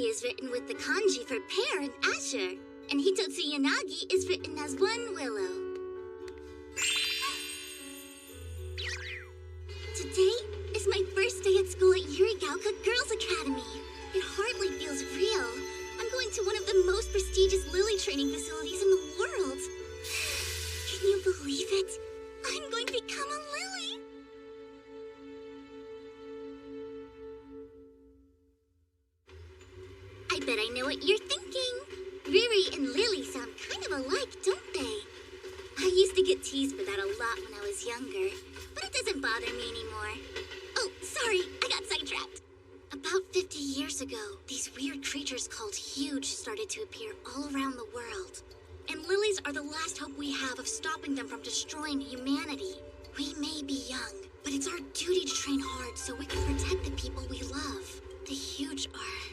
Yuri is written with the kanji for pear and asher, and Hitotsu Yanagi is written as one willow. Today is my first day at school at Yurigaoka Girls Academy. It hardly feels real. I'm going to one of the most prestigious lily training facilities in the world. Can you believe it? I'm going to become a lily! I bet I know what you're thinking. Riri and Lily sound kind of alike, don't they? I used to get teased for that a lot when I was younger, but it doesn't bother me anymore. Oh, sorry, I got sidetracked. About 50 years ago, these weird creatures called huge started to appear all around the world. And lilies are the last hope we have of stopping them from destroying humanity. We may be young, but it's our duty to train hard so we can protect the people we love. The huge are...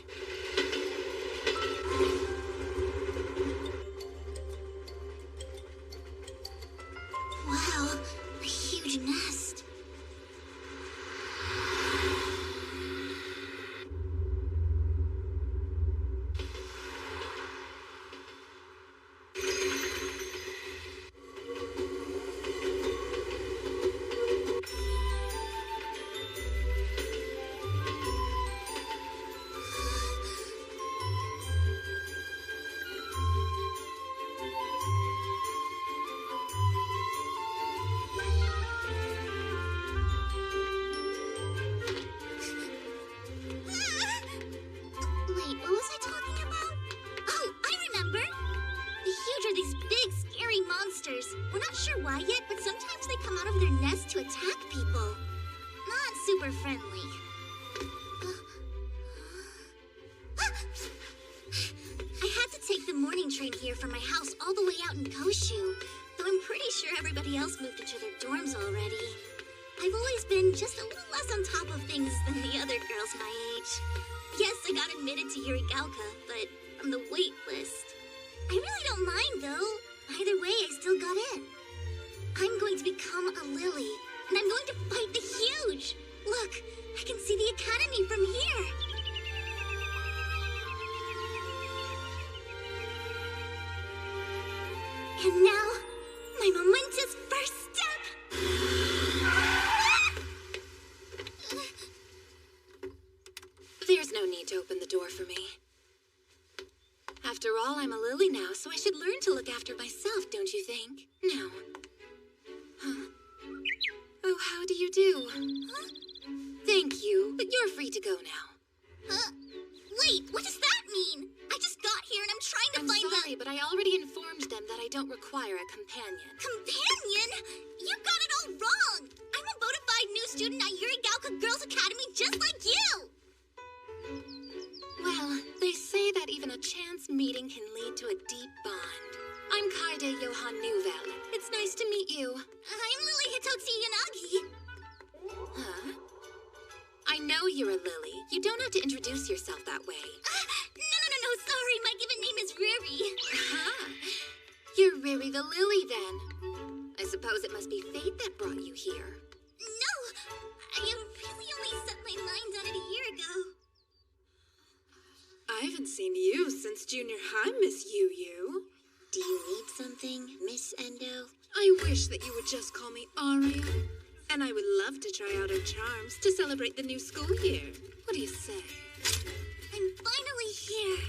Wow, a huge nest. We're not sure why yet, but sometimes they come out of their nest to attack people. Not super friendly. I had to take the morning train here from my house all the way out in Koshu, though I'm pretty sure everybody else moved into their dorms already. I've always been just a little less on top of things than the other girls my age. Yes, I got admitted to Yurigaoka, but on the wait list. I really don't mind, though. Either way, I still got in. I'm going to become a lily, and I'm going to fight the huge. Look, I can see the academy from here. And now, my momentous first step. There's no need to open the door for me. After all, I'm a lily now, so I should learn to look after myself, don't you think? No. Huh? Oh, how do you do? Huh? Thank you, but you're free to go now. Wait, what does that mean? I just got here and I'm trying to find I'm sorry, but I already informed them that I don't require a companion. Companion? You got it all wrong! I'm a bona fide new student at Yurigaoka Girls Academy just like you! Well, they say that even a chance meeting can lead to a deep bond. I'm Kaide Johan Newvel. It's nice to meet you. I'm Lily Hitotsu Yanagi. Huh? I know you're a lily. You don't have to introduce yourself that way. No, sorry. My given name is Riri. Aha! You're Riri the Lily, then. I suppose it must be fate that brought you here. No! I really only set my mind on it a year ago. I haven't seen you since junior high, Miss Yu. Do you need something, Miss Endo? I wish that you would just call me Aria. And I would love to try out her charms to celebrate the new school year. What do you say? I'm finally here.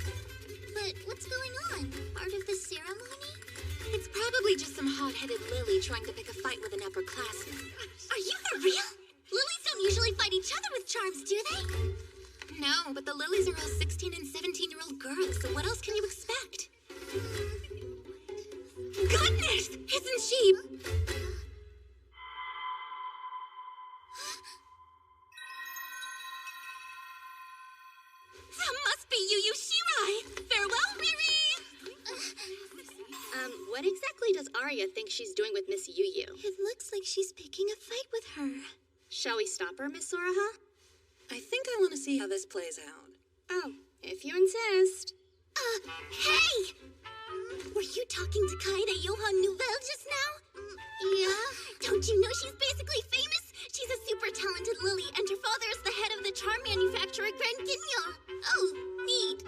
But what's going on? Part of the ceremony? It's probably just some hot-headed lily trying to pick a fight with an upperclassman. Are you for real? Lilies don't usually fight each other with charms, do they? No, but the lilies are all 16 and 17-year-old girls, so what else can you expect? Goodness! Isn't she... That must be Yu Shirai! Farewell, Riri! What exactly does Arya think she's doing with Miss Yu? It looks like she's picking a fight with her. Shall we stop her, Miss Soraha? I think I want to see how this plays out. Oh, if you insist. Hey! Were you talking to Kaede Johan Nouvelle just now? Yeah. Don't you know she's basically famous? She's a super talented lily, and her father is the head of the charm manufacturer Grand Guignol. Oh, neat.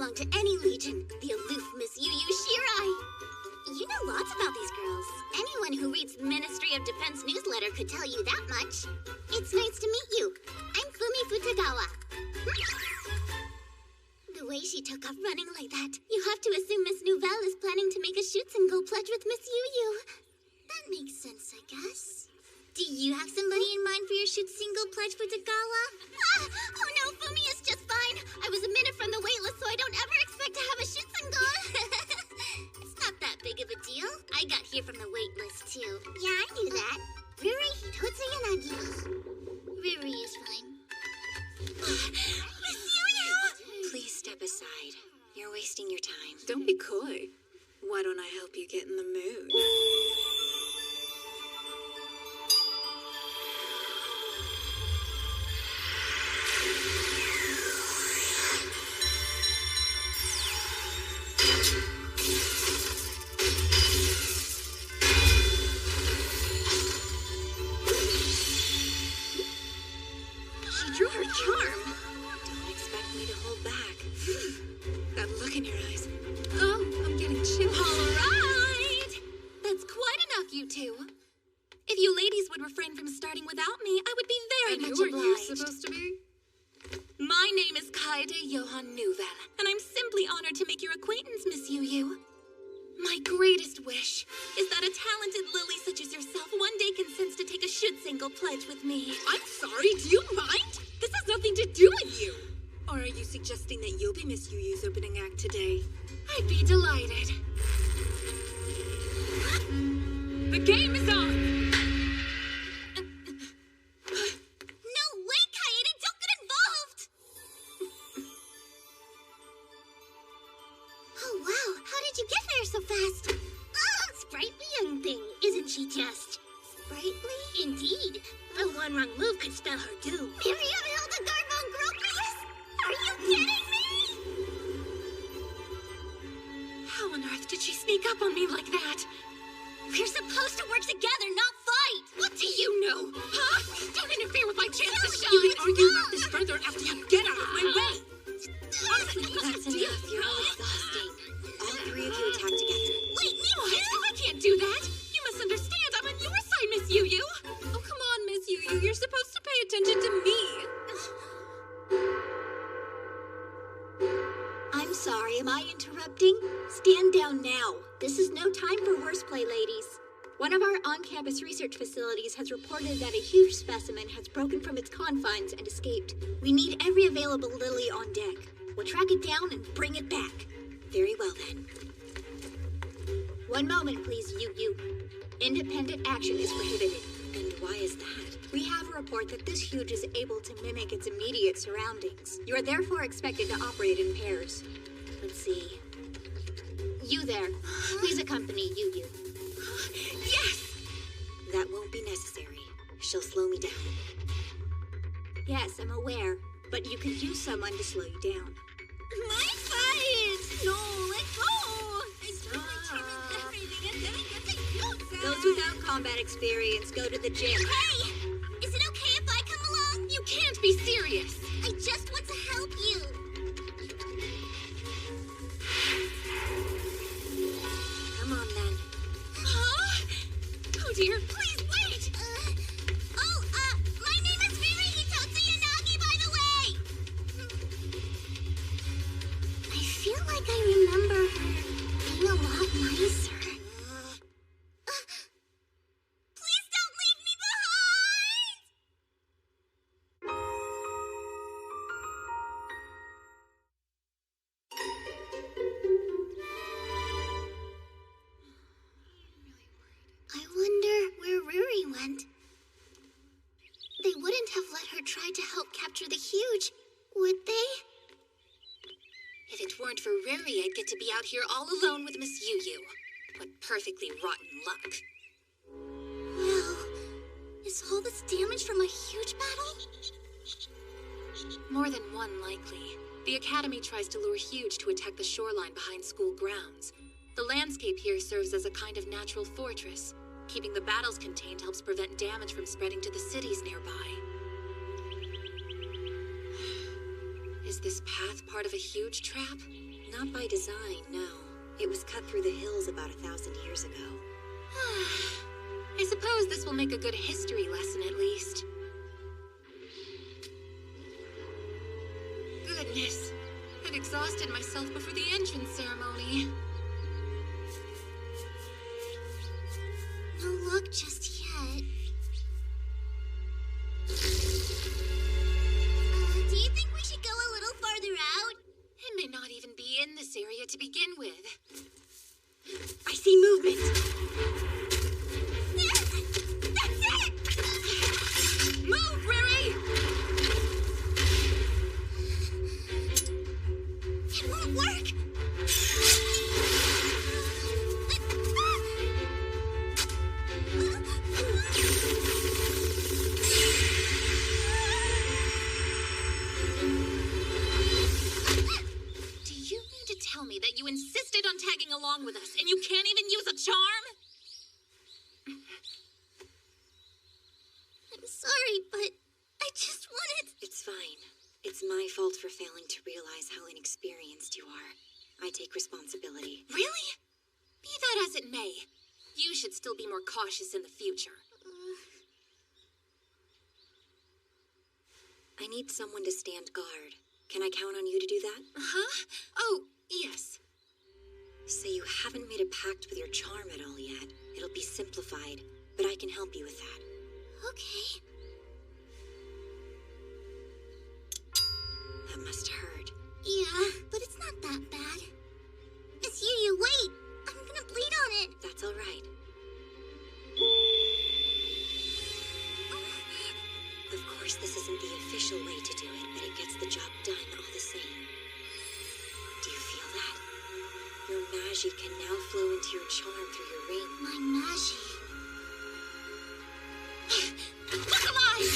belong to any legion. The aloof Miss Yu Shirai. You know lots about these girls. Anyone who reads the Ministry of Defense newsletter could tell you that much. It's nice to meet you. I'm Fumi Futagawa. The way she took off running like that, you have to assume Miss Nouvelle is planning to make a shoots-and-go pledge with Miss Yu. That makes sense, I guess. Do you have somebody in mind for your shoot-single pledge, Futagawa? Oh no, Fumi is just fine. I was a minute from the waitlist, so I don't ever expect to have a shoot-and-go. It's not that big of a deal. I got here from the waitlist, too. Yeah, I knew that. Riri Hitotsu Yanagi. Riri is fine. Miss Yu! Please step aside. You're wasting your time. Don't be coy. Why don't I help you get in the mood? She drew her charm. Don't expect me to hold back. That look in your eyes. Oh, I'm getting chills. All right! That's quite enough, you two. If you ladies would refrain from starting without me, I would be very And much who are you obliged. supposed to be? My name is Kaede Johann Nouvelle, and I'm simply honored to make your acquaintance, Miss Yu. My greatest wish is that a talented lily such as yourself one day consents to take a shoot-single pledge with me. I'm sorry, do you mind? This has nothing to do with you. Or are you suggesting that you'll be Miss Yu's opening act today? I'd be delighted. The game is on! No way, Kaede! Don't get involved! Oh, wow. How did you get there so fast? Sprightly young thing, isn't she just? Sprightly? Indeed. A one wrong move could spell her doom. Miriam Hildegard von Gropius? Are you kidding me? How on earth did she sneak up on me like that? We're supposed to work together, not fight! What do you know? Huh? Don't interfere with my chance to shine! You may argue about this further after you get out of my way. That's enough. You're all exhausting. All three of you attack together. Wait, me What? too? I can't do that. You must understand. I'm on your side, Miss Yu. Oh, come on, Miss Yu. You're supposed to pay attention to me. I'm sorry, am I interrupting? Stand down now. This is no time for horseplay, ladies. One of our on-campus research facilities has reported that a huge specimen has broken from its confines and escaped. We need every available lily on deck. We'll track it down and bring it back. Very well, then. One moment, please, Yu. Independent action is prohibited. And why is that? We have a report that this huge is able to mimic its immediate surroundings. You are therefore expected to operate in pairs. Let's see. You there. Please accompany Yu. Yes! That won't be necessary. She'll slow me down. Yes, I'm aware. But you could use someone to slow you down. My fight! No, let go! Those without combat experience go to the gym. Hey! Is it okay if I come along? You can't be serious! I just want to help you. Come on, then. Huh? Oh, dear, please wait! My name is Riri Hitotsu Yanagi, by the way! I feel like I remember her being a lot nicer. Please don't leave me behind! I wonder where Riri went. They wouldn't have let her try to help capture the huge, would they? If it weren't for Riri, I'd get to be out here all alone with Miss Yu. What perfectly rotten luck. Well, is all this damage from a huge battle? More than one, likely. The Academy tries to lure Huge to attack the shoreline behind school grounds. The landscape here serves as a kind of natural fortress. Keeping the battles contained helps prevent damage from spreading to the cities nearby. Is this path part of a huge trap? Not by design, no. It was cut through the hills about 1,000 years ago. I suppose this will make a good history lesson at least. Goodness, I'd exhausted myself before the entrance ceremony. No luck just yet. Do you think we should go a little farther out? It may not even be in this area to begin with. I see movement! That's it! Move, Riri! It won't work! Do you mean to tell me that you insisted on tagging along with us and you can't even use a charm? I'm sorry, but I just wanted... It's fine. It's my fault for failing to realize how inexperienced you are. I take responsibility. Really? Be that as it may, you should still be more cautious in the future. I need someone to stand guard. Can I count on you to do that? Huh? Oh, yes. So you haven't made a pact with your charm at all yet. It'll be simplified, but I can help you with that. Okay. That must hurt. Yeah, but it's not that bad. Miss Yu, wait! I'm gonna bleed on it! That's all right. Of course, this isn't the official way to do it, but it gets the job done all the same. Do you feel that? Your magi can now flow into your charm through your ring. My magi. Look alive!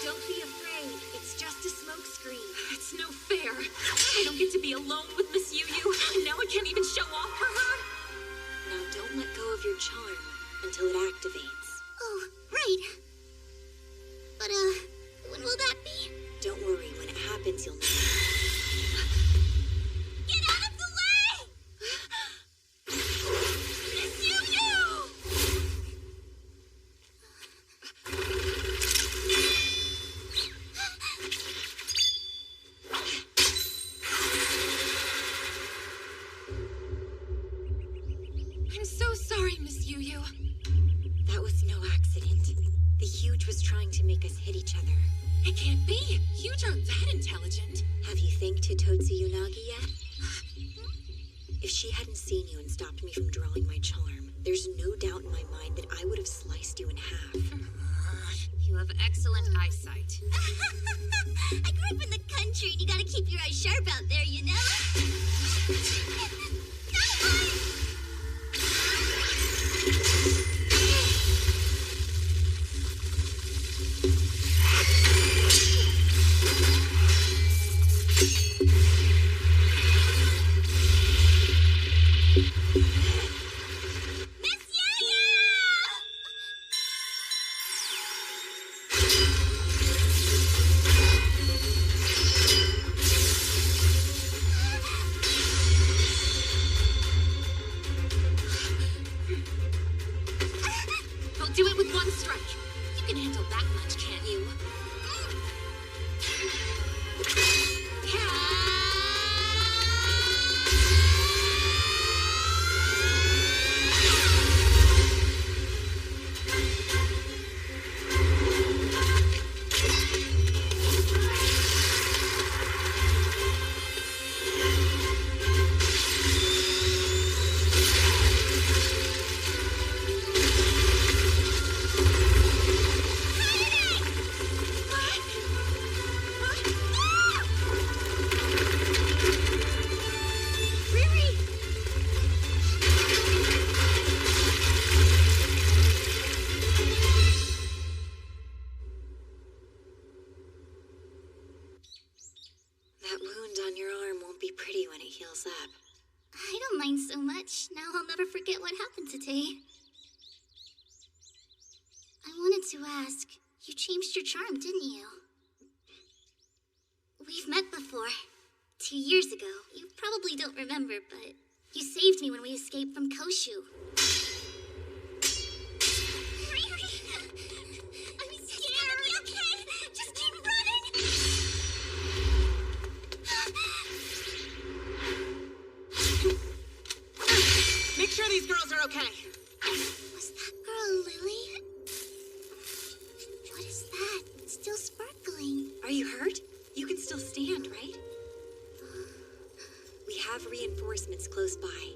Don't be afraid. It's just a smokescreen. It's no fair. I don't get to be alone with Miss Yu, and now I can't even show off for her. Now don't let go of your charm until it activates. Oh, right. But, when will that be? Don't worry, when it happens, you'll know. Get out of the way! Miss Yu! I'm so sorry, Miss Yu. That was no accident. The Huge was trying to make us hit each other. It can't be. Huge aren't that intelligent. Have you thanked Tototsu Yunagi yet? If she hadn't seen you and stopped me from drawing my charm, there's no doubt in my mind that I would have sliced you in half. You have excellent eyesight. I grew up in the country, and you gotta keep your eyes sharp out there, you know? Miss Yu! I'll do it with one strike. You can handle that much, can't you? wanted to ask, you changed your charm, didn't you? We've met before. 2 years ago. You probably don't remember, but you saved me when we escaped from Koshu. I'm scared. Be okay. Just keep running. Make sure these girls are okay. Was that girl Lily? What is that? It's still sparkling. Are you hurt? You can still stand, right? We have reinforcements close by.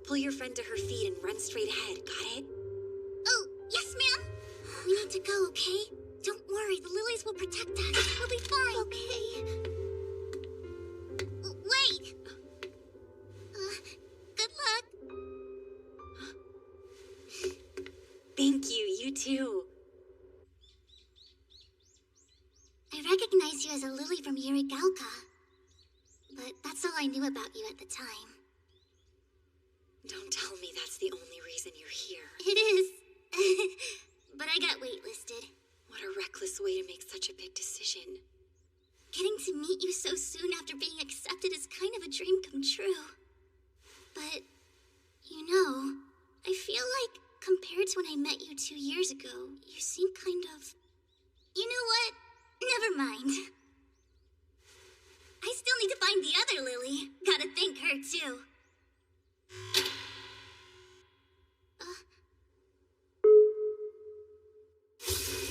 Pull your friend to her feet and run straight ahead, got it? Oh, yes, ma'am. We need to go, okay? Don't worry, the lilies will protect us. We'll be fine. Okay. Wait! Good luck. Thank you, you too. I recognize you as a lily from Yurigalka. But that's all I knew about you at the time. Don't tell me that's the only reason you're here. It is. But I got waitlisted. What a reckless way to make such a big decision. Getting to meet you so soon after being accepted is kind of a dream come true. But, you know, I feel like compared to when I met you 2 years ago, you seem kind of... You know what? Never mind. I still need to find the other Lily. Gotta thank her, too.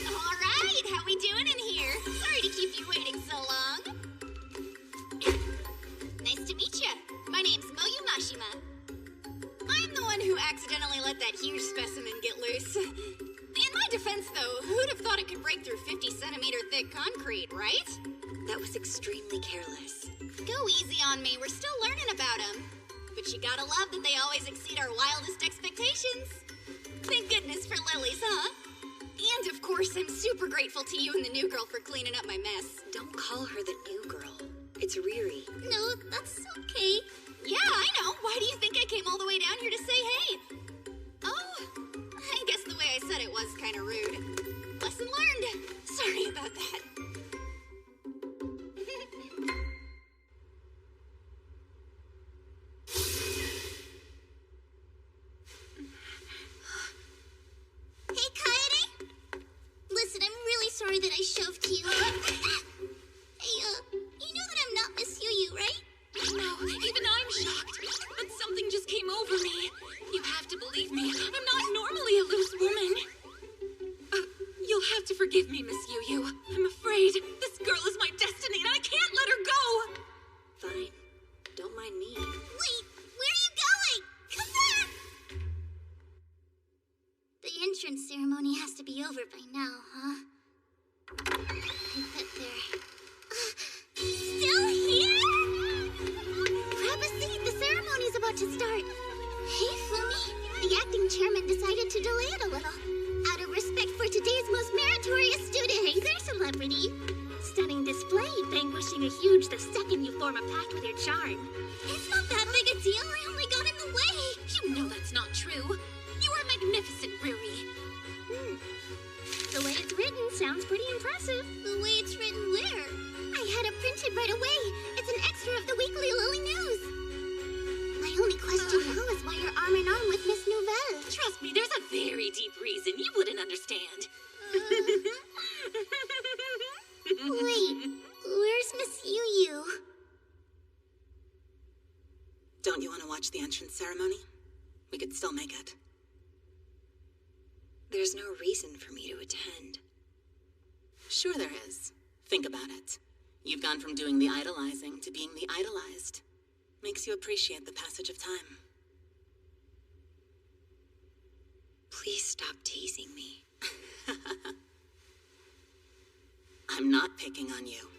Alright, how we doing in here? Sorry to keep you waiting so long. Nice to meet you. My name's Moyu Mashima. I'm the one who accidentally let that huge specimen get loose. In my defense, though, who'd have thought it could break through 50-centimeter thick concrete, right? That was extremely careless. Go easy on me, we're still learning about them. But you gotta love that they always exceed our wildest expectations. Thank goodness for lilies, huh? And of course, I'm super grateful to you and the new girl for cleaning up my mess. Don't call her the new girl. It's Riri. No, that's okay. Yeah, I know. Why do you think I came all the way down here to say hey? Oh, I guess the way I said it was kind of rude. Lesson learned. Sorry about that. Hey, Kaede! Listen, I'm really sorry that I shoved you. Hey, you know that I'm not Miss Yu, right? No, even I'm shocked. But something just came over me. You have to believe me. I'm not normally a loose woman. You'll have to forgive me, Miss Yu. I'm afraid this girl is my destiny and I can't let her go. Fine. Don't mind me. Wait, where are you going? Come back! The entrance ceremony has to be over by now, huh? I bet they're... Still here? Grab a seat, the ceremony's about to start. Hey, Fumi. The acting chairman decided to delay it a little. Out of respect for today's most meritorious student. Hey there, celebrity. Stunning display, vanquishing a huge the second you form a pact with your charm. It's not that big a deal, I only got in the way. You know that's not true. You are magnificent, Riri. The way it's written sounds pretty impressive. The way it's written where? I had it printed right away. It's an extra of the weekly Lily News. My only question now is why you're arm in arm with Miss Nouvelle. Trust me, there's a very deep reason you wouldn't understand. Wait, where's Miss Yu? Don't you want to watch the entrance ceremony? We could still make it. There's no reason for me to attend. Sure there is. Think about it. You've gone from doing the idolizing to being the idolized. Makes you appreciate the passage of time. Please stop teasing me. I'm not picking on you.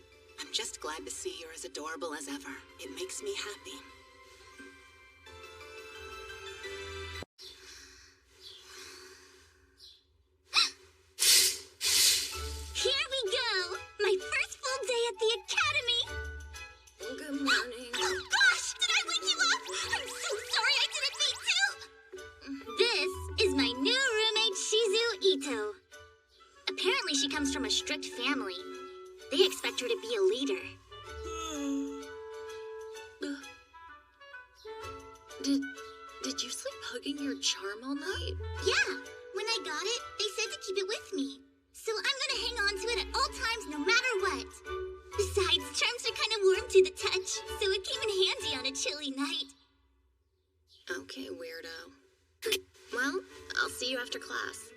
I'm just glad to see you're as adorable as ever. It makes me happy. Here we go! My first full day at the academy! Good morning. Oh gosh! Did I wake you up? I'm so sorry I didn't mean to! This is my new roommate, Shizu Kanto. Apparently she comes from a strict family. They expect her to be a leader. Did you sleep hugging your charm all night? Yeah, when I got it, they said to keep it with me. So I'm gonna hang on to it at all times, no matter what. Besides, charms are kind of warm to the touch, so it came in handy on a chilly night. Okay, weirdo. Well, I'll see you after class.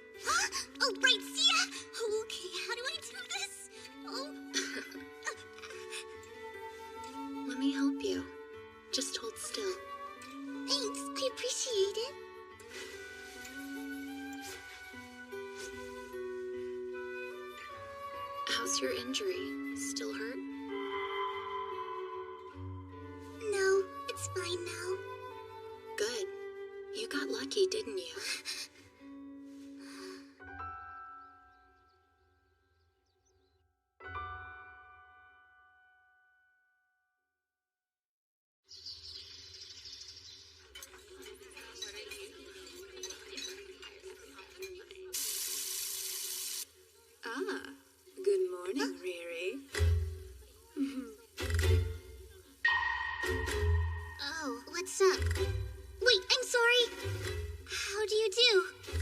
Oh, right, see ya! Okay, how do I do this? Oh. Let me help you. Just hold still. Thanks, I appreciate it. How's your injury? Still hurt? No, it's fine now. Good. You got lucky, didn't you? Ah, good morning, Riri. Oh, what's up? Wait, I'm sorry. How do you do?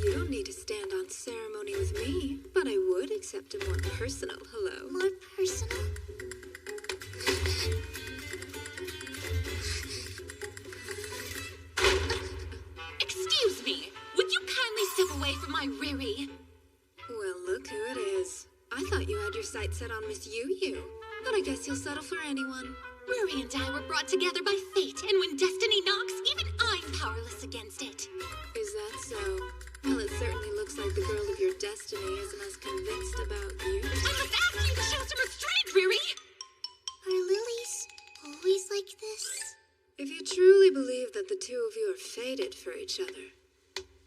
You don't need to stand on ceremony with me, but I would accept a more personal hello. More personal? Excuse me, would you kindly step away from my Riri? Well, look who it is. I thought you had your sights set on Miss Yu, but I guess you'll settle for anyone. Riri and I were brought together by fate, and when destiny knocks, even I'm powerless against it. Is that so? Well, it certainly looks like the girl of your destiny isn't as convinced about you. I just asked you to show some restraint, Riri! Are lilies always like this? If you truly believe that the two of you are fated for each other,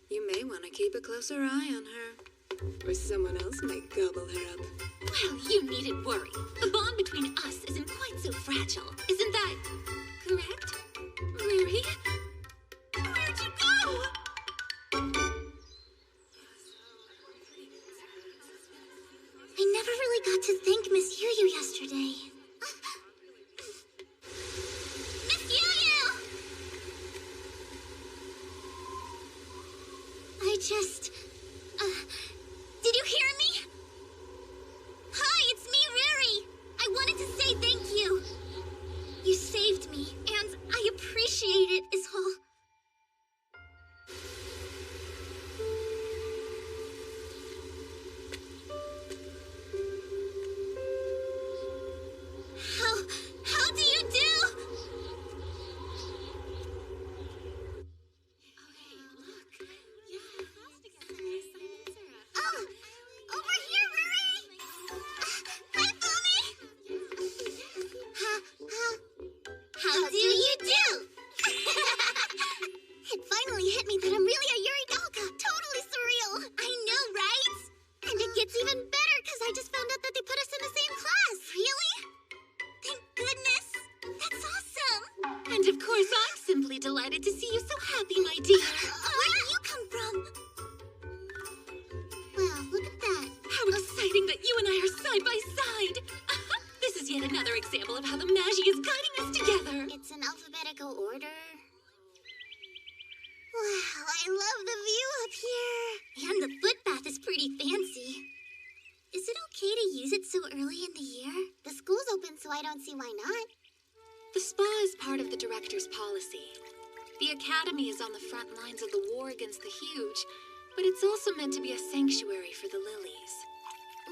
you may want to keep a closer eye on her. Or someone else may gobble her up. Well, you needn't worry. The bond between us isn't quite so fragile. Isn't that correct? Riri? Where'd you go? I never really got to thank Miss Yu yesterday. Miss Yu! I just... did you hear me? Hi, it's me, Riri. I wanted to say thank you. You saved me, and I appreciate it, is all. How do you do? Oh, over here, Riri! Hi, Boomy! How do you do? It finally hit me that I'm really a Yuridalka. Totally surreal. I know, right? And it gets even better because I just found out that they put us in the same class. Really? Thank goodness. That's awesome. And of course, I'm simply delighted to see you so happy, my dear. Where did you come from? Well, look at that. How exciting that you and I are side by side. This is yet another example of how the Magi is guiding us together. It's in alphabetical order. Wow, I love the view up here. And the footbath is pretty fancy. Is it okay to use it so early in the year? The school's open, so I don't see why not. The spa is part of the director's policy. The academy is on the front lines of the war against the huge, but it's also meant to be a sanctuary for the lilies.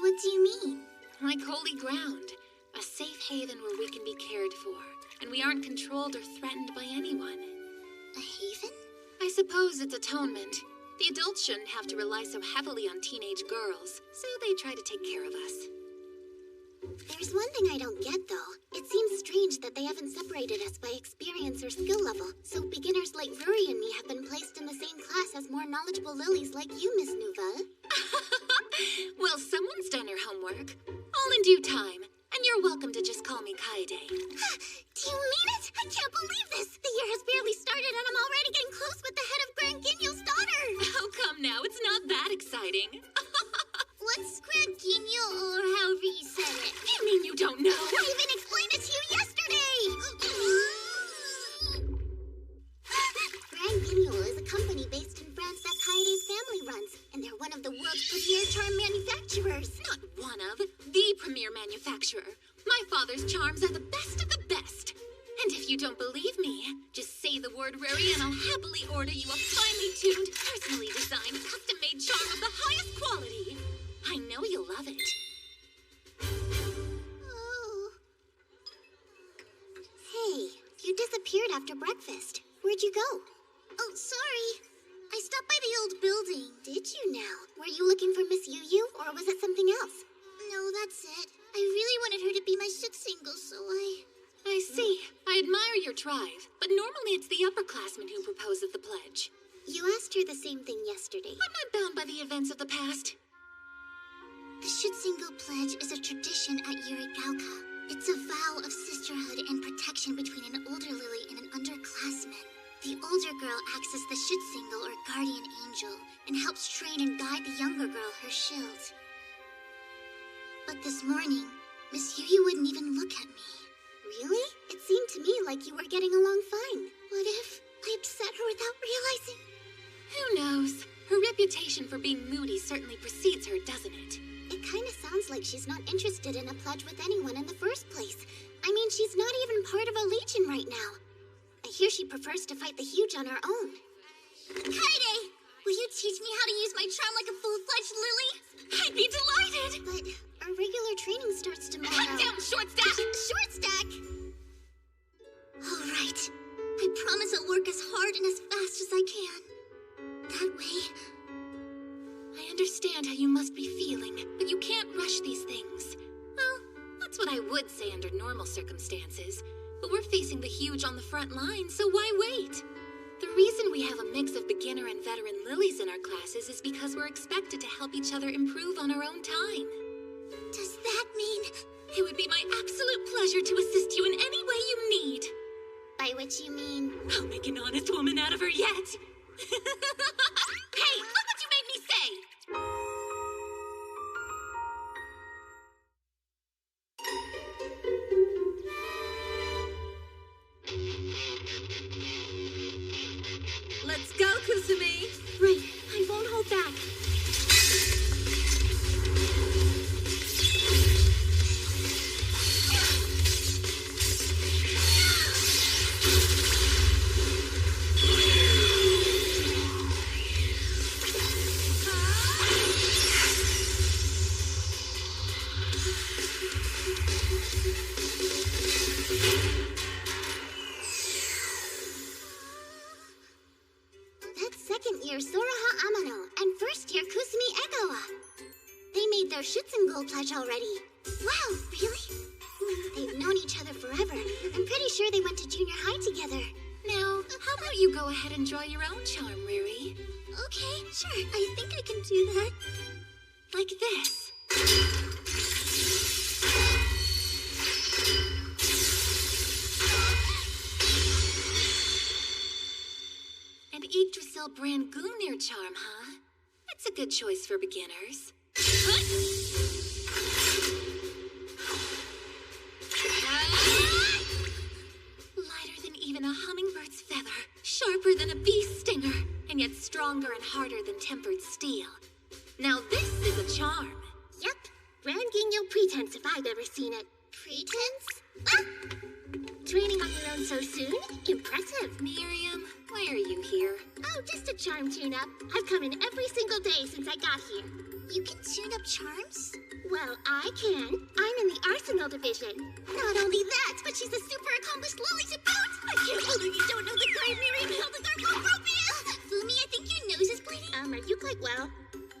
What do you mean? Like holy ground, a safe haven where we can be cared for, and we aren't controlled or threatened by anyone. A haven? I suppose it's atonement. The adults shouldn't have to rely so heavily on teenage girls, so they try to take care of us. There's one thing I don't get, though. It seems strange that they haven't separated us by experience or skill level, so beginners like Ruri and me have been placed in the same class as more knowledgeable lilies like you, Miss Nouvel. Well, someone's done her homework. All in due time. And you're welcome to just call me Kaede. Do you mean it? I can't believe this! The year has barely started and I'm already getting close with the head of Grand Guignol's daughter! Oh, come now. It's not not that exciting. What's Granguino, or however you said it? You mean you don't know? I even explained it to you yesterday! Granguino is a company based in France that Kaide's family runs, and they're one of the world's premier charm manufacturers. Not one of, the premier manufacturer. My father's charms are the best of the best. And if you don't believe me, just say the word Ruri and I'll happily order you a finely tuned, personally designed, custom-made charm of the highest quality. I know you'll love it. Oh. Hey, you disappeared after breakfast. Where'd you go? Oh, sorry. I stopped by the old building. Did you now? Were you looking for Miss Yu, or was it something else? No, that's it. I really wanted her to be my shit single, so I see. I admire your drive, but normally it's the upperclassmen who proposes the pledge. You asked her the same thing yesterday. I'm not bound by the events of the past. The Shitsingo Pledge is a tradition at Yurigauka. It's a vow of sisterhood and protection between an older Lily and an underclassman. The older girl acts as the Shitsingo or guardian angel and helps train and guide the younger girl, her shield. But this morning, Miss Yu wouldn't even look at me. Really? It seemed to me like you were getting along fine. What if I upset her without realizing? Who knows? Her reputation for being moody certainly precedes her, doesn't it? It kind of sounds like she's not interested in a pledge with anyone in the first place. I mean, she's not even part of a legion right now. I hear she prefers to fight the huge on her own. Kaide! Will you teach me how to use my charm like a full-fledged Lily? I'd be delighted! But our regular training starts tomorrow. Cut down, Short Stack! Short Stack! All right. I promise I'll work as hard and as fast as I can. That way... I understand how you must be feeling, but you can't rush these things. Well, that's what I would say under normal circumstances. But we're facing the huge on the front line, so why wait? The reason we have a mix of beginner and veteran lilies in our classes is because we're expected to help each other improve on our own time. Does that mean... It would be my absolute pleasure to assist you in any way you need. By which you mean... I'll make an honest woman out of her yet. Hey, look what you made me say! Let's go, Kusumi! Right, I won't hold back. Second-year Soraha Amano and first-year Kusumi Egawa. They made their Shitsingo pledge already. Wow, really? They've known each other forever. I'm pretty sure they went to junior high together. Now, how about you go ahead and draw your own charm, Riri? Okay, sure. I think I can do that. Like this. An Yggdrasil brand Gungnir charm, huh? That's a good choice for beginners. Lighter than even a hummingbird's feather, sharper than a bee's stinger, and yet stronger and harder than tempered steel. Now this is a charm. Yep. Granguino pretense if I've ever seen it. Pretense? Ah! Training on your own so soon? Impressive. Miriam, why are you here? Oh, just a charm tune-up. I've come in every single day since I got here. You can tune up charms? Well, I can. I'm in the Arsenal division. Not only that, but she's a super accomplished lily to boot. I can't believe you don't know the great Miriam Hildegard von Gropius. Fumi, I think your nose is bleeding. Are you quite well?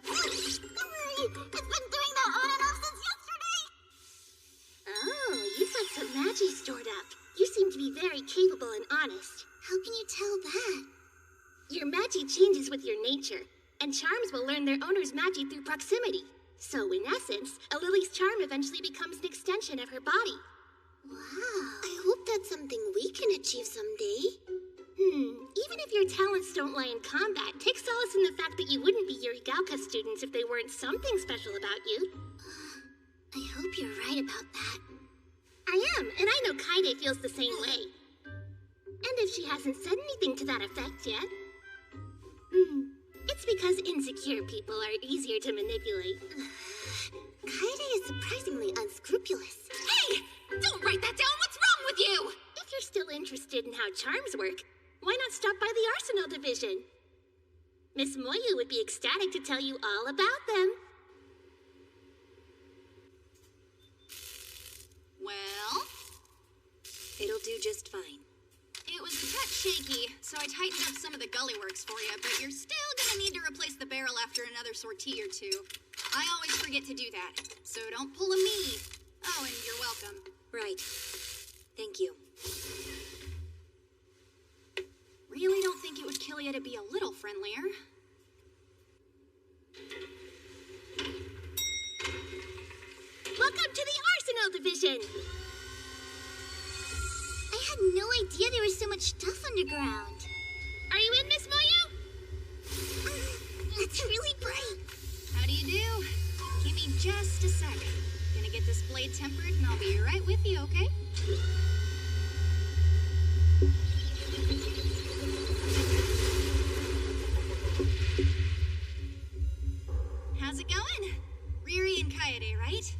It's been doing that on and off since yesterday. Oh, you've got some magi stored up. You seem to be very capable and honest. How can you tell that? Your magi changes with your nature, and charms will learn their owner's magi through proximity. So, in essence, a lily's charm eventually becomes an extension of her body. Wow. I hope that's something we can achieve someday. Even if your talents don't lie in combat, take solace in the fact that you wouldn't be Yurigauka students if they weren't something special about you. I hope you're right about that. I am, and I know Kaide feels the same way. And if she hasn't said anything to that effect yet... It's because insecure people are easier to manipulate. Kaede is surprisingly unscrupulous. Hey! Don't write that down! What's wrong with you? If you're still interested in how charms work, why not stop by the Arsenal Division? Miss Moyu would be ecstatic to tell you all about them. Well, It'll do just fine. it was a touch shaky, so I tightened up some of the gully works for you, but you're still gonna need to replace the barrel after another sortie or two. I always forget to do that, so don't pull a me. Oh, and you're welcome. Right. Thank you. Really don't think it would kill you to be a little friendlier. Welcome to the Arsenal Division! I had no idea there was so much stuff underground. Are you in, Miss Moyu? That's really bright. How do you do? Give me just a sec. Gonna get this blade tempered and I'll be right with you, okay? How's it going? Riri and Kaede, right?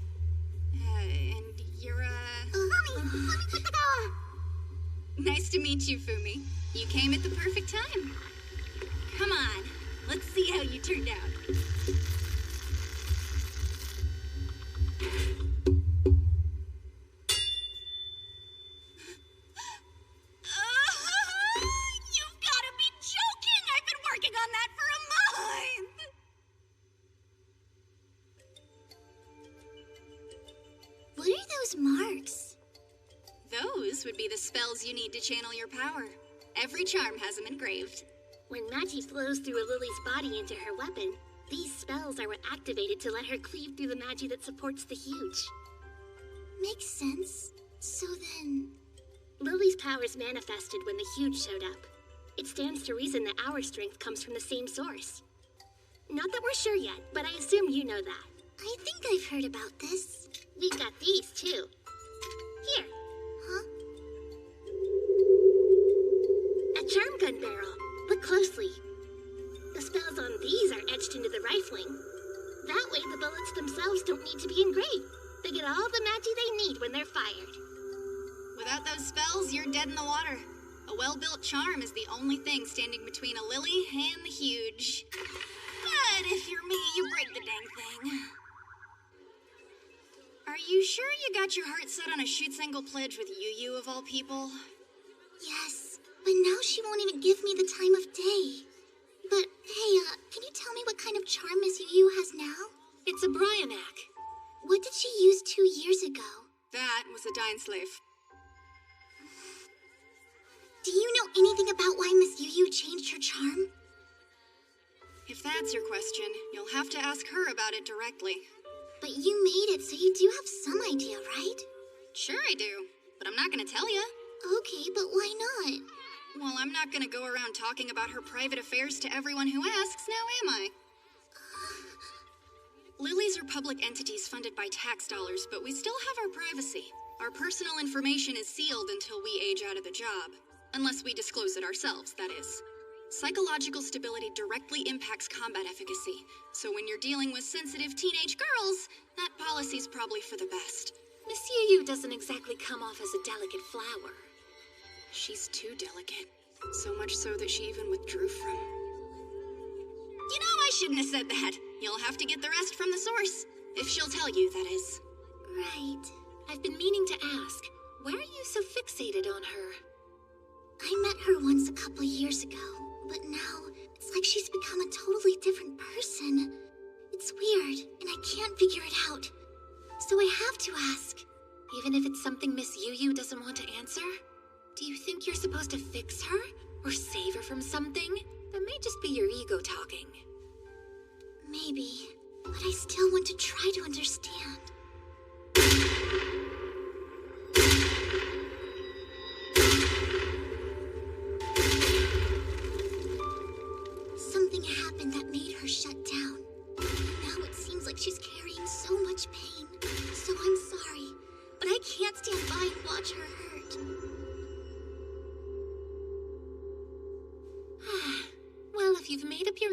And you're, Mommy, put the door. Nice to meet you, Fumi. You came at the perfect time. Come on, let's see how you turned out. You've got to be joking! I've been working on that for a month! What are those marks? Those would be the spells you need to channel your power. Every charm has them engraved. When Magi flows through a Lily's body into her weapon, these spells are what activated to let her cleave through the Magi that supports the Huge. Makes sense. So then... Lily's powers manifested when the Huge showed up. It stands to reason that our strength comes from the same source. Not that we're sure yet, but I assume you know that. I think I've heard about this. We've got these, too. Here, Huh? a charm gun barrel. Look closely. The spells on these are etched into the rifling. That way the bullets themselves don't need to be engraved. They get all the Magi they need when they're fired. Without those spells, you're dead in the water. A well-built charm is the only thing standing between a lily and the Huge. But if you're me, you break the dang thing. Are you sure you got your heart set on a shoot-single pledge with Yu of all people? Yes, but now she won't even give me the time of day. But, hey, can you tell me what kind of charm Miss Yu has now? It's a Bryanak. What did she use 2 years ago? That was a Dying Slave. Do you know anything about why Miss Yu changed her charm? If that's your question, you'll have to ask her about it directly. But you made it, so you do have some idea, right? Sure I do, but I'm not gonna tell you. Okay, but why not? Well, I'm not gonna go around talking about her private affairs to everyone who asks, now am I? Lilies are public entities funded by tax dollars, but we still have our privacy. Our personal information is sealed until we age out of the job. Unless we disclose it ourselves, that is. Psychological stability directly impacts combat efficacy, so when you're dealing with sensitive teenage girls, that policy's probably for the best. Miss Yu doesn't exactly come off as a delicate flower. She's too delicate. So much so that she even withdrew from... You know, I shouldn't have said that. You'll have to get the rest from the source. If she'll tell you, that is. Right. I've been meaning to ask, why are you so fixated on her? I met her once a couple years ago, but now it's like she's become a totally different person. It's weird, and I can't figure it out. So I have to ask. Even if it's something Miss Yu doesn't want to answer? Do you think you're supposed to fix her? Or save her from something? That may just be your ego talking. Maybe, but I still want to try to understand. Something happened that made her shut down.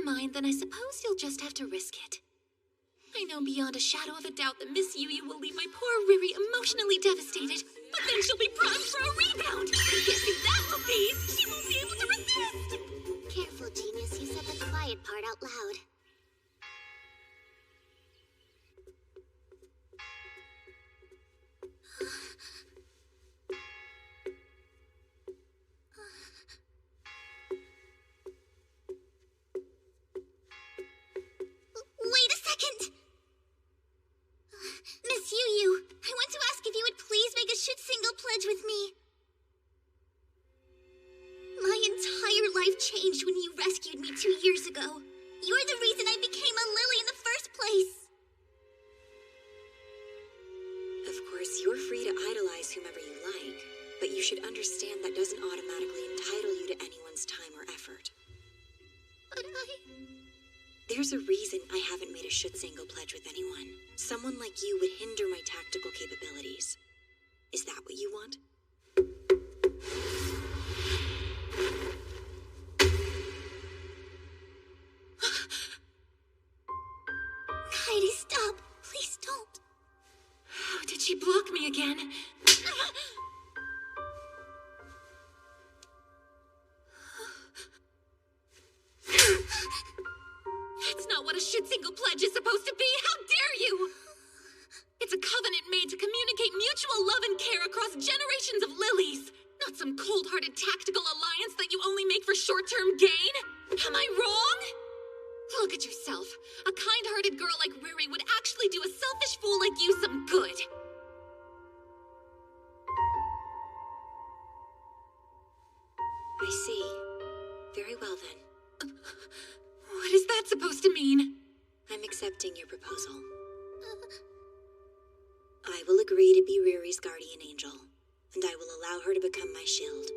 mind, then I suppose you'll just have to risk it. I know beyond a shadow of a doubt that Miss Yu Yu will leave my poor Riri emotionally devastated, but then she'll be primed for a rebound. And guess who that will be? She won't be able to resist. Careful, genius. You said the quiet part out loud. Wait a second! Miss Yu Yu, I want to ask if you would please make a single pledge with me. My entire life changed when you rescued me 2 years ago. You're the reason I became a lily in the first place. Of course, you're free to idolize whomever you like, but you should understand that doesn't automatically entitle you to anyone's time or effort. But There's a reason I haven't made a single pledge with anyone. Someone like you would hinder my tactical capabilities. Is that what you want? Heidi, stop. Please don't. How did she block me again? That's not what a single pledge is supposed to be! How dare you! It's a covenant made to communicate mutual love and care across generations of lilies, not some cold-hearted tactical alliance that you only make for short-term gain. Am I wrong? Look at yourself. A kind-hearted girl like Riri would actually do a selfish fool like you some good. I see. Very well then. What is that supposed to mean? I'm accepting your proposal. I will agree to be Riri's guardian angel, and I will allow her to become my shield.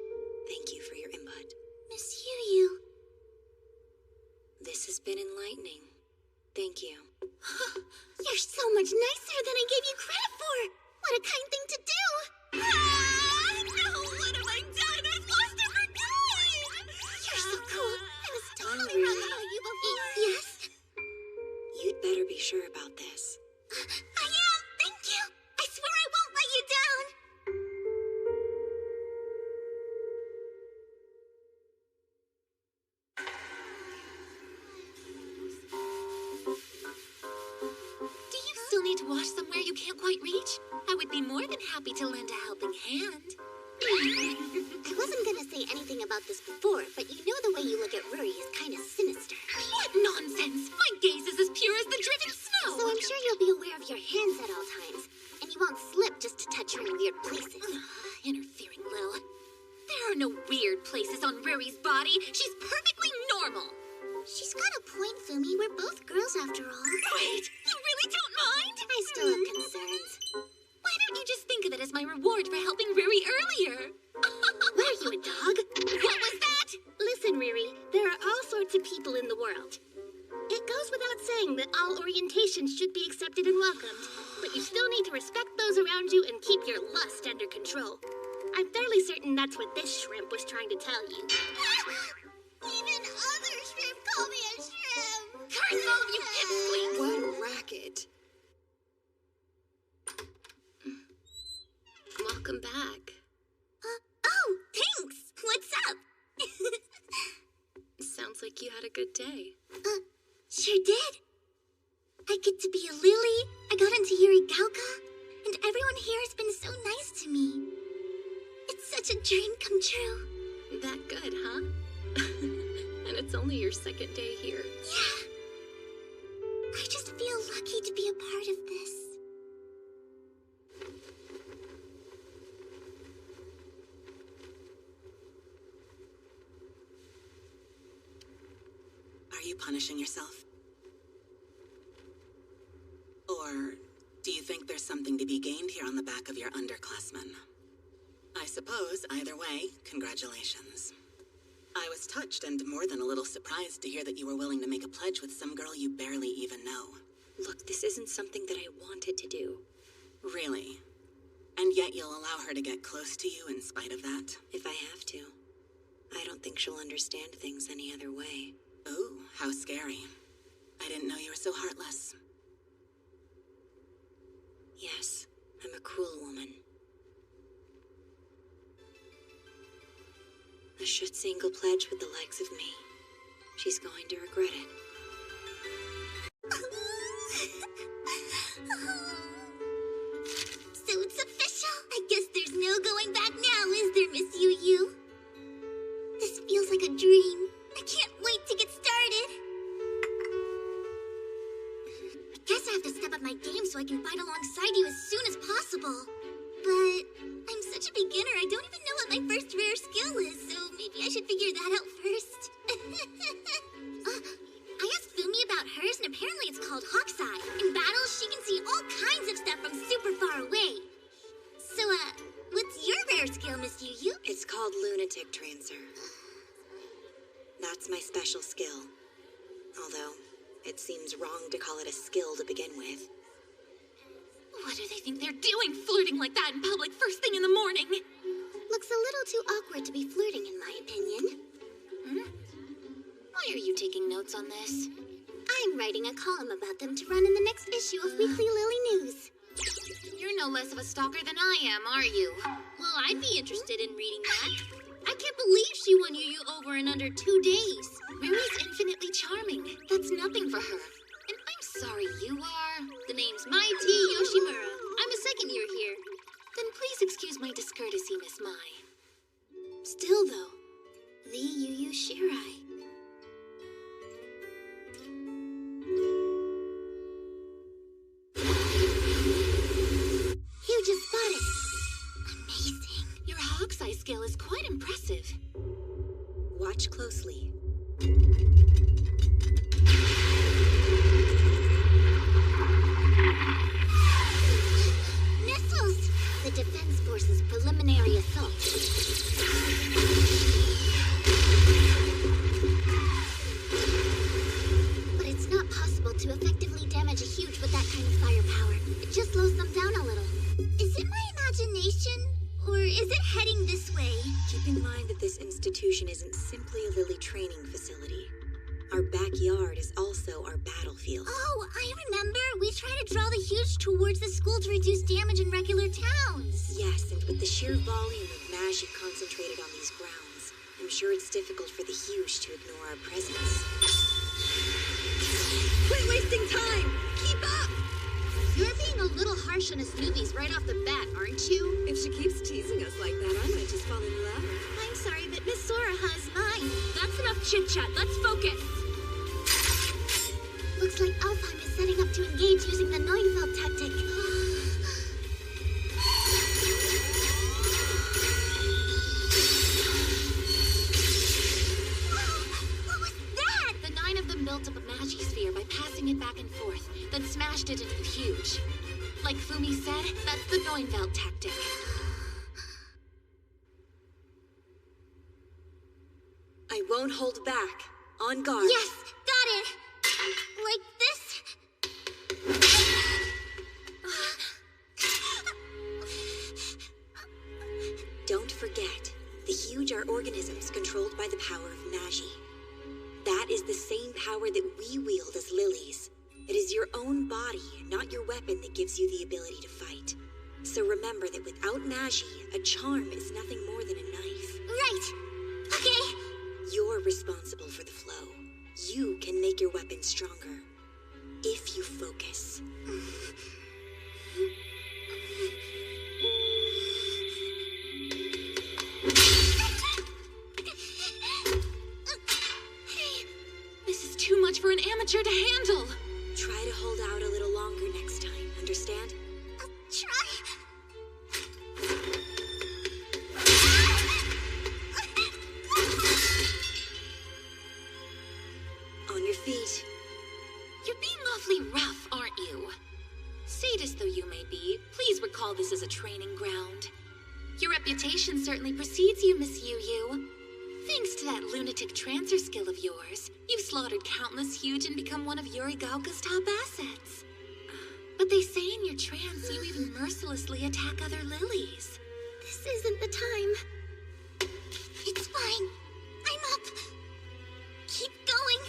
Thank you for your input. Miss Yu Yu. This has been enlightening. Thank you. You're so much nicer than I gave you credit for. What a kind thing to do. No, what have I done? I've lost every good! You're so cool. I was totally Really? wrong about you before. Yes? You'd better be sure about this. I am. Thank you. I swear I won't let you down. Do you still need to wash somewhere you can't quite reach? I would be more than happy to lend a helping hand. I wasn't gonna say anything about this before, but you know the way you look at Ruri is kind of sinister. What nonsense! My gaze is as pure as the driven snow! So I'm sure you'll be aware of your hands at all times, and you won't slip just to touch her in weird places. Interfering little. There are no weird places on Ruri's body. She's perfectly normal. She's got a point, Fumi. We're both girls after all. Wait, you really don't mind? I still have concerns. Why don't you just think of it as my reward for helping Riri earlier? What are you, a dog? What was that? Listen, Riri, there are all sorts of people in the world. It goes without saying that all orientations should be accepted and welcomed, but you still need to respect those around you and keep your lust under control. I'm fairly certain that's what this shrimp was trying to tell you. Even other shrimp call me a shrimp. Curse all of you pipsqueaks! What a racket. Welcome back. Oh, thanks. What's up? Sounds like you had a good day. Sure did. I get to be a lily. I got into Yurigalka, and everyone here has been so nice to me. It's such a dream come true. That good, huh? And it's only your second day here. Yeah. I just feel lucky to be a part of this. Are you punishing yourself? Or do you think there's something to be gained here on the back of your underclassmen? I suppose, either way, congratulations. I was touched and more than a little surprised to hear that you were willing to make a pledge with some girl you barely even know. Look, this isn't something that I wanted to do. Really? And yet you'll allow her to get close to you in spite of that? If I have to. I don't think she'll understand things any other way. Oh, how scary. I didn't know you were so heartless. Yes, I'm a cruel woman. A Schutzengel pledge with the likes of me. She's going to regret it. So it's official. I guess there's no going back now, is there, Miss Yu Yu? This feels like a dream. I can't wait to get started. I guess I have to step up my game so I can fight alongside you as soon as possible. But I'm such a beginner, I don't even know what my first rare skill is, so maybe I should figure that out first. I asked Fumi about hers, and apparently it's called Hawk's Eye. In battles, she can see all kinds of stuff from super far away. So, what's your rare skill, Miss Yu Yu? It's called Lunatic Trancer. That's my special skill. Although, it seems wrong to call it a skill to begin with. What do they think they're doing, flirting like that in public first thing in the morning? Looks a little too awkward to be flirting, in my opinion. Why are you taking notes on this? I'm writing a column about them to run in the next issue of Weekly Lily News. You're no less of a stalker than I am, are you? Well, I'd be interested in reading that. I can't believe she won Yu Yu over in under 2 days. Riri's infinitely charming. That's nothing for her. And I'm sorry, you are... The name's Mai T. Yoshimura. I'm a second year here. Then please excuse my discourtesy, Miss Mai. Still, though, the Yu Yu Shirai. You just spotted. Amazing. Your Hawk's Eye skill is quite impressive. Watch closely. Missiles! The Defense Force's preliminary assault. But it's not possible to effectively damage a huge with that kind of firepower. It just slows them down a little. Is it my imagination? Or is it heading this way? Keep in mind that this institution isn't simply a Lily training facility. Our backyard is also our battlefield. Oh, I remember. We try to draw the huge towards the school to reduce damage in regular towns. Yes, and with the sheer volume of magic concentrated on these grounds, I'm sure it's difficult for the huge to ignore our presence. Quit wasting time! Keep up! You're being a little harsh on us newbies right off the bat, aren't you? If she keeps teasing us like that, I might just fall in love. I'm sorry, but Miss Sora has mine. That's enough chit-chat. Let's focus. Looks like Alfheim is setting up to engage using the Neufeld tactic. What was that? The 9 of them built up a Magisphere by passing it back and forth, then smashed it into the huge. Like Fumi said, that's the Neufeld tactic. I won't hold back. On guard. Yes, got it. Like this. Don't forget, the huge are organisms controlled by the power of Magi. That is the same power that we wield as lilies. It is your own body, not your weapon, that gives you the ability to fight. So remember that without Magi, a charm is nothing more than a knife. Right. Okay. You're responsible for the flow. You can make your weapon stronger. If you focus. This is too much for an amateur to handle. Try to hold out a little longer next time, understand? I'll try. On your feet. You're being awfully rough, aren't you? Sadist though you may be, please recall this as a training ground. Your reputation certainly precedes you, Miss Yu Yu. Thanks to that lunatic trancer skill of yours, you've slaughtered countless huge and become one of Yurigaoka's top assets. But they say in your trance you even mercilessly attack other lilies. This isn't the time. It's fine. I'm up. Keep going.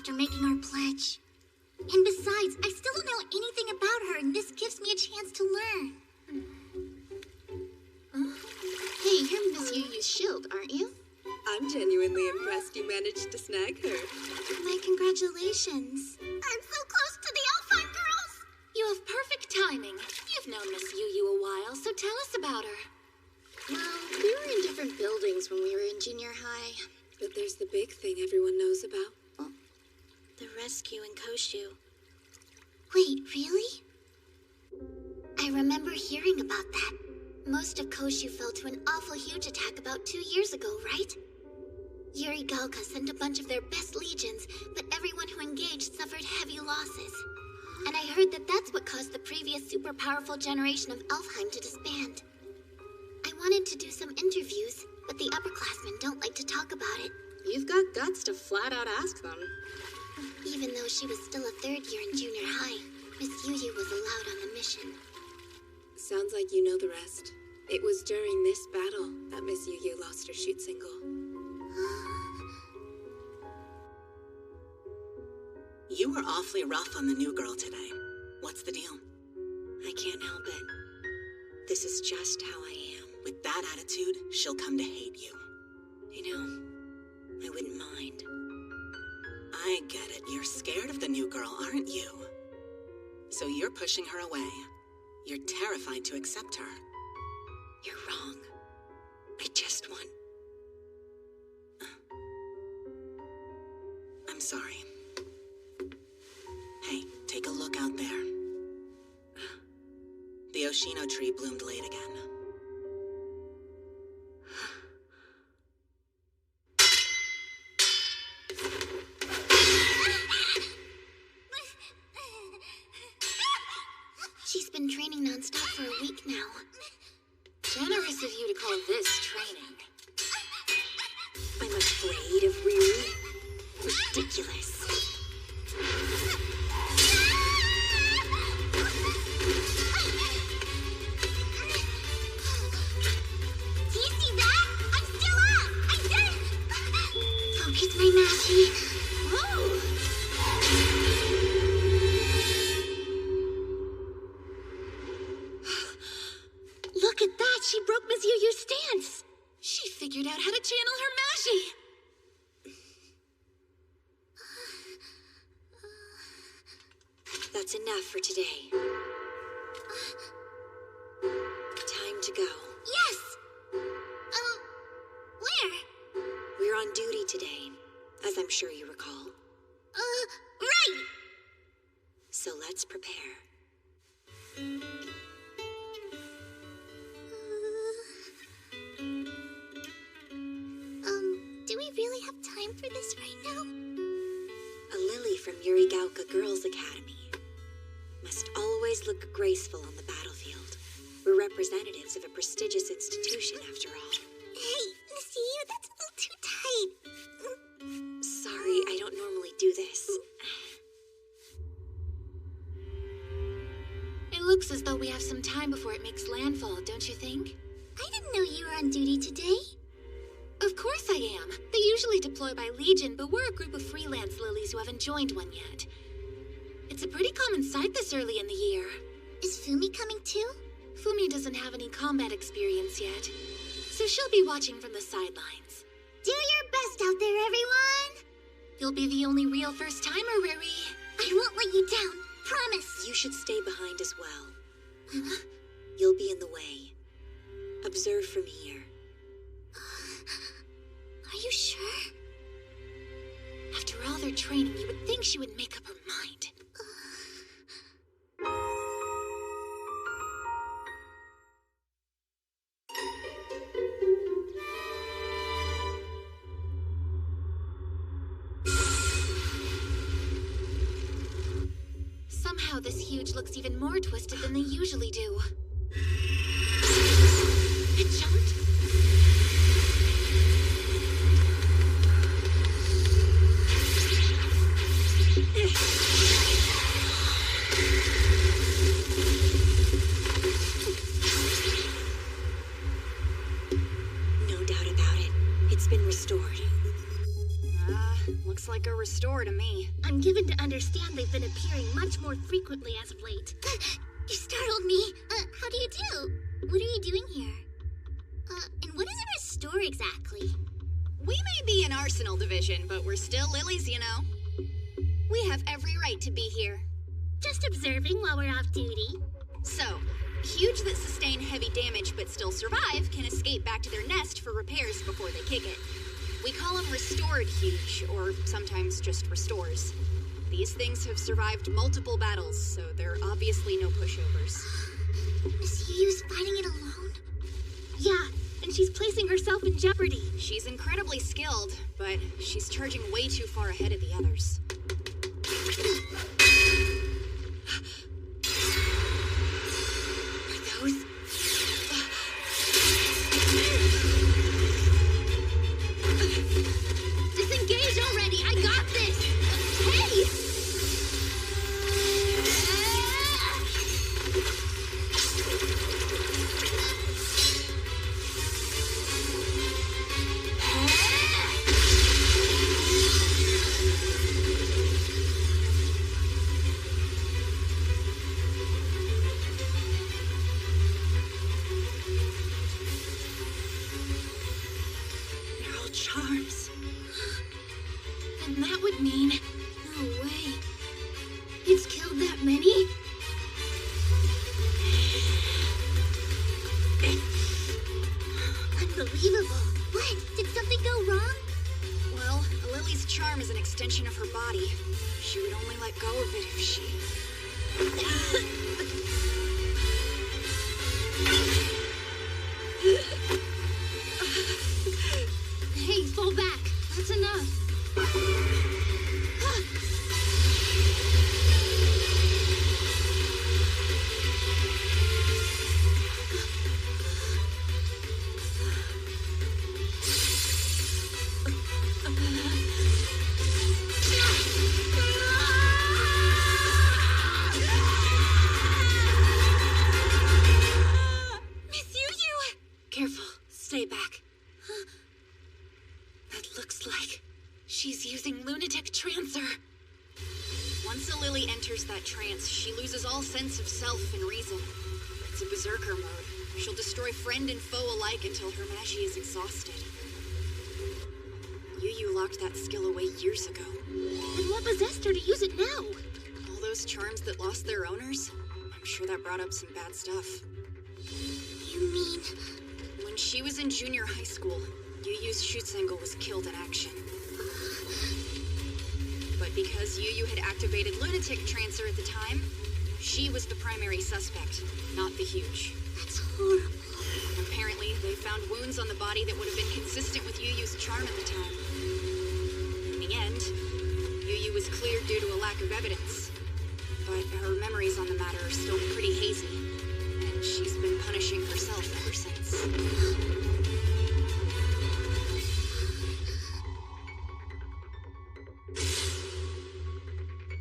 after making our pledge. And besides, I still don't know anything about her, and this gives me a chance to learn. Hey, you're Miss Yu's shield, aren't you? I'm genuinely impressed you managed to snag her. My congratulations. I'm so close to the Alpine girls! You have perfect timing. You've known Miss Yu a while, so tell us about her. Well, we were in different buildings when we were in junior high. But there's the big thing everyone knows about. The rescue in Koshu. Wait, really? I remember hearing about that. Most of Koshu fell to an awful huge attack about 2 years ago, right? Yuri Galka sent a bunch of their best legions, but everyone who engaged suffered heavy losses. And I heard that that's what caused the previous super powerful generation of Elfheim to disband. I wanted to do some interviews, but the upperclassmen don't like to talk about it. You've got guts to flat out ask them. Even though she was still a third year in junior high, Miss Yu was allowed on the mission. Sounds like you know the rest. It was during this battle that Miss Yu lost her shoot single. You were awfully rough on the new girl today. What's the deal? I can't help it. This is just how I am. With that attitude, she'll come to hate you. You know, I wouldn't mind. I get it. You're scared of the new girl, aren't you? So you're pushing her away. You're terrified to accept her. You're wrong. I just want... I'm sorry. Hey, take a look out there. The Oshino tree bloomed late again. She's been training nonstop for a week now. Generous of you to call this training. I'm afraid of Riri. Ridiculous. Do you see that? I'm still up! I did it! Focus, my Mashi. Whoa! Look at that! She broke Miss Yu's stance! She figured out how to channel her Mashi. That's enough for today. Time to go. Yes! Where? We're on duty today, as I'm sure you recall. Right! So let's prepare. Do we really have time for this right now? A lily from Yuri Gauka Girls Academy must always look graceful on the battlefield. We're representatives of a prestigious institution, after all. Hey, Miss Yu, that's a little too tight. Sorry, I don't normally do this. It looks as though we have some time before it makes landfall, don't you think? I didn't know you were on duty today. Of course I am. They usually deploy by Legion, but we're a group of freelance lilies who haven't joined one yet. It's a pretty common sight this early in the year. Is Fumi coming too? Fumi doesn't have any combat experience yet, so she'll be watching from the sidelines. Do your best out there, everyone! You'll be the only real first-timer, Riri. I won't let you down, promise! You should stay behind as well. You'll be in the way. Observe from here. Are you sure? After all their training, you would think she would make up her mind. Somehow this huge looks even more twisted than they usually do. It jumped? No doubt about it. It's been restored. Looks like a restore to me. I'm given to understand they've been appearing much more frequently as of late. You startled me. How do you do? What are you doing here? And what is a restore exactly? We may be an arsenal division, but we're still lilies, you know. We have every right to be here. Just observing while we're off duty. So, huge that sustain heavy damage but still survive can escape back to their nest for repairs before they kick it. We call them restored huge, or sometimes just restores. These things have survived multiple battles, so they're obviously no pushovers. Miss Yu's fighting it alone? Yeah, and she's placing herself in jeopardy. She's incredibly skilled, but she's charging way too far ahead of the others. Are those... Disengage already! I got this! Hey! They're all charms. And that would mean... No way. It's killed that many? Unbelievable. What? Did something go wrong? Well, a lily's charm is an extension of her body. She would only let go of it if she... Hey, fall back. That's enough. Miss Yu! Careful. Stay back. That looks like she's using lunatic trancer. Once a lily enters that trance, she loses all sense of self and reason. It's a berserker mode. She'll destroy friend and foe alike until her magie is exhausted. Yu locked that skill away years ago. Then what possessed her to use it now? All those charms that lost their owners? I'm sure that brought up some bad stuff. You mean... When she was in junior high school, Yu's Schutzengel was killed in action. But because Yu had activated Lunatic Trancer at the time, she was the primary suspect, not the Huge. That's horrible. Apparently, they found wounds on the body that would have been consistent with Yu's charm at the time. In the end, Yu was cleared due to a lack of evidence. But her memories on the matter are still pretty hazy, and she's been punishing herself ever since.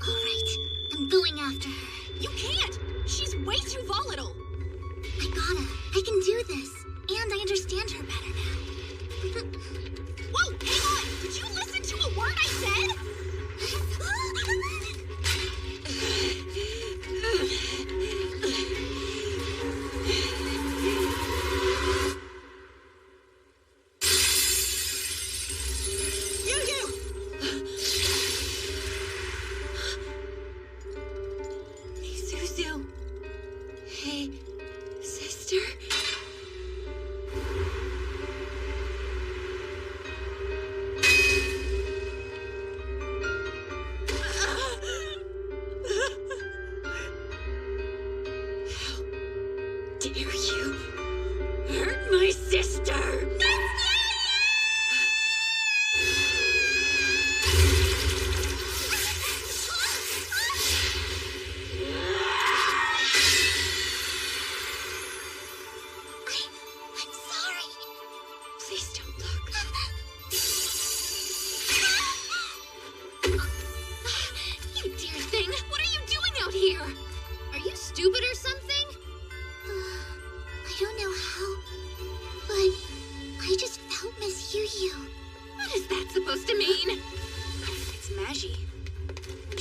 All right, I'm going after her. You can't! She's way too volatile! I gotta. I can do this. And I understand her better now. Whoa, hang on! Did you listen to a word I said? Suzu. Hey, sister.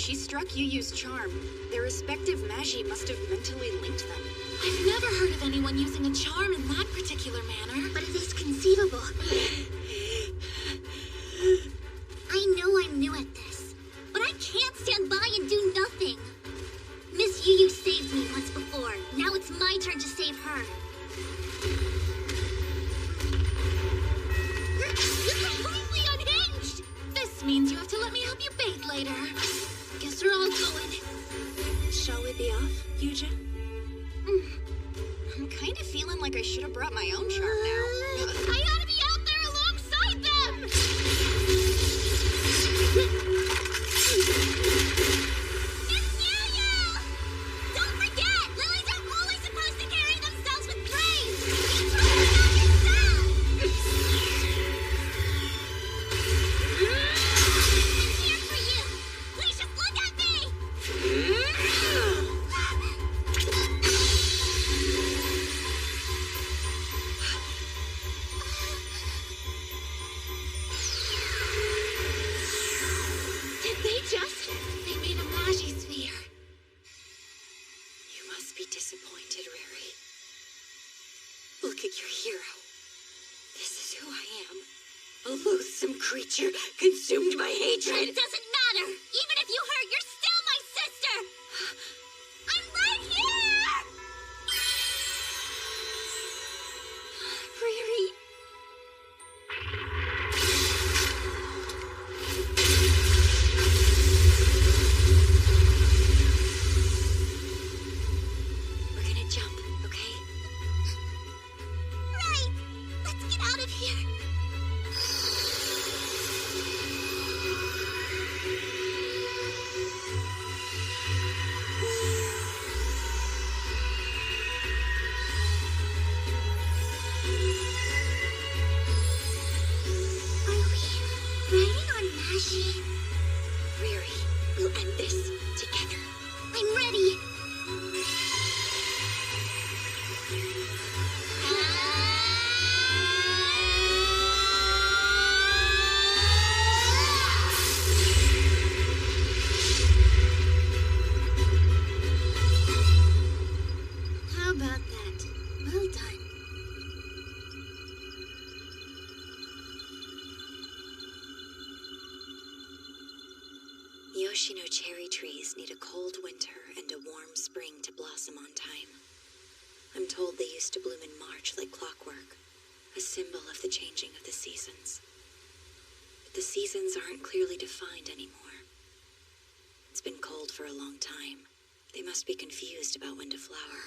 she struck Yu Yu's charm. Their respective magi must have mentally linked them. I've never heard of anyone using a charm in that particular manner. But it is conceivable. I know I'm new at this, but I can't stand by and do nothing. Miss Yu Yu saved me once before. Now it's my turn to save her. You're completely unhinged! This means you have to let me help you bathe later. Guess we're all going. Shall we be off, Yuja? I'm kind of feeling like I should have brought my own charm now. I ought to be out there alongside them! Miss Yu Yu! Don't forget, lilies are always supposed to carry themselves with grace. You told me that yourself. I'm here for you. Please just look at me. They made a magi sphere. You must be disappointed, Riri. Look at your hero. This is who I am. A loathsome creature consumed by hatred. It doesn't matter. Even if you hurt, you're still my sister. I'm right here. Riri. We're gonna jump, okay? Right. Let's get out of here. Are we riding on Mashi? Riri, we'll end this together. I'm ready. How about that? Well done. Yoshino cherry trees need a cold winter and a warm spring to blossom on time. I'm told they used to bloom in March like clockwork, a symbol of the changing of the seasons. But the seasons aren't clearly defined anymore. It's been cold for a long time. They must be confused about when to flower.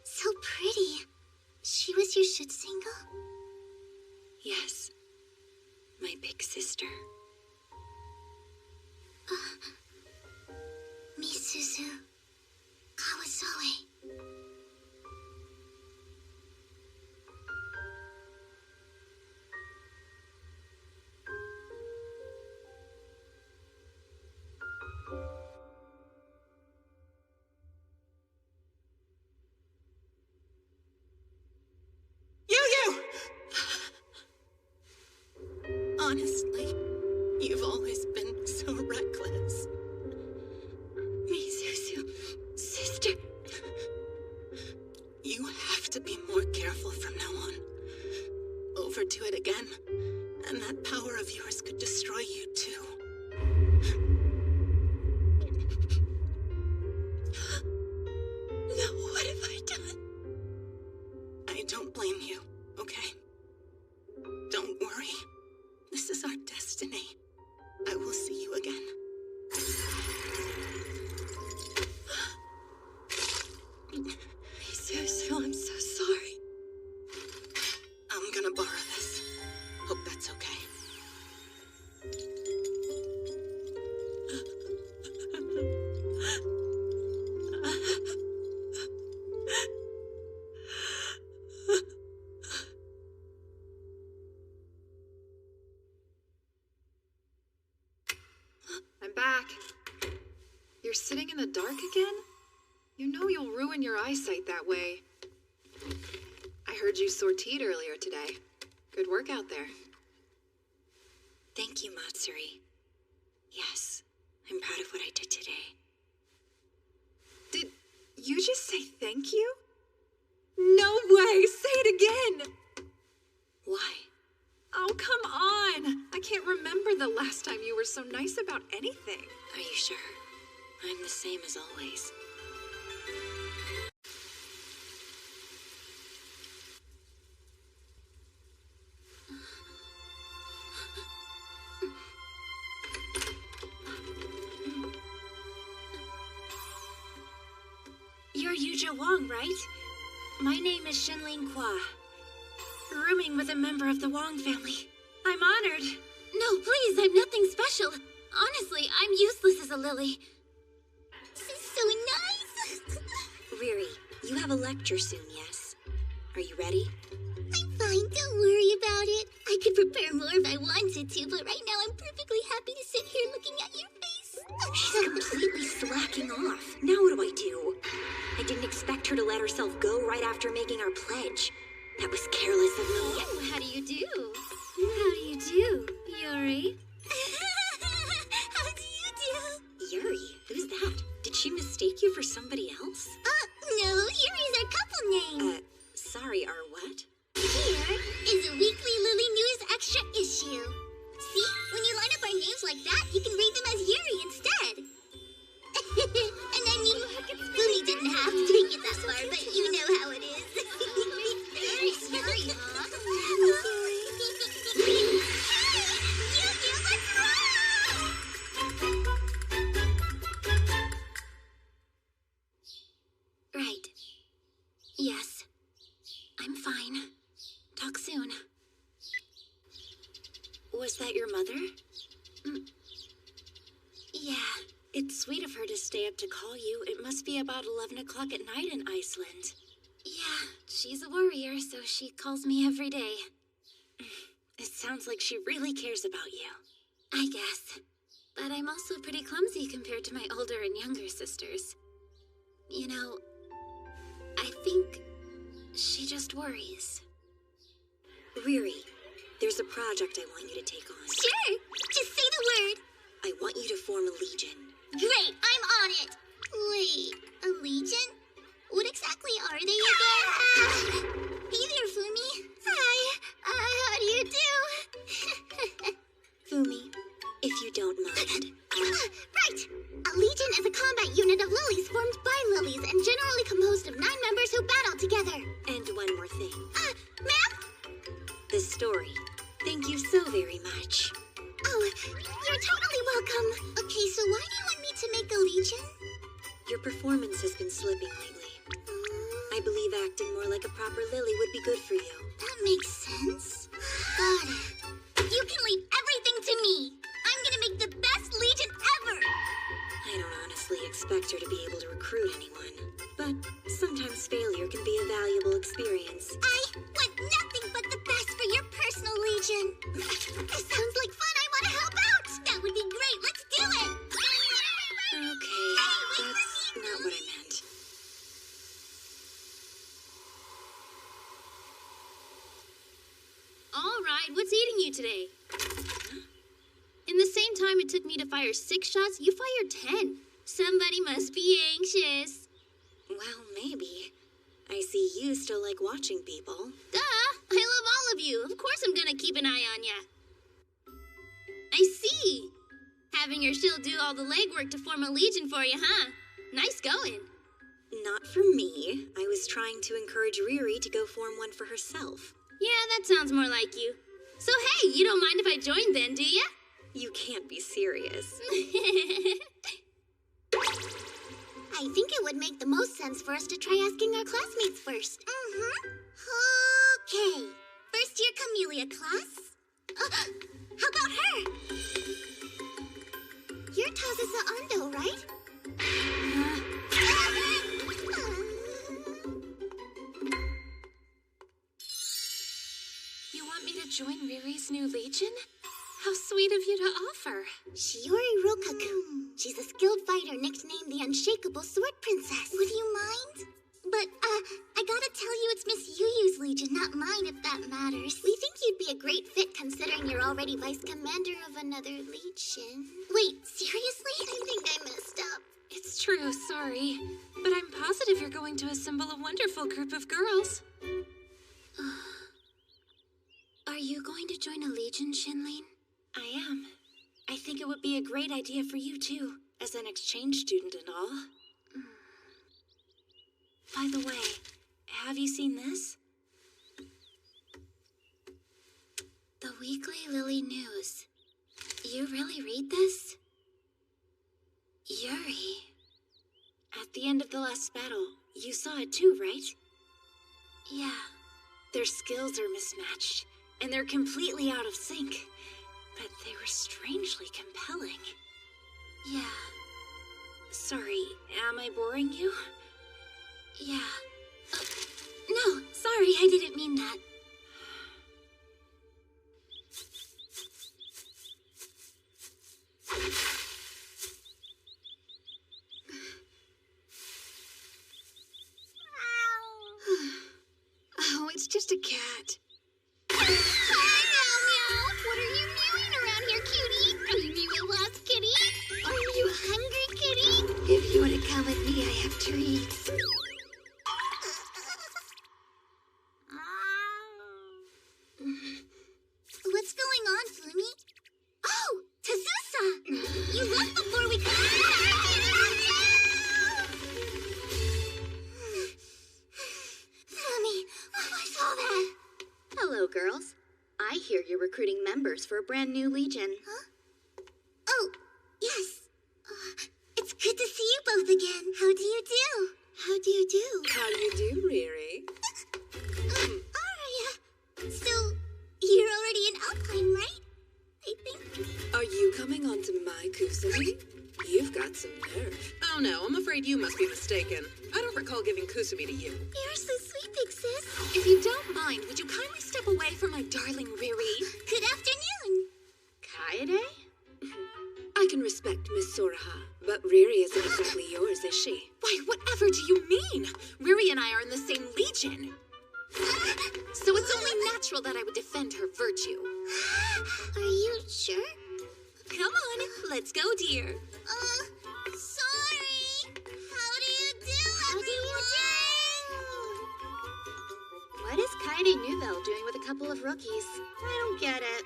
So pretty. She was your Shutsingle? Yes, my big sister. Misuzu Kawasoe. Honestly, you've always been so reckless. Misuzu, sister. You have to be more careful from now on. Overdo it again, and that power of yours could destroy you too. No, what have I done? I don't blame you, okay? Don't worry. This is our destiny. I will see you again. Misuzu, I'm so sorry. I'm gonna borrow this. Hope that's okay. I'm back. You're sitting in the dark again? You know you'll ruin your eyesight that way. heard you sortied earlier today. Good work out there. Thank you, Matsuri. Yes, I'm proud of what I did today. Did you just say thank you? No way! Say it again! Why? Oh, come on! I can't remember the last time you were so nice about anything. Are you sure? I'm the same as always. You're Yuja Wong, right? My name is Shenling Kwa. Rooming with a member of the Wong family. I'm honored. No, please, I'm nothing special. Honestly, I'm useless as a lily. This is so nice. Riri, you have a lecture soon, yes? Are you ready? I'm fine, don't worry about it. I could prepare more if I wanted to, but right now I'm perfectly happy to sit here looking at your face. She's completely slacking off. Now what do I do? I didn't expect her to let herself go right after making our pledge. That was careless of me. Oh, how do you do? How do you do, Yuri? How do you do? Yuri? Who's that? Did she mistake you for somebody else? No, Yuri's our couple name. Sorry, our what? Here is a weekly Lily News extra issue. See, when you line up our names like that, you can read them as Yuri instead. And I mean, Lily didn't have to take it that far, but you know how it is. Yuri, huh? Right. Yes. I'm fine. Talk soon. Was that your mother? Yeah. It's sweet of her to stay up to call you. It must be about 11 o'clock at night in Iceland. Yeah, she's a warrior, so she calls me every day. It sounds like she really cares about you. I guess. But I'm also pretty clumsy compared to my older and younger sisters. You know, I think she just worries. Riri, there's a project I want you to take on. Sure! Just say the word! I want you to form a legion. Great! I'm on it! Wait, a legion? What exactly are they again? Hey there, Fumi. Hi. How do you do? Fumi, if you don't mind. Right! A legion is a combat unit of lilies formed by lilies and generally composed of 9 members who battle together. And one more thing. Ma'am? The story. Thank you so very much. Oh, you're totally welcome. Okay, so why do you want me to make a legion? Your performance has been slipping lately. I believe acting more like a proper lily would be good for you. That makes sense. Got it. You can leave everything to me. I'm gonna make the best legion ever. I don't honestly expect her to be able to recruit anyone, but sometimes failure can be a valuable experience. I want nothing but the best for your personal legion. This sounds like fun. I want to help out. That would be great. Let's do it. Okay, that's not what I meant. All right, what's eating you today? In the same time it took me to fire 6 shots, you fired 10. Somebody must be anxious. Well, maybe. I see you still like watching people. Duh! I love all of you. Of course I'm gonna keep an eye on ya. I see. Having your shield do all the legwork to form a legion for you, huh? Nice going. Not for me. I was trying to encourage Riri to go form one for herself. Yeah, that sounds more like you. So hey, you don't mind if I join then, do ya? You can't be serious. I think it would make the most sense for us to try asking our classmates first. Okay. First year Camellia class. How about her? You're Tazusa Ando, right? You want me to join Riri's new legion? How sweet of you to offer. Shiori Rokaku. She's a skilled fighter nicknamed the Unshakable Sword Princess. Would you mind? But, I gotta tell you it's Miss Yu's Women's Legion, not mine if that matters. We think you'd be a great fit considering you're already vice commander of another legion. Wait, seriously? I think I messed up. It's true, sorry. But I'm positive you're going to assemble a wonderful group of girls. Are you going to join a legion, Shinlin? I am. I think it would be a great idea for you, too, as an exchange student and all. By the way, have you seen this? The Weekly Lily News. You really read this? Yuri. At the end of the last battle, you saw it too, right? Yeah. Their skills are mismatched, and they're completely out of sync. But they were strangely compelling. Yeah. Sorry, am I boring you? Yeah. No, sorry, I didn't mean that. Oh, it's just a cat. Hi, Meow Meow. What are you mewing around here, cutie? Are you mewing lost, kitty? Are you hungry, kitty? If you want to come with me, I have treats. What's going on, Flummy? Oh, Tazusa! You left before we could... Flummy, what's all that? Hello, girls. I hear you're recruiting members for a brand new legion. Huh? Oh, yes. It's good to see you both again. How do you do? How do you do? How do you do, Riri? Aria. So, you're already in Alpine, right? I think. Are you coming onto my Kusumi? You've got some nerve. Oh no, I'm afraid you must be mistaken. I don't recall giving Kusumi to you. You're so sweet, big sis. If you don't mind, would you kindly step away from my darling Riri? Good afternoon. Kaede? I can respect Miss Soraha, but Riri isn't exactly yours, is she? Why, whatever do you mean? Riri and I are in the same legion. So it's only natural that I would defend her virtue. Are you sure? Come on, let's go, dear. Sorry. How do you do, everyone? What is Kaede Nouvelle doing with a couple of rookies? I don't get it.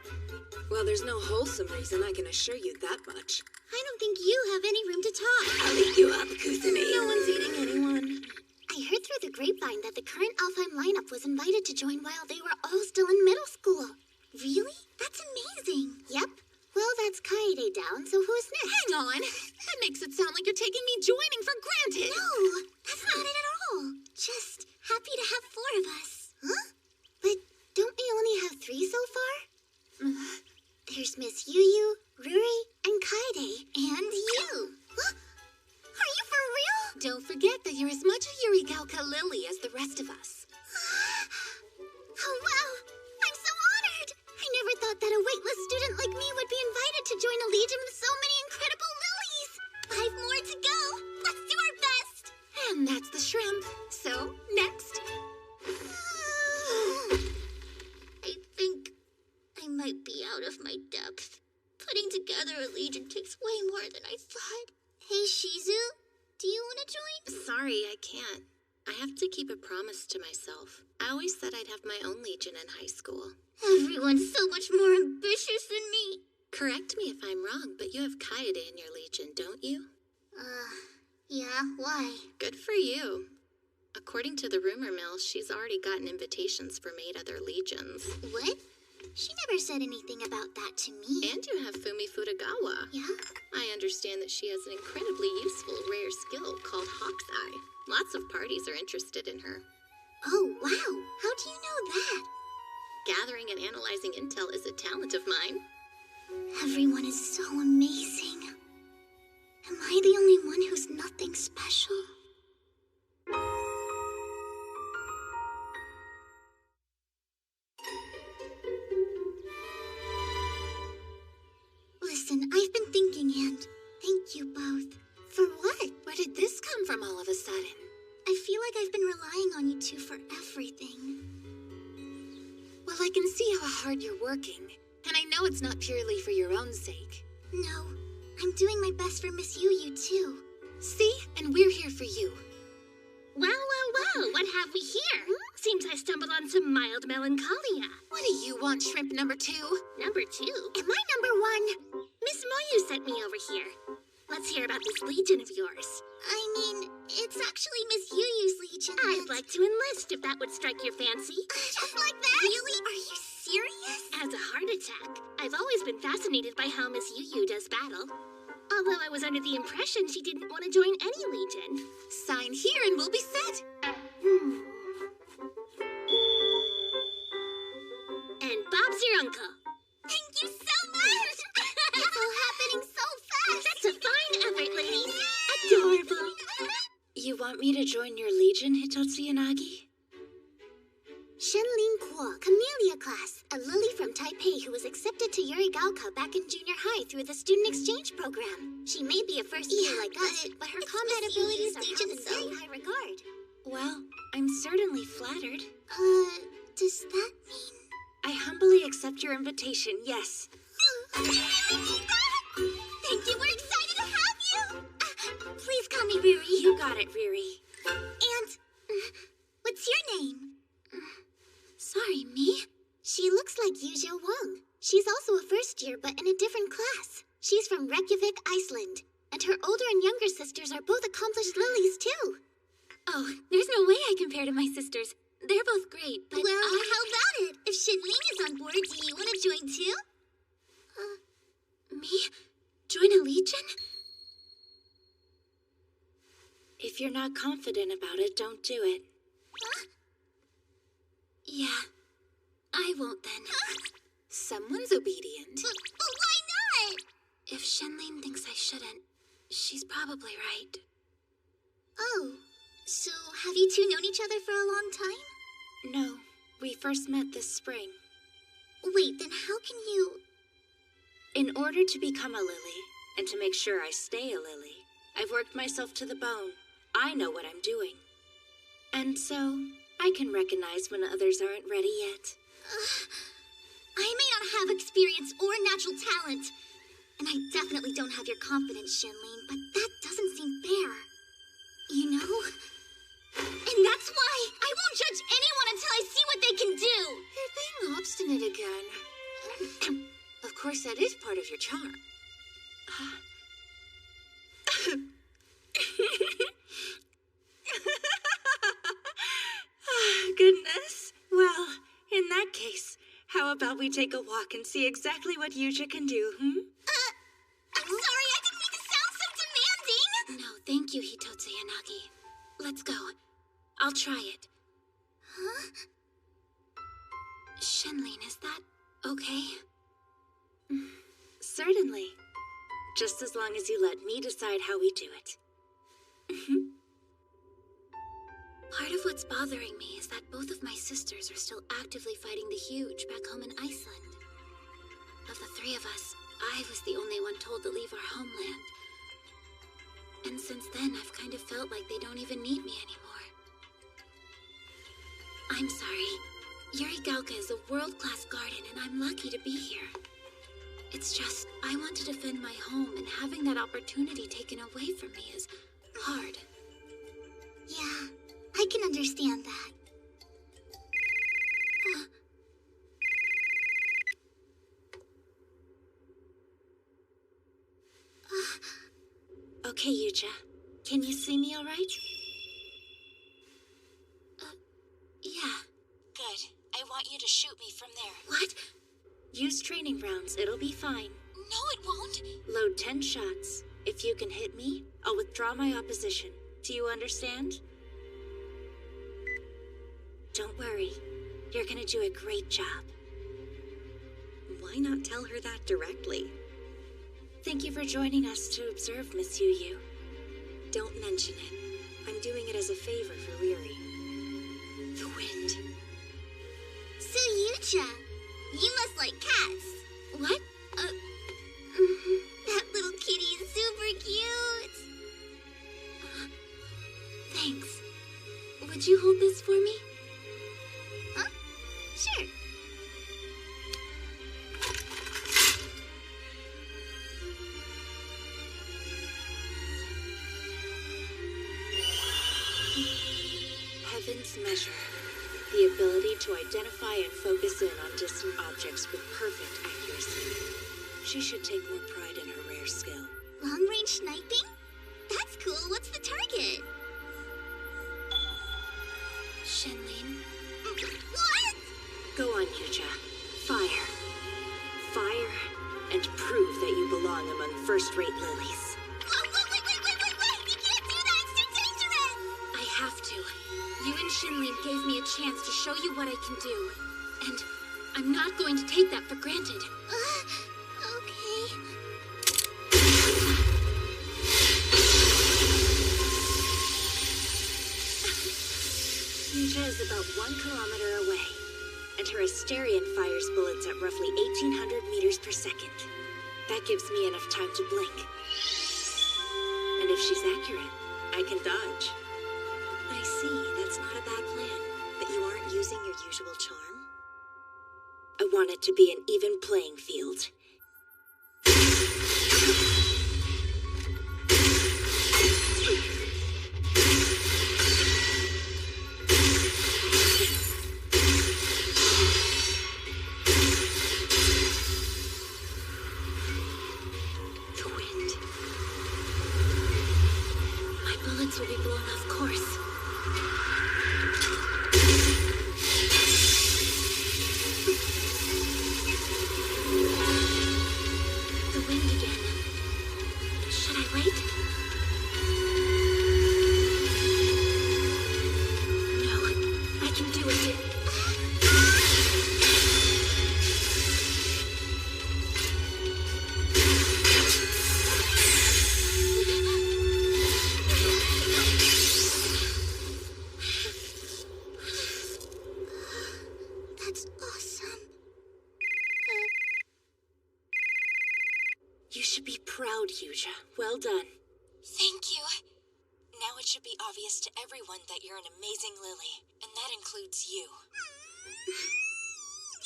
Well, there's no wholesome reason, I can assure you that much. I don't think you have any room to talk. I'll eat you up, Kusumi. No one's eating anyone. I heard through the grapevine that the current Alfheim lineup was invited to join while they were all still in middle school. Really? That's amazing. Yep. Well, that's Kaede down, so who's next? Hang on. That makes it sound like you're taking me joining for granted. No, that's not it at all. Just happy to have 4 of us. Huh? But don't we only have 3 so far? There's Miss Yuyu, Ruri, and Kaede. And you. Huh? Are you for real? Don't forget that you're as much a Yurigalka Lily as the rest of us. Oh, wow. I'm so honored. I never thought that a waitlist student like me would be invited to join a legion with so many incredible lilies. 5 more to go. Let's do our best. And that's the shrimp. So, next. I think I might be out of my depth. Putting together a legion takes way more than I thought. Hey, Shizu, do you want to join? Sorry, I can't. I have to keep a promise to myself. I always said I'd have my own legion in high school. Everyone's so much more ambitious than me. Correct me if I'm wrong, but you have Kaede in your legion, don't you? Yeah, why? Good for you. According to the rumor mill, she's already gotten invitations from 8 other legions. What? She never said anything about that to me. And you have Fumi Futagawa. Yeah? I understand that she has an incredibly useful rare skill called Hawk's Eye. Lots of parties are interested in her. Oh, wow. How do you know that? Gathering and analyzing intel is a talent of mine. Everyone is so amazing. Am I the only one who's nothing special? Listen, I've been thinking, and thank you both. For what? Where did this come from all of a sudden? I feel like I've been relying on you two for everything. Well, I can see how hard you're working, and I know it's not purely for your own sake. No, I'm doing my best for Miss Yu too. See? And we're here for you. Well, what have we here? Seems I stumbled on some mild melancholia. What do you want, shrimp number 2? Number 2? Am I number 1? Miss Moyu sent me over here. Let's hear about this legion of yours. I mean, it's actually Miss Yu's Legion. I'd like to enlist if that would strike your fancy. Just like that? Really? Are you serious? As a heart attack, I've always been fascinated by how Miss Yu does battle. Although I was under the impression she didn't want to join any legion. Sign here and we'll be set. And Bob's your uncle. Thank you so much! It's all happening so fast! That's a fine effort, ladies. Adorable. You want me to join your legion, Hitotsu Yanagi? Shenlin Kuo, Camellia class, a lily from Taipei who was accepted to Yurigaoka back in junior high through the student exchange program. She may be a first year like us, but her combat abilities are held in very high regard. Well, I'm certainly flattered. Does that mean... I humbly accept your invitation, yes. Thank you, we're excited to have you! Please call me Riri. You got it, Riri. And... what's your name? Sorry, me? She looks like Yuzhou Wang. She's also a first year, but in a different class. She's from Reykjavik, Iceland. And her older and younger sisters are both accomplished lilies, too. Oh, there's no way I compare to my sisters. They're both great, but... Well, how about it? If Shenlin is on board, do you want to join too? Me? Join a legion? If you're not confident about it, don't do it. Huh? Yeah, I won't then. Someone's obedient. But why not? If Shenlin thinks I shouldn't, she's probably right. Oh, so have you two known each other for a long time? No, we first met this spring. Wait, then how can you... In order to become a lily, and to make sure I stay a lily, I've worked myself to the bone. I know what I'm doing. And so, I can recognize when others aren't ready yet. I may not have experience or natural talent, and I definitely don't have your confidence, Shenlin, but that doesn't seem fair. You know? And that's why I won't judge anyone until I see what they can do! You're being obstinate again. Of course, that is part of your charm. Goodness. Well, in that case, how about we take a walk and see exactly what Yuja can do, I'm sorry, I didn't mean to sound so demanding! No, thank you, Hitotsu Yanagi. Let's go. I'll try it. Huh? Shenlin, is that okay? Certainly. Just as long as you let me decide how we do it. Part of what's bothering me is that both of my sisters are still actively fighting the Huge back home in Iceland. Of the three of us, I was the only one told to leave our homeland. And since then, I've kind of felt like they don't even need me anymore. I'm sorry. Yurigaoka is a world-class garden, and I'm lucky to be here. It's just, I want to defend my home, and having that opportunity taken away from me is hard. Yeah, I can understand that. Okay, Yuja. Can you see me all right? Yeah. Good. I want you to shoot me from there. What? Use training rounds. It'll be fine. No, it won't. Load 10 shots. If you can hit me, I'll withdraw my opposition. Do you understand? Don't worry. You're gonna do a great job. Why not tell her that directly? Thank you for joining us to observe, Miss Yu. Don't mention it. I'm doing it as a favor for Riri. The wind. So, Yuja, you must like cats. What? That little kitty is super cute. Thanks. Would you hold this for me? Huh? Sure. distance measure. The ability to identify and focus in on distant objects with perfect accuracy. She should take more pride in her rare skill. Long-range sniping? That's cool. What's the target? Shenlin. What? Go on, Yuja. Fire. Fire, and prove that you belong among first-rate lilies. Wait! You can't do that! It's too dangerous! I have to. You and Shenlin gave me a chance to show you what I can do. And I'm not going to take that for granted. Okay. Yuja is about 1 kilometer away, and her Asterion fires bullets at roughly 1,800 meters per second. That gives me enough time to blink. And if she's accurate, I can dodge. I see, that's not a bad plan. But you aren't using your usual charm? I want it to be an even playing field. The wind. My bullets will be blown off course. The wind again. Should I wait? No, I can do it. That's awesome. You should be proud, Yuja. Well done. Thank you. Now it should be obvious to everyone that you're an amazing Lily, and that includes you.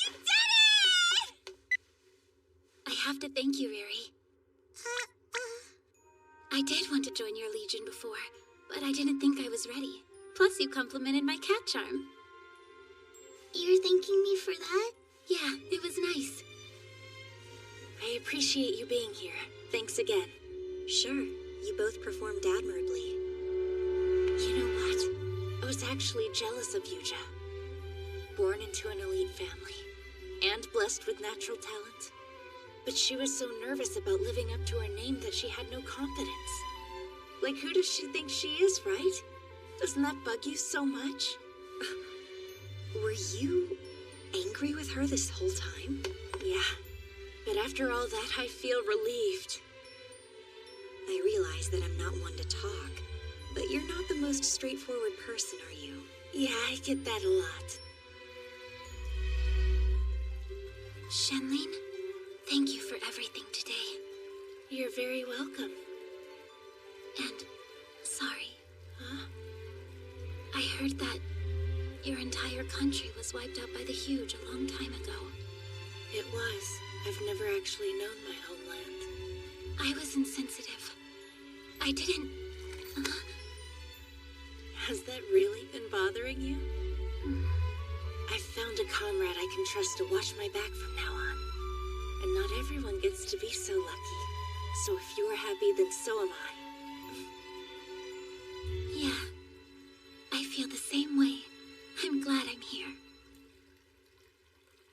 You did it! I have to thank you, Riri. I did want to join your legion before, but I didn't think I was ready. Plus, you complimented my cat charm. You're thanking me for that? Yeah, it was nice. I appreciate you being here. Thanks again. Sure, you both performed admirably. You know what? I was actually jealous of Yuja. Born into an elite family, and blessed with natural talent. But she was so nervous about living up to her name that she had no confidence. Like, who does she think she is, right? Doesn't that bug you so much? Were you angry with her this whole time? Yeah. But after all that, I feel relieved. I realize that I'm not one to talk, but you're not the most straightforward person, are you? Yeah, I get that a lot. Shenlin, thank you for everything today. You're very welcome. And sorry. Huh? I heard that your entire country was wiped out by the Huge a long time ago. It was. I've never actually known my homeland. I was insensitive. I didn't... Has that really been bothering you? I've found a comrade I can trust to watch my back from now on. And not everyone gets to be so lucky. So if you're happy, then so am I. Yeah. I feel the same way. I'm glad I'm here.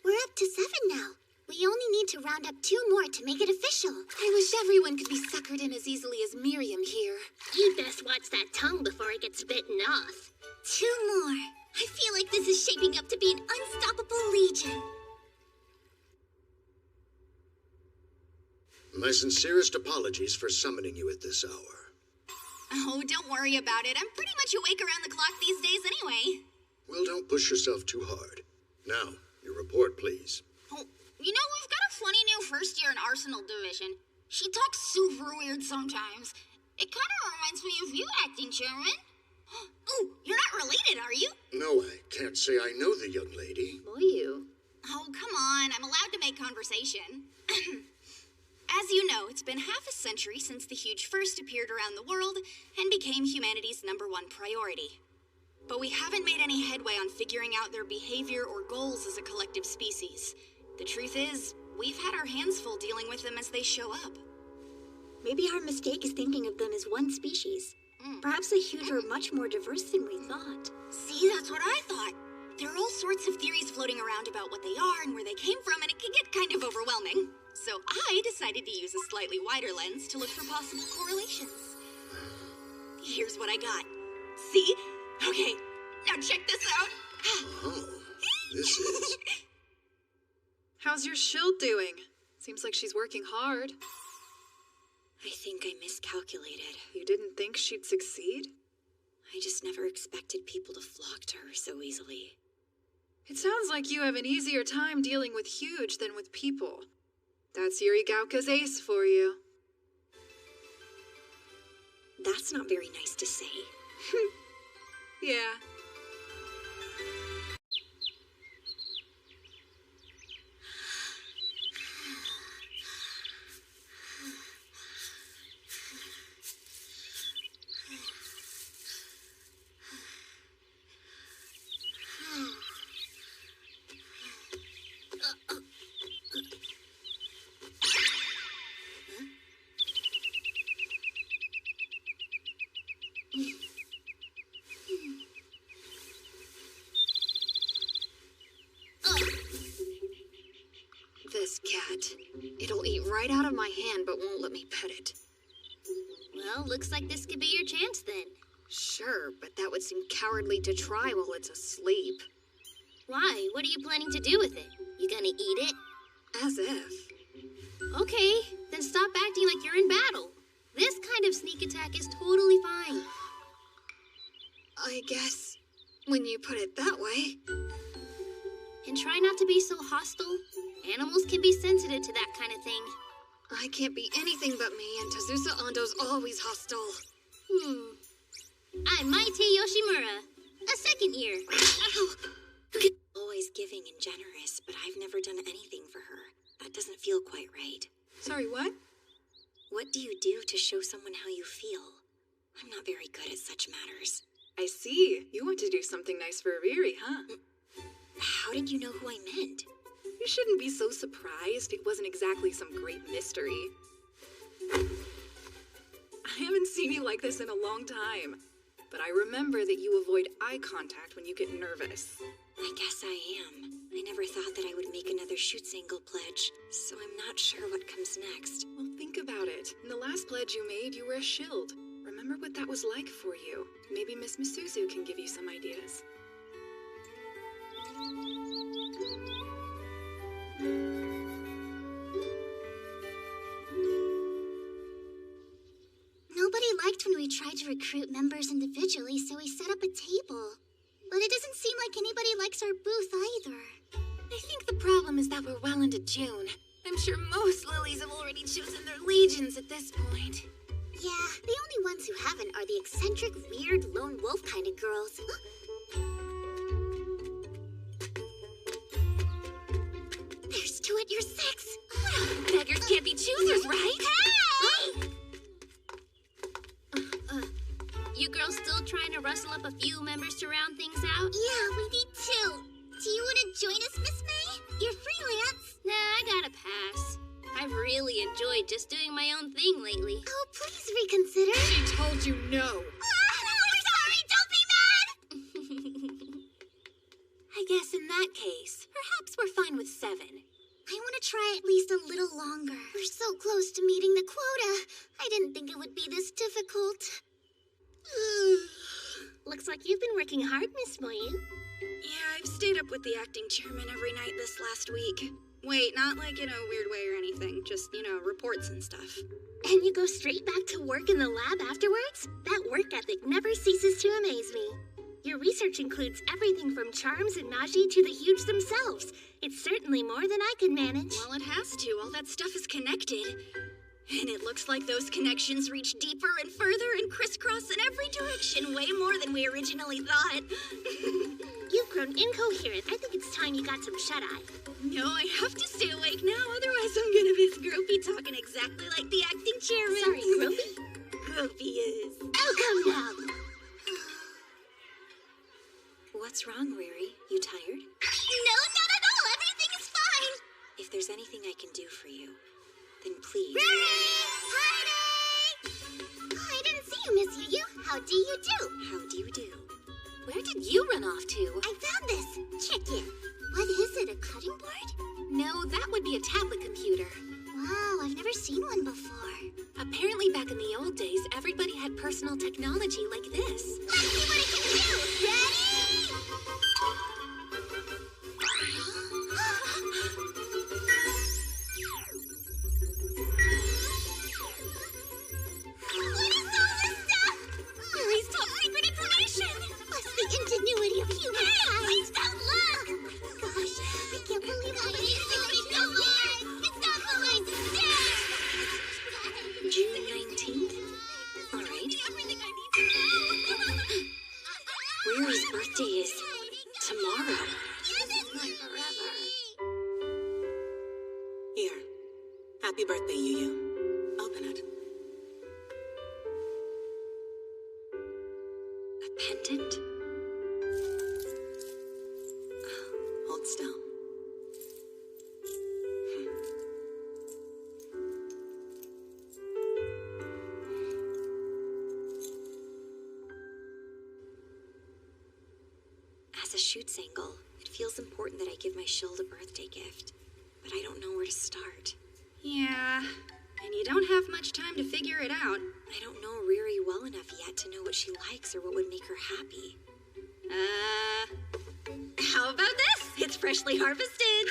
We're up to 7 now. We only need to round up 2 more to make it official. I wish everyone could be suckered in as easily as Miriam here. You best watch that tongue before it gets bitten off. 2 more. I feel like this is shaping up to be an unstoppable legion. My sincerest apologies for summoning you at this hour. Oh, don't worry about it. I'm pretty much awake around the clock these days anyway. Well, don't push yourself too hard. Now, your report, please. Oh, you know, we've got a funny new first year in Arsenal Division. She talks super weird sometimes. It kind of reminds me of you, acting chairman. Oh, you're not related, are you? No, I can't say I know the young lady. Boy, you. Oh, come on. I'm allowed to make conversation. As you know, it's been half a century since the Huge first appeared around the world and became humanity's #1 priority. but we haven't made any headway on figuring out their behavior or goals as a collective species. The truth is, we've had our hands full dealing with them as they show up. Maybe our mistake is thinking of them as one species. Perhaps the huge are much more diverse than we thought. See, that's what I thought. There are all sorts of theories floating around about what they are and where they came from, and it can get kind of overwhelming. So I decided to use a slightly wider lens to look for possible correlations. Here's what I got. See? Okay, now check this out. Oh, this is... How's your shield doing? Seems like she's working hard. I think I miscalculated. You didn't think she'd succeed? I just never expected people to flock to her so easily. It sounds like you have an easier time dealing with huge than with people. That's Yurigauka's ace for you. That's not very nice to say. Yeah. This cat. It'll eat right out of my hand, but won't let me pet it. Well, looks like this could be your chance then. Sure, but that would seem cowardly to try while it's asleep. Why? What are you planning to do with it? You gonna eat it? As if. Okay, then stop acting like you're in battle. This kind of sneak attack is totally fine. I guess, when you put it that way. And try not to be so hostile. Animals can be sensitive to that kind of thing. I can't be anything but me, and Tazusa Ando's always hostile. I'm Maite Yoshimura, a second year. Ow! Always giving and generous, but I've never done anything for her. That doesn't feel quite right. Sorry, what? What do you do to show someone how you feel? I'm not very good at such matters. I see. You want to do something nice for Riri, huh? How did you know who I meant? You shouldn't be so surprised. It wasn't exactly some great mystery. I haven't seen you like this in a long time. But I remember that you avoid eye contact when you get nervous. I guess I am. I never thought that I would make another Shoots-Angle pledge, so I'm not sure what comes next. Well, think about it. In the last pledge you made, you were a shield. Remember what that was like for you. Maybe Miss Misuzu can give you some ideas. Nobody liked when we tried to recruit members individually, so we set up a table. But it doesn't seem like anybody likes our booth either. I think the problem is that we're well into June. I'm sure most lilies have already chosen their legions at this point. Yeah, the only ones who haven't are the eccentric, weird, lone wolf kind of girls. There's two at your 6. Beggars can't be choosers, right? Hey! You girls still trying to rustle up a few members to round things out? Yeah, we need 2. Do you want to join us, Miss May? You're freelance. Nah, I gotta pass. I've really enjoyed just doing my own thing lately. Oh, please reconsider. She told you no. We're sorry, don't be mad! I guess in that case, perhaps we're fine with 7. I want to try at least a little longer. We're so close to meeting the quota. I didn't think it would be this difficult. Looks like you've been working hard, Miss Moyu. Yeah, I've stayed up with the acting chairman every night this last week. Wait, not like in a weird way or anything. Just, reports and stuff. And you go straight back to work in the lab afterwards? That work ethic never ceases to amaze me. Your research includes everything from charms and magi to the huge themselves. It's certainly more than I could manage. Well, it has to. All that stuff is connected. And it looks like those connections reach deeper and further and crisscross in every direction, way more than we originally thought. You've grown incoherent. I think it's time you got some shut-eye. No, I have to stay awake now, otherwise I'm gonna miss Gropey talking exactly like the acting chairman. Sorry, Gropey? Gropey is. Oh, come now. What's wrong, Riri? You tired? No, not at all. Everything is fine. If there's anything I can do for you, then please. Party! Oh, I didn't see you, Miss Yu. How do you do? How do you do? Where did you run off to? I found this. Check it. What is it, a cutting board? No, that would be a tablet computer. Wow, I've never seen one before. Apparently back in the old days, everybody had personal technology like this. Let's see what it can do. Ready? What is all this stuff? Lily's top secret information! What's the ingenuity of humankind? Please don't look! Oh my gosh, I can't believe how many secrets go on! It's not Eliza's death! June 19th? All right. Everything I need to know! Riri's birthday is tomorrow. This is my forever. Here. Happy birthday, Yu. Open it. A pendant? Hold still. As a Schutzengel, it feels important that I give my shield a birthday gift, but I don't know where to start. Yeah, and you don't have much time to figure it out. I don't know Riri well enough yet to know what she likes or what would make her happy. How about this? It's freshly harvested.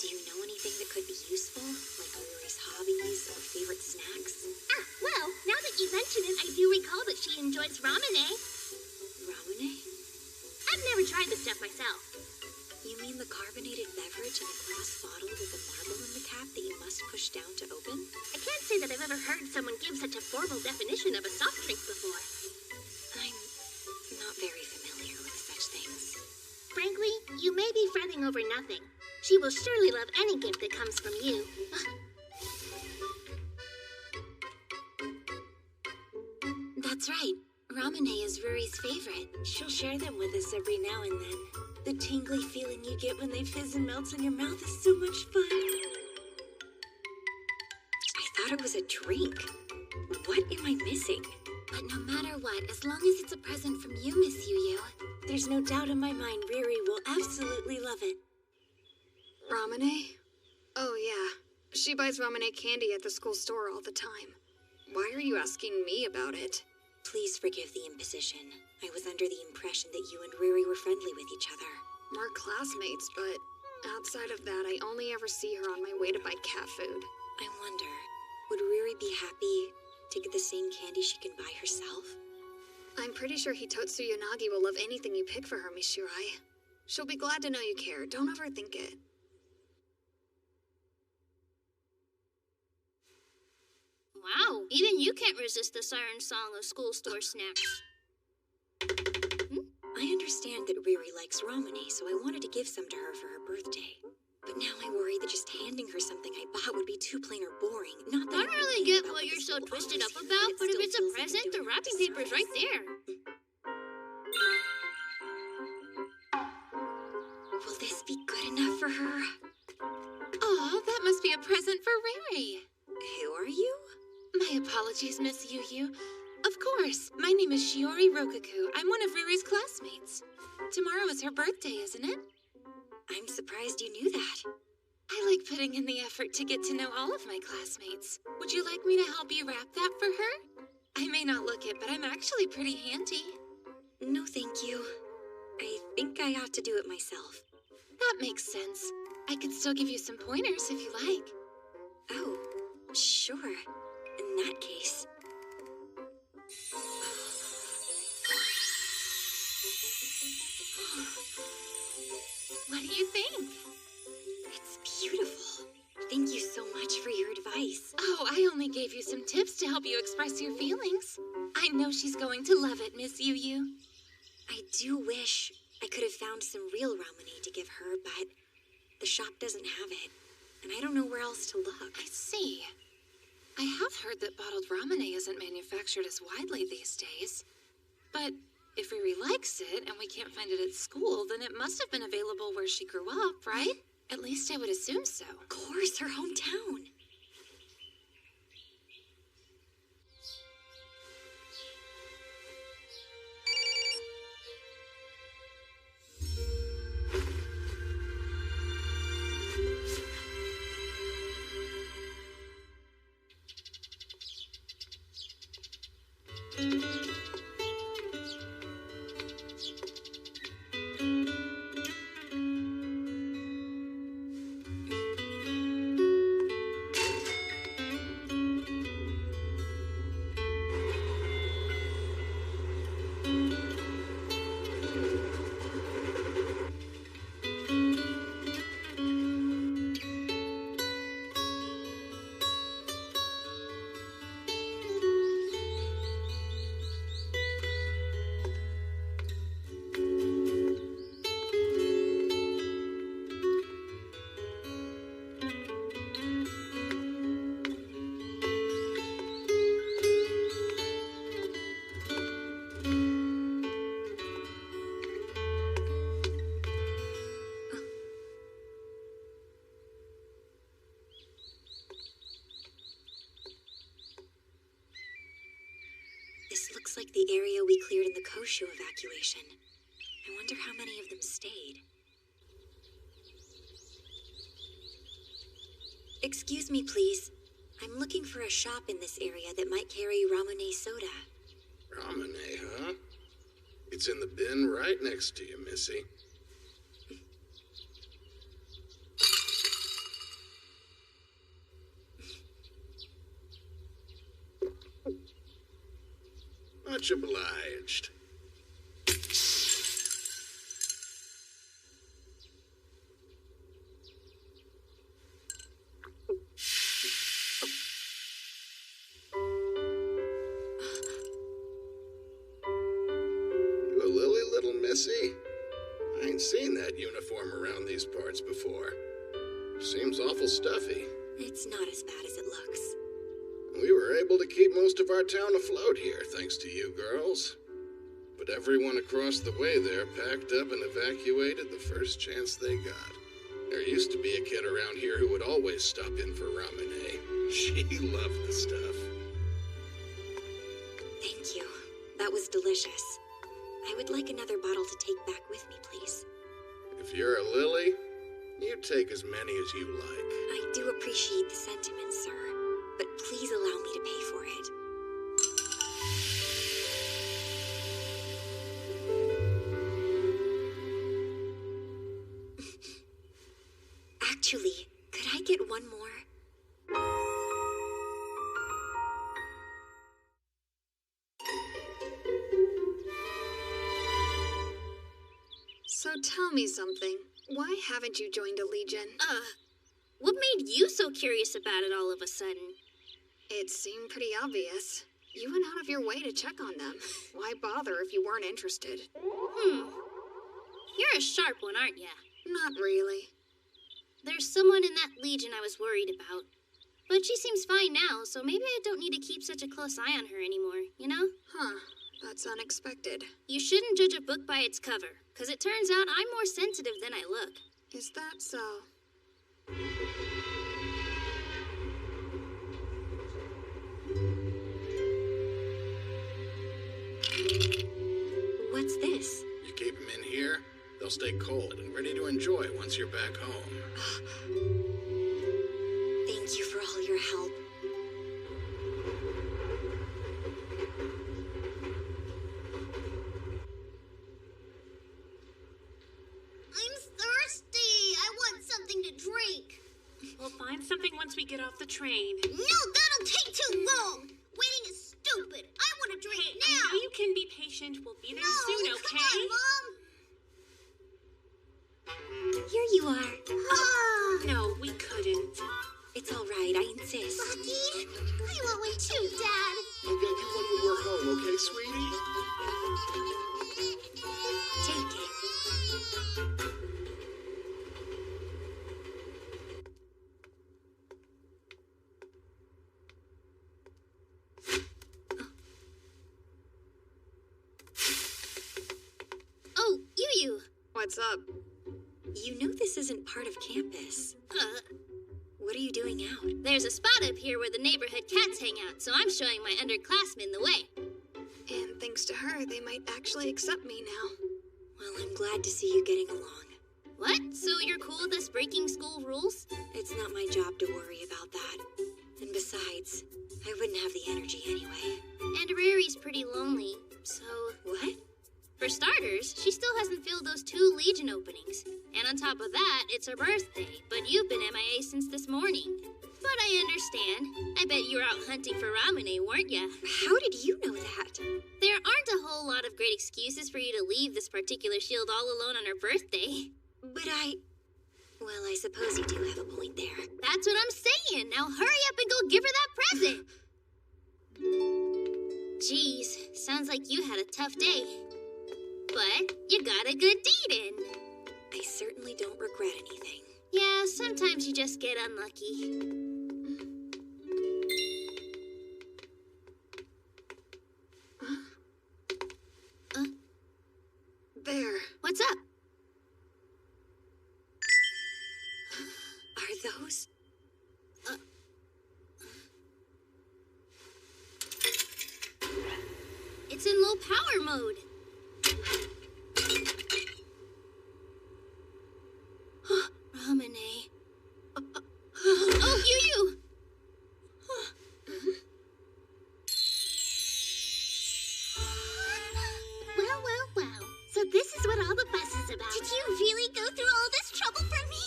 Do you know anything that could be useful? Like Riri's hobbies or favorite snacks? Ah, well, now that you mention it, I do recall that she enjoys ramen. Ramune? I've never tried this stuff myself. You mean the carbonated beverage in a glass bottle with a marble in the cap that you must push down to open? I can't say that I've ever heard someone give such a formal definition of a soft drink before. I'm not very familiar with such things. Frankly, you may be fretting over nothing. She will surely love any gift that comes from you. That's right. Ramune is Ruri's favorite. She'll share them with us every now and then. The tingly feeling you get when they fizz and melt in your mouth is so much fun. I thought it was a drink. What am I missing? But no matter what, as long as it's a present from you, Miss Yu, There's no doubt in my mind Riri will absolutely love it. Ramune? Oh, yeah. She buys Ramune candy at the school store all the time. Why are you asking me about it? Please forgive the imposition. I was under the impression that you and Riri were friendly with each other. We're classmates, but outside of that, I only ever see her on my way to buy cat food. I wonder, would Riri be happy to get the same candy she can buy herself? I'm pretty sure Hitotsu Yanagi will love anything you pick for her, Miss Shirai. She'll be glad to know you care. Don't overthink it. Wow, even you can't resist the siren song of school store snacks. I understand that Riri likes Ramune, so I wanted to give some to her for her birthday. But now I worry that just handing her something I bought would be too plain or boring. Not that I don't really get what you're so twisted up about, but if it's a present, the wrapping paper's right there. Will this be good enough for her? Aw, that must be a present for Riri. Who are you? My apologies, Miss Yu. Of course, my name is Shiori Rokaku. I'm one of Riri's classmates. Tomorrow is her birthday, isn't it? I'm surprised you knew that. I like putting in the effort to get to know all of my classmates. Would you like me to help you wrap that for her? I may not look it, but I'm actually pretty handy. No, thank you. I think I ought to do it myself. That makes sense. I could still give you some pointers if you like. Oh, sure. In that case. What do you think? It's beautiful. Thank you so much for your advice. Oh, I only gave you some tips to help you express your feelings. I know she's going to love it, Miss Yu. I do wish I could have found some real Ramune to give her, but the shop doesn't have it, and I don't know where else to look. I see. I have heard that bottled Ramune isn't manufactured as widely these days. But if Riri likes it and we can't find it at school, then it must have been available where she grew up, right? At least I would assume so. Of course, her hometown. This looks like the area we cleared in the Koshu evacuation. I wonder how many of them stayed. Excuse me, please. I'm looking for a shop in this area that might carry Ramune soda. Ramune, huh? It's in the bin right next to you, Missy. Much obliged. You a lily, little Missy? I ain't seen that uniform around these parts before. Seems awful stuffy. It's not as bad as it looks. We were able to keep most of our town afloat here, thanks to you girls. But everyone across the way there packed up and evacuated the first chance they got. There used to be a kid around here who would always stop in for Ramune. She loved the stuff. Thank you. That was delicious. I would like another bottle to take back with me, please. If you're a lily, you take as many as you like. I do appreciate the sentiment, sir, but please allow me to pay for it. Actually, could I get one more? So tell me something. Why haven't you joined a legion? What made you so curious about it all of a sudden? It seemed pretty obvious. You went out of your way to check on them. Why bother if you weren't interested? You're a sharp one, aren't ya? Not really. There's someone in that legion I was worried about. But she seems fine now, so maybe I don't need to keep such a close eye on her anymore, you know? Huh. That's unexpected. You shouldn't judge a book by its cover, because it turns out I'm more sensitive than I look. Is that so? What's this? You keep them in here, they'll stay cold and ready to enjoy once you're back home. Thank you for all your help. I'm thirsty. I want something to drink. We'll find something once we get off the train. No, that'll take too long. Waiting is stupid. I want to drink I now. know you can be patient. We'll be there No, soon, come okay? on, Mom. Here you are. No, we couldn't. It's all right, I insist. Lucky, I want one too, Dad. I'll get you one when we're home, okay, sweetie? Take it. What's up? You know this isn't part of campus. What are you doing out? There's a spot up here where the neighborhood cats hang out, so I'm showing my underclassmen the way. And thanks to her, they might actually accept me now. Well, I'm glad to see you getting along. What? So you're cool with us breaking school rules? It's not my job to worry about that. And besides, I wouldn't have the energy anyway. And Riri's pretty lonely, so... What? For starters, she still hasn't filled those 2 Legion openings. And on top of that, it's her birthday, but you've been MIA since this morning. But I understand. I bet you were out hunting for Ramune, weren't ya? How did you know that? There aren't a whole lot of great excuses for you to leave this particular shield all alone on her birthday. But well, I suppose you do have a point there. That's what I'm saying. Now hurry up and go give her that present. Jeez, sounds like you had a tough day. But you got a good deed in. I certainly don't regret anything. Yeah, sometimes you just get unlucky. There. What's up? Are those... It's in low power mode. Ramune. Oh, you! Well. So this is what all the fuss is about. Did you really go through all this trouble for me?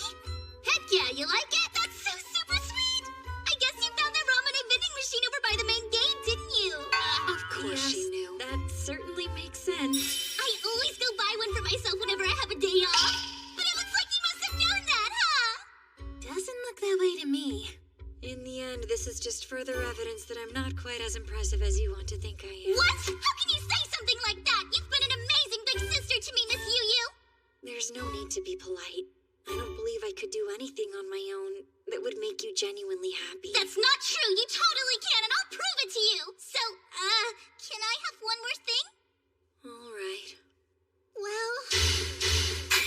Heck yeah, you like it? That's so super sweet! I guess you found that Ramune vending machine over by the main gate, didn't you? Of course she knew. That certainly makes sense. I always go buy one for myself whenever I have a day off. But it looks like you must have known that, huh? Doesn't look that way to me. In the end, this is just further evidence that I'm not quite as impressive as you want to think I am. What? How can you say something like that? You've been an amazing big sister to me, Miss Yu. There's no need to be polite. I don't believe I could do anything on my own that would make you genuinely happy. That's not true. You totally can, and I'll prove it to you. So, can I have one more thing? All right. Well...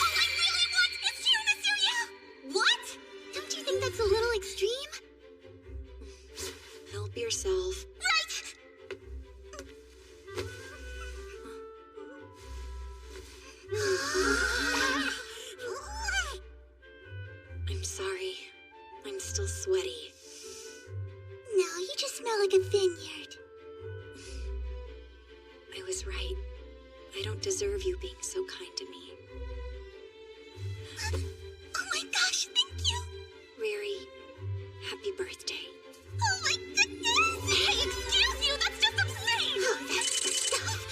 all I really want is you, Miss Yu. What? Don't you think that's a little extreme? Help yourself. Right! I'm sorry. I'm still sweaty. No, you just smell like a vineyard. I was right. I don't deserve you being so kind to me. Oh my gosh, thank you. Riri, happy birthday. Oh my goodness! Hey, excuse you! That's just obscene! Oh, that's the stuff!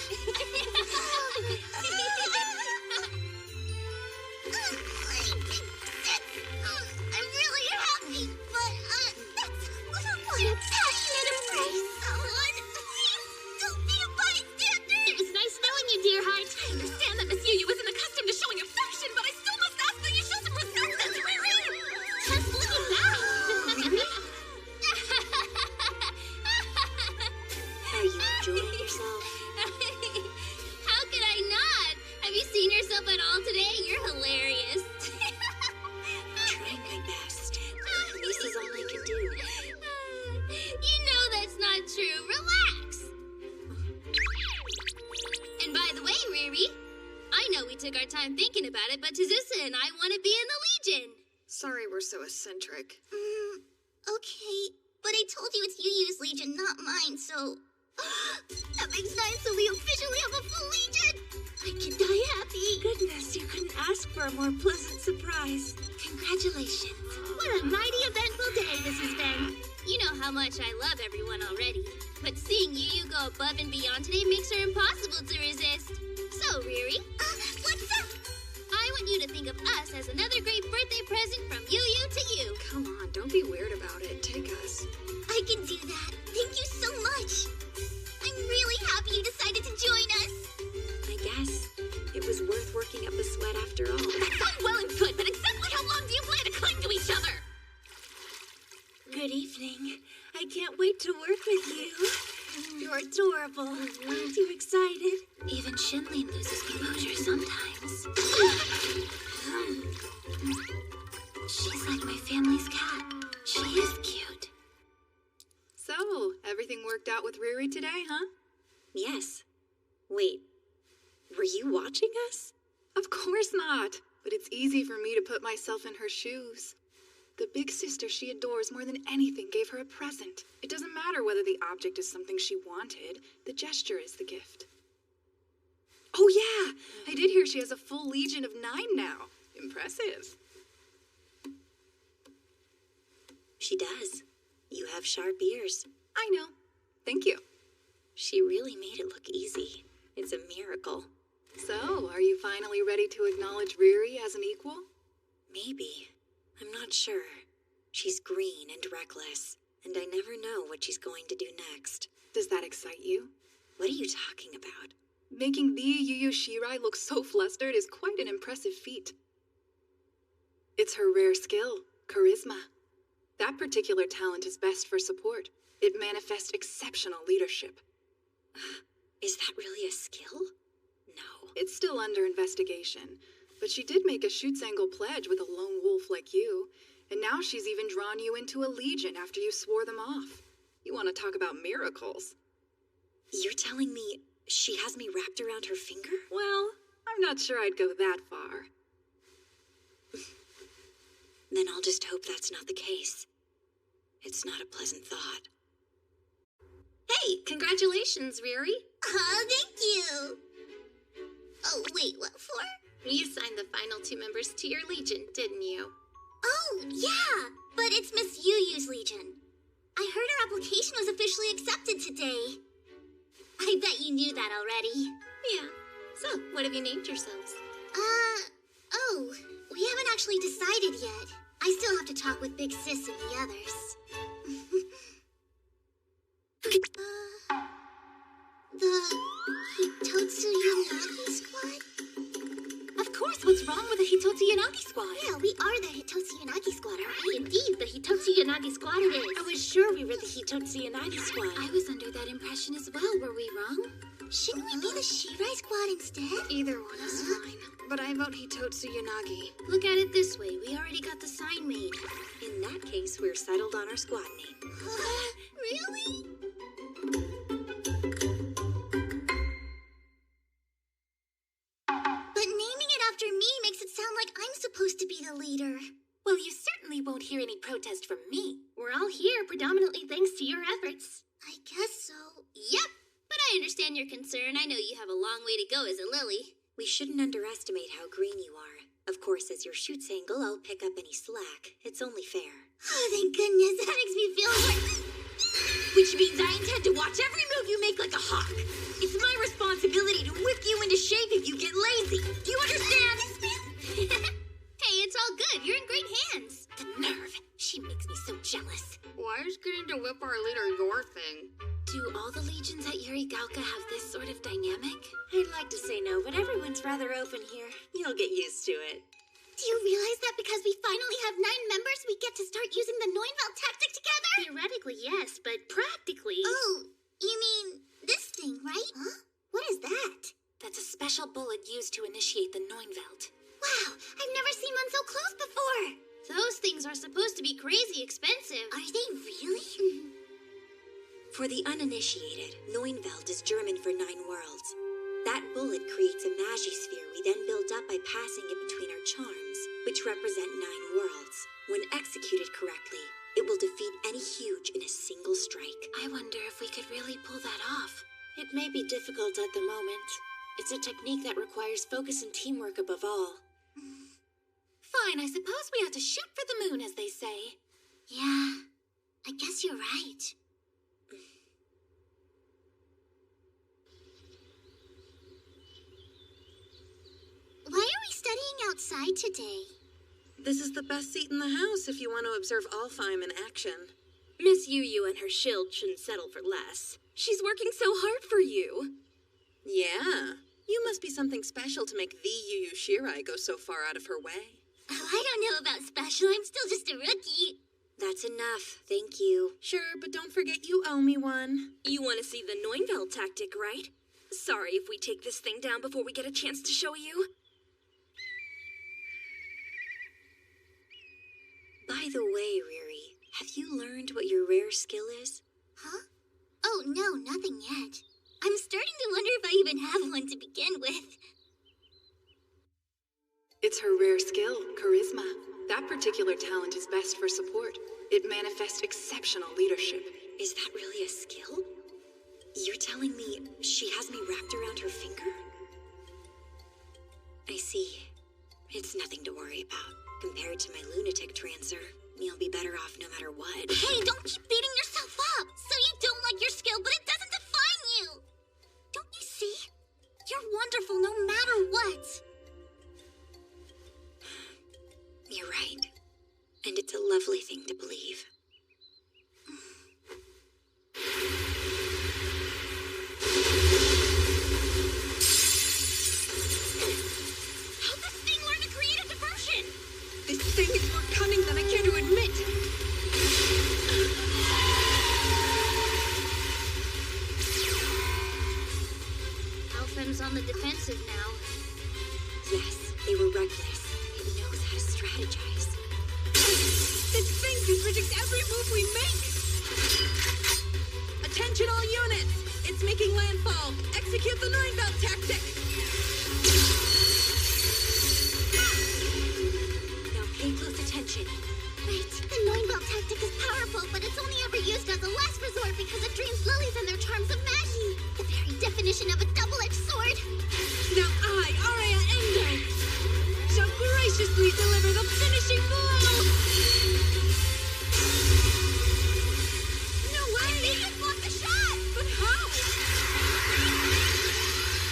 I'm really happy, but, that's what a passionate embrace, someone. Please, don't be a bystander! It was nice knowing you, dear heart. I understand that Miss Yu isn't accustomed to showing affection, but I still must ask that you show some respect, Miss Riri! Just look at that. Are you enjoying yourself? How could I not? Have you seen yourself at all today? You're hilarious. Trying my best. This is all I can do. You know that's not true. Relax. And by the way, Riri, I know we took our time thinking about it, but Tazusa and I want to be in the Legion. Sorry we're so eccentric. Okay, but I told you it's Yu's Legion, not mine, so... that makes 9, so we officially have a full Legion! I can die happy! Goodness, you couldn't ask for a more pleasant surprise. Congratulations. What a mighty eventful day this has been. You know how much I love everyone already, but seeing Yu go above and beyond today makes her impossible to resist. So, Riri, What's up? I want you to think of us as another great birthday present from Yu to you. Come on, don't be weird about it. Take us. I can do that. Thank you so much. I'm really happy you decided to join us. I guess it was worth working up a sweat after all. That's all well and good, but exactly how long do you plan to cling to each other? Good evening. I can't wait to work with you. You're adorable. adorable. Too excited. Even Shinlin loses composure sometimes. She's like my family's cat. She is cute. So, everything worked out with Riri today, huh? Yes. Wait, were you watching us? Of course not. But it's easy for me to put myself in her shoes. The big sister she adores more than anything gave her a present. It doesn't matter whether the object is something she wanted. The gesture is the gift. Oh yeah, I did hear she has a full legion of 9 now. Impressive. She does. You have sharp ears. I know. Thank you. She really made it look easy. It's a miracle. So, are you finally ready to acknowledge Riri as an equal? Maybe. I'm not sure. She's green and reckless, and I never know what she's going to do next. Does that excite you? What are you talking about? Making the Yu Yu Shirai look so flustered is quite an impressive feat. It's her rare skill, charisma. That particular talent is best for support. It manifests exceptional leadership. Is that really a skill? No. It's still under investigation, but she did make a Schutzengel pledge with a lone wolf like you, and now she's even drawn you into a legion after you swore them off. You want to talk about miracles? You're telling me she has me wrapped around her finger? Well, I'm not sure I'd go that far. Then I'll just hope that's not the case. It's not a pleasant thought. Hey, congratulations, Riri. Oh, thank you. Oh, wait, what for? You signed the final 2 members to your legion, didn't you? Oh, yeah, but it's Miss Yu Yu's Legion. I heard her application was officially accepted today. I bet you knew that already. Yeah. So, what have you named yourselves? Oh, we haven't actually decided yet. I still have to talk with Big Sis and the others. The Hitotsu Yanagi Squad? Of course, what's wrong with the Hitotsu Yanagi squad? Yeah, we are the Hitotsu Yanagi Squad, aren't we? Indeed, the Hitotsu Yanagi squad it is. I was sure we were the Hitotsu Yanagi squad. I was under that impression as well. Were we wrong? Shouldn't we be the Shirai Squad instead? Either one is fine, but I vote Hitotsu Yanagi. Look at it this way. We already got the sign made. In that case, we're settled on our squad name. Really? But naming it after me makes it sound like I'm supposed to be the leader. Well, you certainly won't hear any protest from me. We're all here predominantly thanks to your efforts. I guess so. Yep, but I understand your concern. I know you have a long way to go as a Lily. We shouldn't underestimate how green you are. Of course, as your Schutzengel, I'll pick up any slack. It's only fair. Oh, thank goodness. That makes me feel like... Which means I intend to watch every move you make like a hawk. It's my responsibility to whip you into shape if you get lazy. Do you understand? Hey, it's all good. You're in great hands. The nerve. She makes me so jealous. Why is getting to whip our leader your thing? Do all the legions at Yurigaoka have this sort of dynamic? I'd like to say no, but everyone's rather open here. You'll get used to it. Do you realize that because we finally have 9 members, we get to start using the Neunwald tactic together? Theoretically, yes, but practically... Oh, you mean this thing, right? Huh? What is that? That's a special bullet used to initiate the Neunwald. Wow, I've never seen one so close before. Those things are supposed to be crazy expensive. Are they really? For the uninitiated, Neunwald is German for 9 worlds. That bullet creates a magisphere we then build up by passing it between our charms, which represent 9 worlds. When executed correctly, it will defeat any huge in a single strike. I wonder if we could really pull that off. It may be difficult at the moment. It's a technique that requires focus and teamwork above all. Fine, I suppose we ought to shoot for the moon, as they say. Yeah, I guess you're right. Why are we studying outside today? This is the best seat in the house if you want to observe Alfheim in action. Miss Yu Yu and her shield shouldn't settle for less. She's working so hard for you. Yeah, you must be something special to make the Yu Yu Shirai go so far out of her way. Oh, I don't know about special. I'm still just a rookie. That's enough, thank you. Sure, but don't forget you owe me one. You want to see the Neunveld tactic, right? Sorry if we take this thing down before we get a chance to show you. By the way, Riri, have you learned what your rare skill is? Huh? Oh, no, nothing yet. I'm starting to wonder if I even have one to begin with. It's her rare skill, charisma. That particular talent is best for support. It manifests exceptional leadership. Is that really a skill? You're telling me she has me wrapped around her finger? I see. It's nothing to worry about. Compared to my lunatic trancer, you'll be better off no matter what. Hey, don't keep beating yourself up! So you don't like your skill, but it doesn't define you! Don't you see? You're wonderful no matter what! You're right. And it's a lovely thing to believe. How'd this thing learn to create a diversion? This thing is more cunning than I care to admit. Alfheim's on the defensive now. Yes, they were reckless. It knows how to strategize. This thing can predict every move we make. Attention all units! It's making landfall. Execute the Neunveld tactic. Now pay close attention. Wait, the Neunveld tactic is powerful, but it's only ever used as a last resort because it drains lilies and their charms of magie. The very definition of a double-edged sword. Now I, Aria Endo, shall graciously deliver the finishing blow. No way! They just blocked the shot! But how?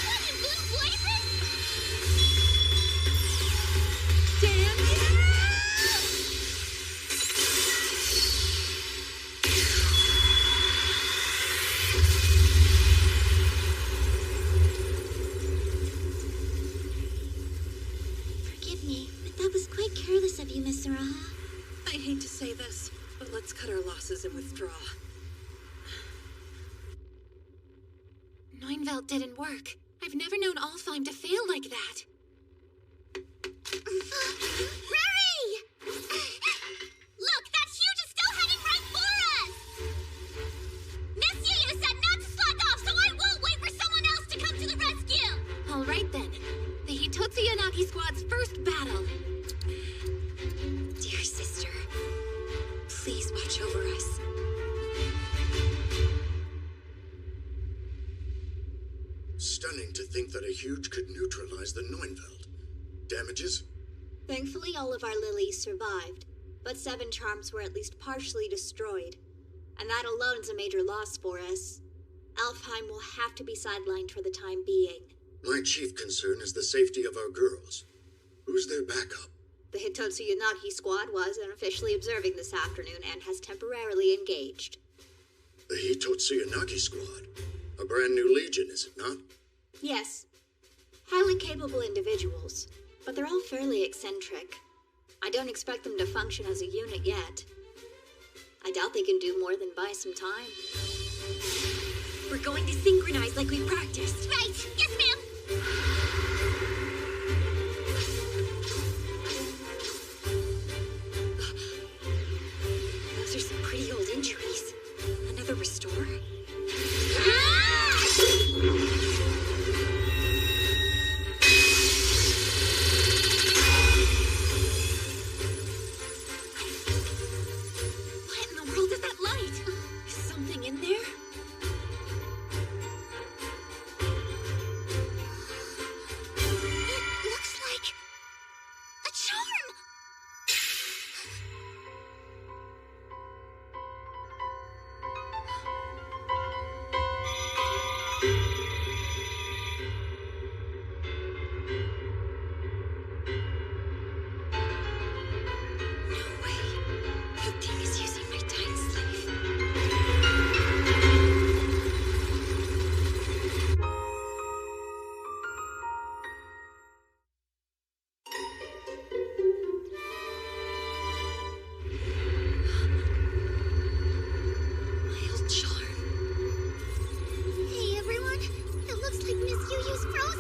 What in blue blazes? Damn yeah! Forgive me, but that was quite careless of you, Miss Saraha. I hate to say this, but let's cut our losses and withdraw. Neunveld didn't work. I've never known Alfheim to fail like that. Riri! Look, that huge is still heading right for us! Miss Yu said not to slack off, so I won't wait for someone else to come to the rescue! All right then. The Hitotsu Yanagi squad's first battle. Dear sister, please watch over us. Stunning to think that a huge could neutralize the Neunveld. Damages? Thankfully, all of our lilies survived, but 7 charms were at least partially destroyed. And that alone is a major loss for us. Alfheim will have to be sidelined for the time being. My chief concern is the safety of our girls. Who's their backup? The Hitotsu Yanagi squad was unofficially observing this afternoon and has temporarily engaged. The Hitotsu Yanagi squad? A brand new legion, is it not? Yes. Highly capable individuals, but they're all fairly eccentric. I don't expect them to function as a unit yet. I doubt they can do more than buy some time. We're going to synchronize like we practiced. Right! Yes, ma'am! Those are some pretty old injuries. Another restore? What in the world is that light? Is something in there?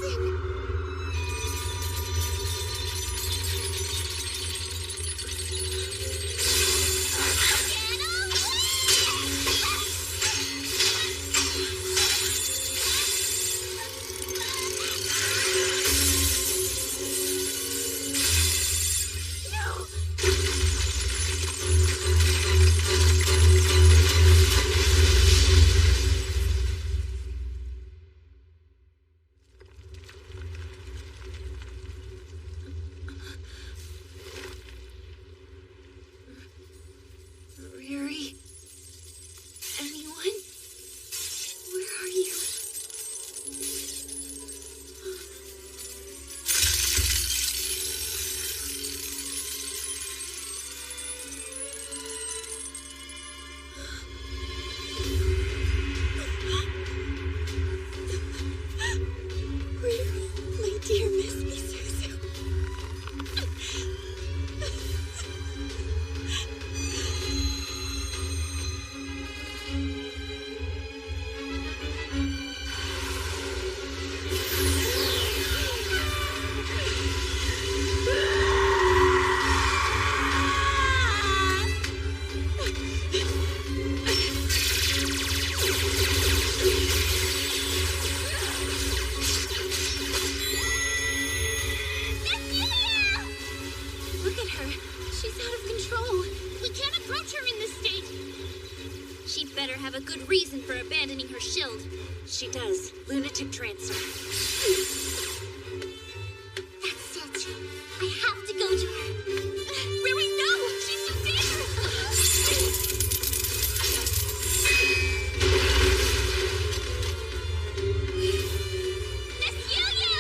listen. Riri? Anyone? Where are you? My dear Miss Misuzu. Look at her. She's out of control. We can't approach her in this state. She'd better have a good reason for abandoning her shield. She does. Lunatic transfer. That's it. I have to go to her. Riri, no! She's too dangerous! Miss Yu-Yu!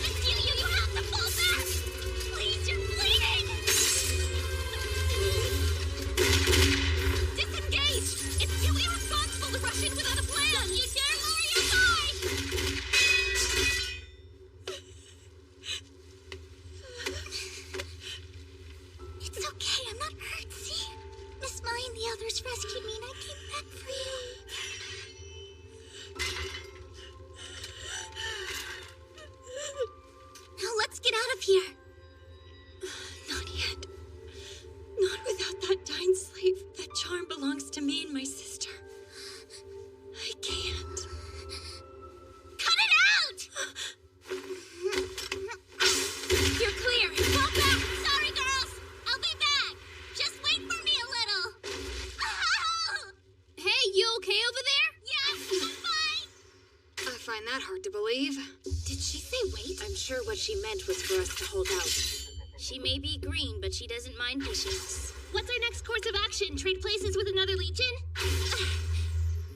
Miss Yu-Yu, you have to fall back! Please, you're bleeding! Disengage! It's too irresponsible to rush in without a plan! Don't you dare lower your guard! It's okay, I'm not hurt, see? Miss Mai and the others rescued me and I came back for you. Now let's get out of here. Not yet. Not without that dying slave. That charm belongs to me and my sister. I can't. Cut it out! You're clear. Fall back. Sorry, girls. I'll be back. Just wait for me a little. Hey, you okay over there? Yeah, I'm fine. I find that hard to believe. Did she say wait? I'm sure what she meant was for us to hold out. She may be green, but she doesn't mind pushing us. What's our next course of action? Trade places with another legion?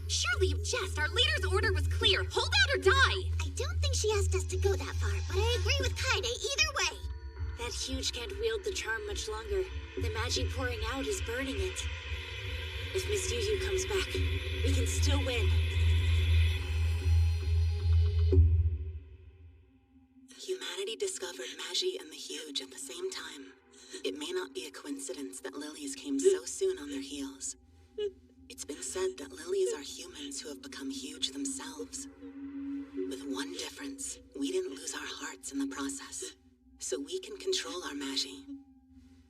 Surely you jest. Our leader's order was clear. Hold out or die. I don't think she asked us to go that far, but I agree with Kaide either way. That huge can't wield the charm much longer. The magic pouring out is burning it. If Miss Yu comes back, we can still win. Humanity discovered Magi and the Huge at the same time. It may not be a coincidence that lilies came so soon on their heels. It's been said that lilies are humans who have become huge themselves. With one difference, we didn't lose our hearts in the process. So we can control our Magi,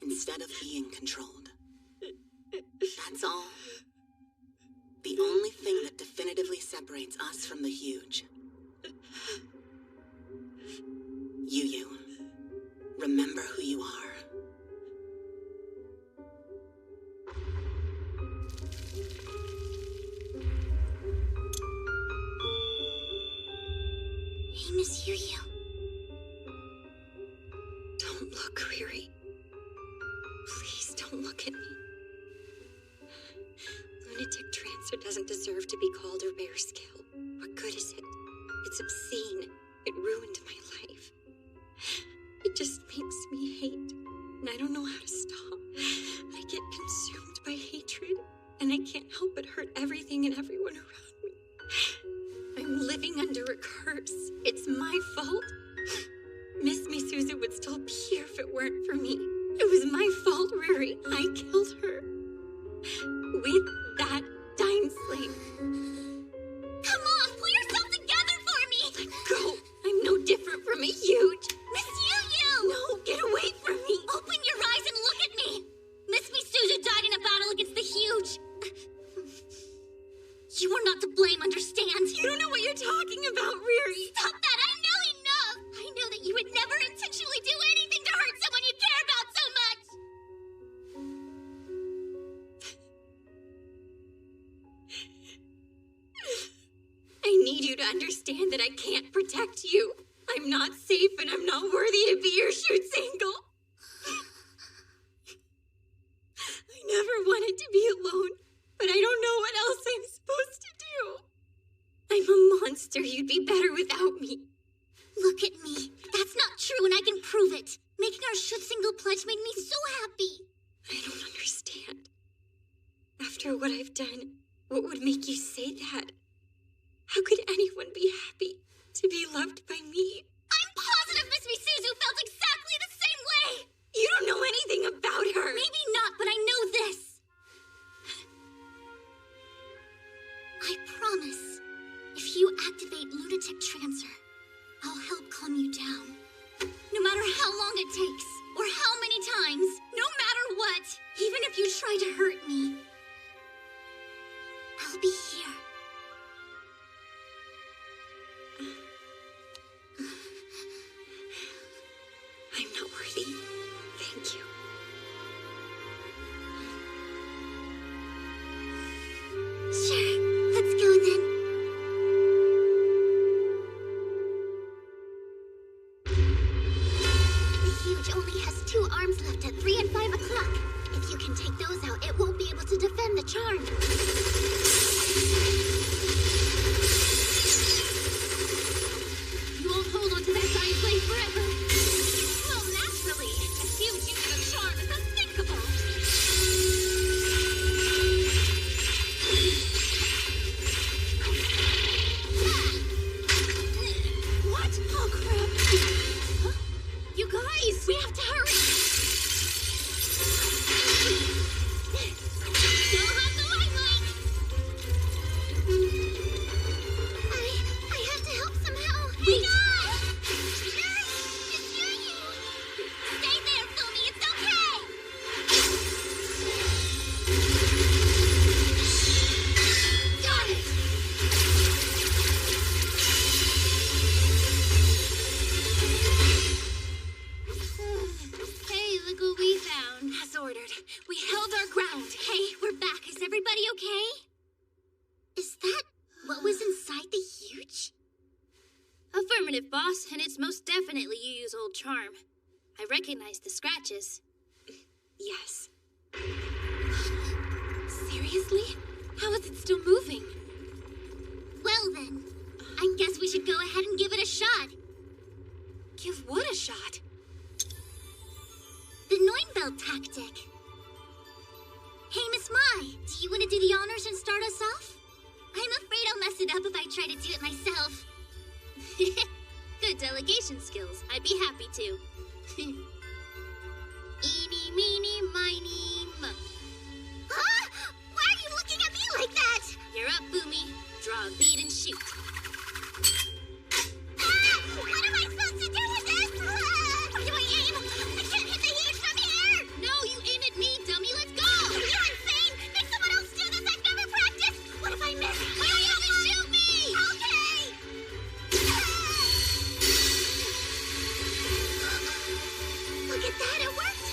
instead of being controlled. That's all. The only thing that definitively separates us from the Huge. Yu, remember who you are. Hey, Miss Yu-Yu. Don't look, Riri. Please don't look at me. Lunatic transfer doesn't deserve to be called a rare skill. What good is it? It's obscene. It ruined my life. It just makes me hate, and I don't know how to stop. I get consumed by hatred, and I can't help but hurt everything and everyone around me. I'm living under a curse. It's my fault. Miss Misuzu would still be here if it weren't for me. It was my fault, Riri. I killed her. With that dying slave. not to blame, understand? You don't know what you're talking about, Riri. Stop that! I know enough! I know that you would never intentionally do anything to hurt someone you care about so much! I need you to understand that I can't protect you. I'm not safe and I'm not worthy to be your shoot single. I never wanted to be alone, but I don't know what else I'm supposed to do. I'm a monster. You'd be better without me. Look at me. That's not true and I can prove it. Making our shoot single pledge made me so happy. I don't understand. After what I've done, what would make you say that? How could anyone be happy to be loved by me? I'm positive Miss Misuzu felt exactly the same way! You don't know anything about her! Maybe not, but I know this! I promise, if you activate Lunatic Trancer, I'll help calm you down. No matter how long it takes, or how many times, no matter what, even if you try to hurt me, I'll be here. I'm not worthy. Thank you. Sure, let's go then. The Huge only has 2 arms left at 3 and 5 o'clock. If you can take those out, it won't be able to defend the charm. You won't hold on to that giant blade forever. Well, naturally, a Huge use of a charm is unthinkable. What? Oh, crap. Huh? You guys, we have to hurry. Still have the limelight. I have to help somehow. Wait. Stay there, Fumi. It's okay. Got it. Hey, look what we found. As ordered. We held our ground. Hey, we're back. Is everybody okay? Is that what was inside the Huge? Affirmative, boss, and it's most definitely Yu-Yu's old charm. I recognize the scratches. Yes. Seriously? How is it still moving? Well then, I guess we should go ahead and give it a shot. Give what a shot? The Neunbell tactic. Hey, Miss Mai, do you want to do the honors and start us off? I'm afraid I'll mess it up if I try to do it myself. Good delegation skills. I'd be happy to. Eeny, meeny, miny, mo. Huh? Why are you looking at me like that? You're up, Fumi. Draw a bead and shoot. Ah! What am I supposed to do with this? Where do I aim? I can't hit the Huge from here! No, you aim at me, dummy. Let's go! You're insane! Make someone else do this! I've never practiced! What if I miss? Why don't you even shoot me? Okay! Look at that, it worked!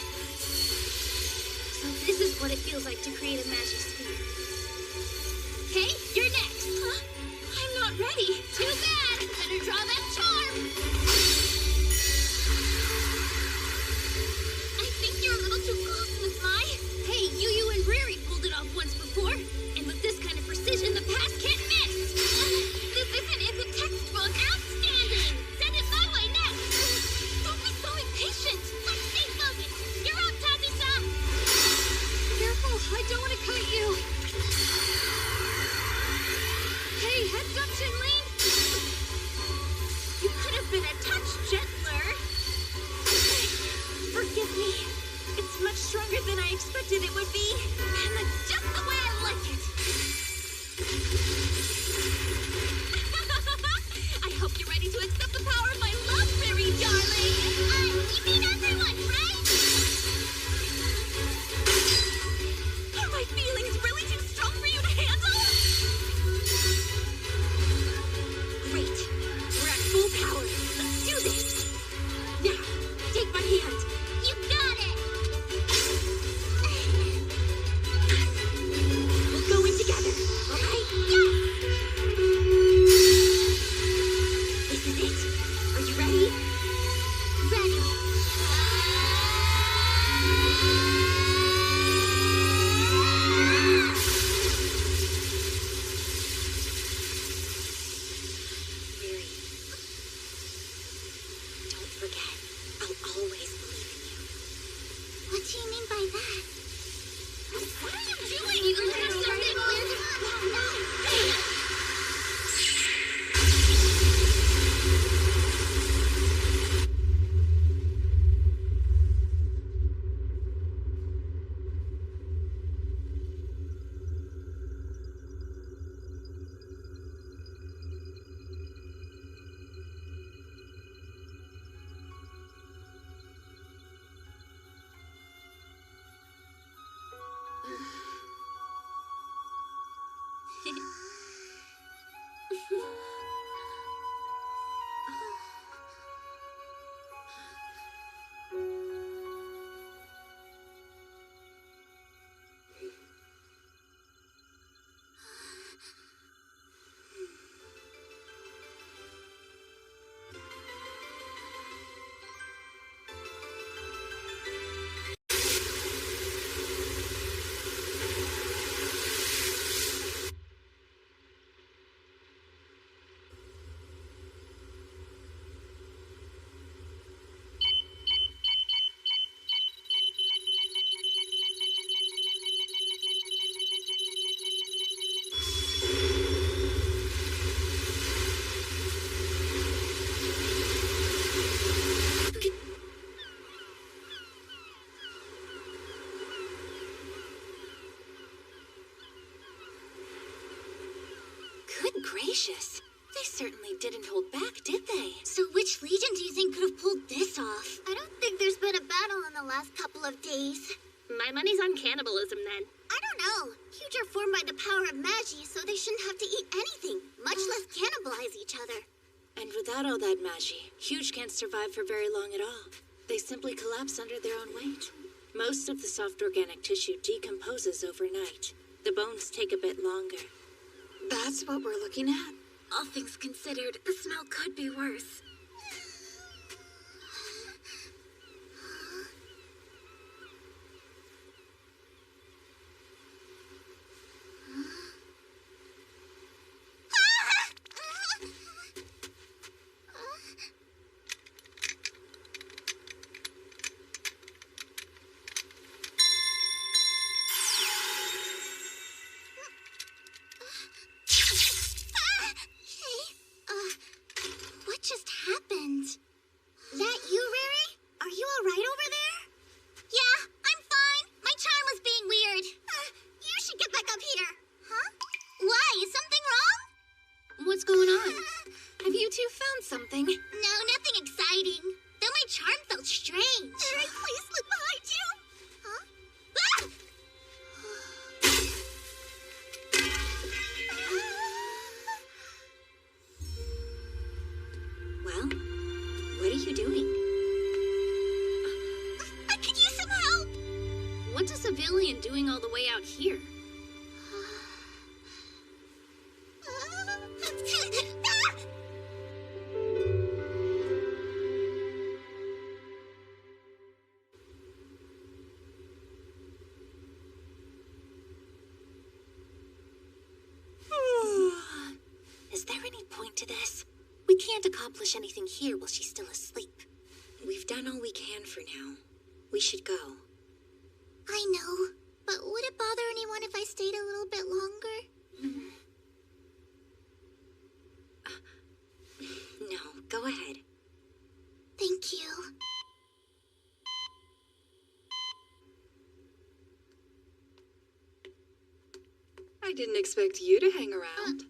So this is what it feels like to create a magic sphere. Okay, you're next. Huh? I'm not ready. Too bad. Better draw that charm. I think you're a little too close, Miss Mai. Hey, Yu and Riri pulled it off once before. And with this kind of precision, the past can't miss. This isn't in the textbook. Outstanding. Send it my way next. Don't be so impatient. Let's stay focused. You're up, Tazi-san. Careful, I don't want to cut you. Good gracious. They certainly didn't hold back, did they? So which legion do you think could have pulled this off? I don't think there's been a battle in the last couple of days. My money's on cannibalism then. I don't know. Huge are formed by the power of Magi, so they shouldn't have to eat anything, much less cannibalize each other. And without all that Magi, Huge can't survive for very long at all. They simply collapse under their own weight. Most of the soft organic tissue decomposes overnight. The bones take a bit longer. That's what we're looking at? All things considered, the smell could be worse. What just happened? That you, Riri? Are you alright over there? Yeah, I'm fine. My charm was being weird. You should get back up here. Huh? Why? Is something wrong? What's going on? Have you two found something? No, nothing exciting. Though my charm felt strange. Riri, please look behind you. Huh? Ah! Well, what are you doing? I could use some help. What's a civilian doing all the way out here? Is there any point to this? We can't accomplish anything here while she's still asleep. We've done all we can for now. We should go. I know, but would it bother anyone if I stayed a little bit longer? No, go ahead. Thank you. I didn't expect you to hang around.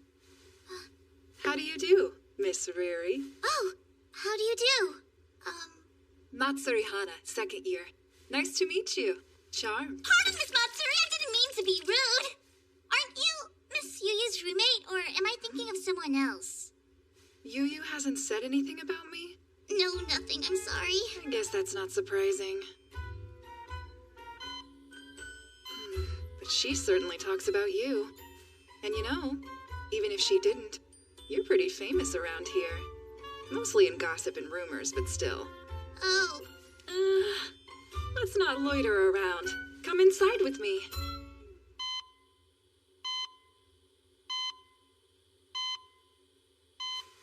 How do you do, Miss Riri? Oh, how do you do? Matsuri Hana, second year. Nice to meet you. Charmed. Pardon, Miss Matsuri, I didn't mean to be rude. Aren't you Miss Yuya's roommate, or am I thinking of someone else? Yuyu hasn't said anything about me? No, nothing, I'm sorry. I guess that's not surprising. But she certainly talks about you. And you know, even if she didn't, you're pretty famous around here. Mostly in gossip and rumors, but still. Oh. Let's not loiter around. Come inside with me.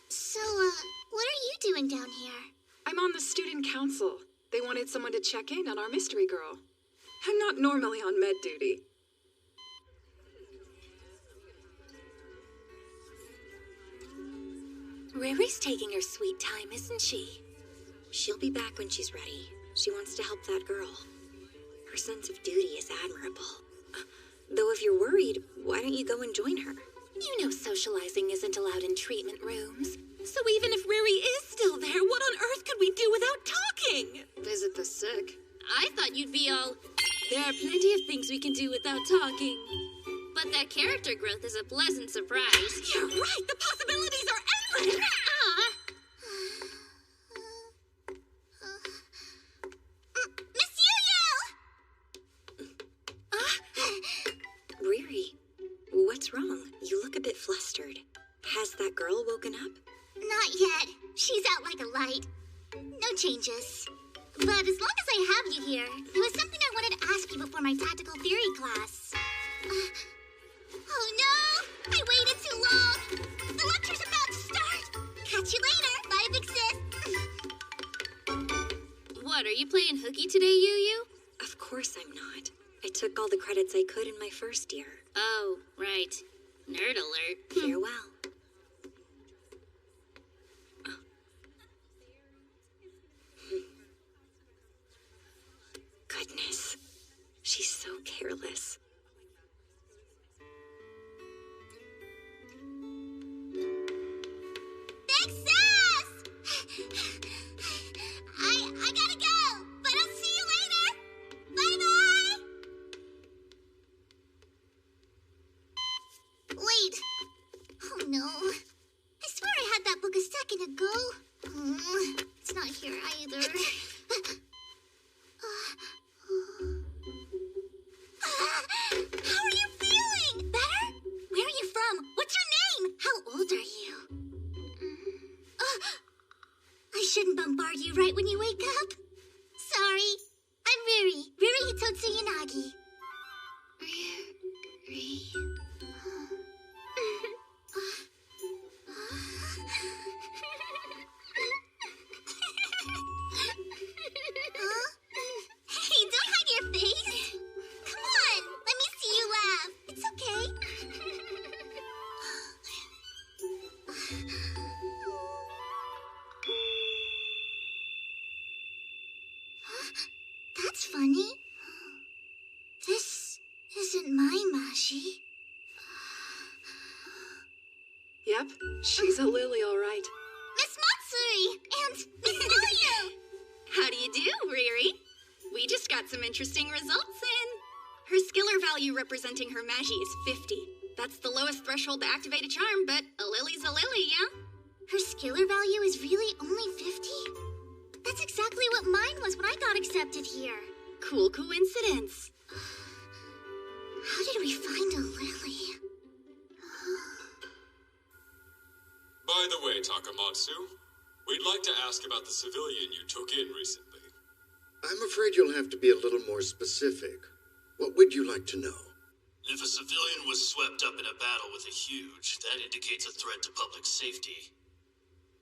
So, what are you doing down here? I'm on the student council. They wanted someone to check in on our mystery girl. I'm not normally on med duty. Riri's taking her sweet time, isn't she? She'll be back when she's ready. She wants to help that girl. Her sense of duty is admirable. Though if you're worried, why don't you go and join her? You know socializing isn't allowed in treatment rooms. So even if Riri is still there, what on earth could we do without talking? Visit the sick. I thought you'd be all, there are plenty of things we can do without talking. But But that character growth is a pleasant surprise. You're right! The possibilities are endless! Miss Yu-Yu! Riri, what's wrong? You look a bit flustered. Has that girl woken up? Not yet. She's out like a light. No changes. But as long as I have you here, there was something I wanted to ask you before my tactical theory class. Oh no! I waited too long! The lecture's about to start! Catch you later! Bye, Big Sis! What, are you playing hooky today, Yu-Yu? Of course I'm not. I took all the credits I could in my first year. Oh, right. Nerd alert. Farewell. Goodness. She's so careless. Big Sis! I gotta go, but I'll see you later! Bye-bye! Wait. Oh no. I swear I had that book a second ago. It's not here either. How are you feeling? Better? Where are you from? What's your name? How old are you? I shouldn't bombard you right when you wake up. Sorry. I'm Riri. Riri Hitotsu Yanagi. Huh? Hey, don't hide your face. Come on, let me see you laugh. It's okay. That's funny. This isn't my Mashi. Yep, she's a lily, all right. Miss Matsuri and Miss Yu-Yu. How do you do, Riri? We just got some interesting results in. Her skiller value representing her Magi is 50. That's the lowest threshold to activate a charm, but a lily's a lily, yeah? Her skiller value is really only 50? That's exactly what mine was when I got accepted here. Cool coincidence. How did we find a lily? By the way, Takamatsu, we'd like to ask about the civilian you took in recently. I'm afraid you'll have to be a little more specific. What would you like to know? If a civilian was swept up in a battle with a huge, that indicates a threat to public safety.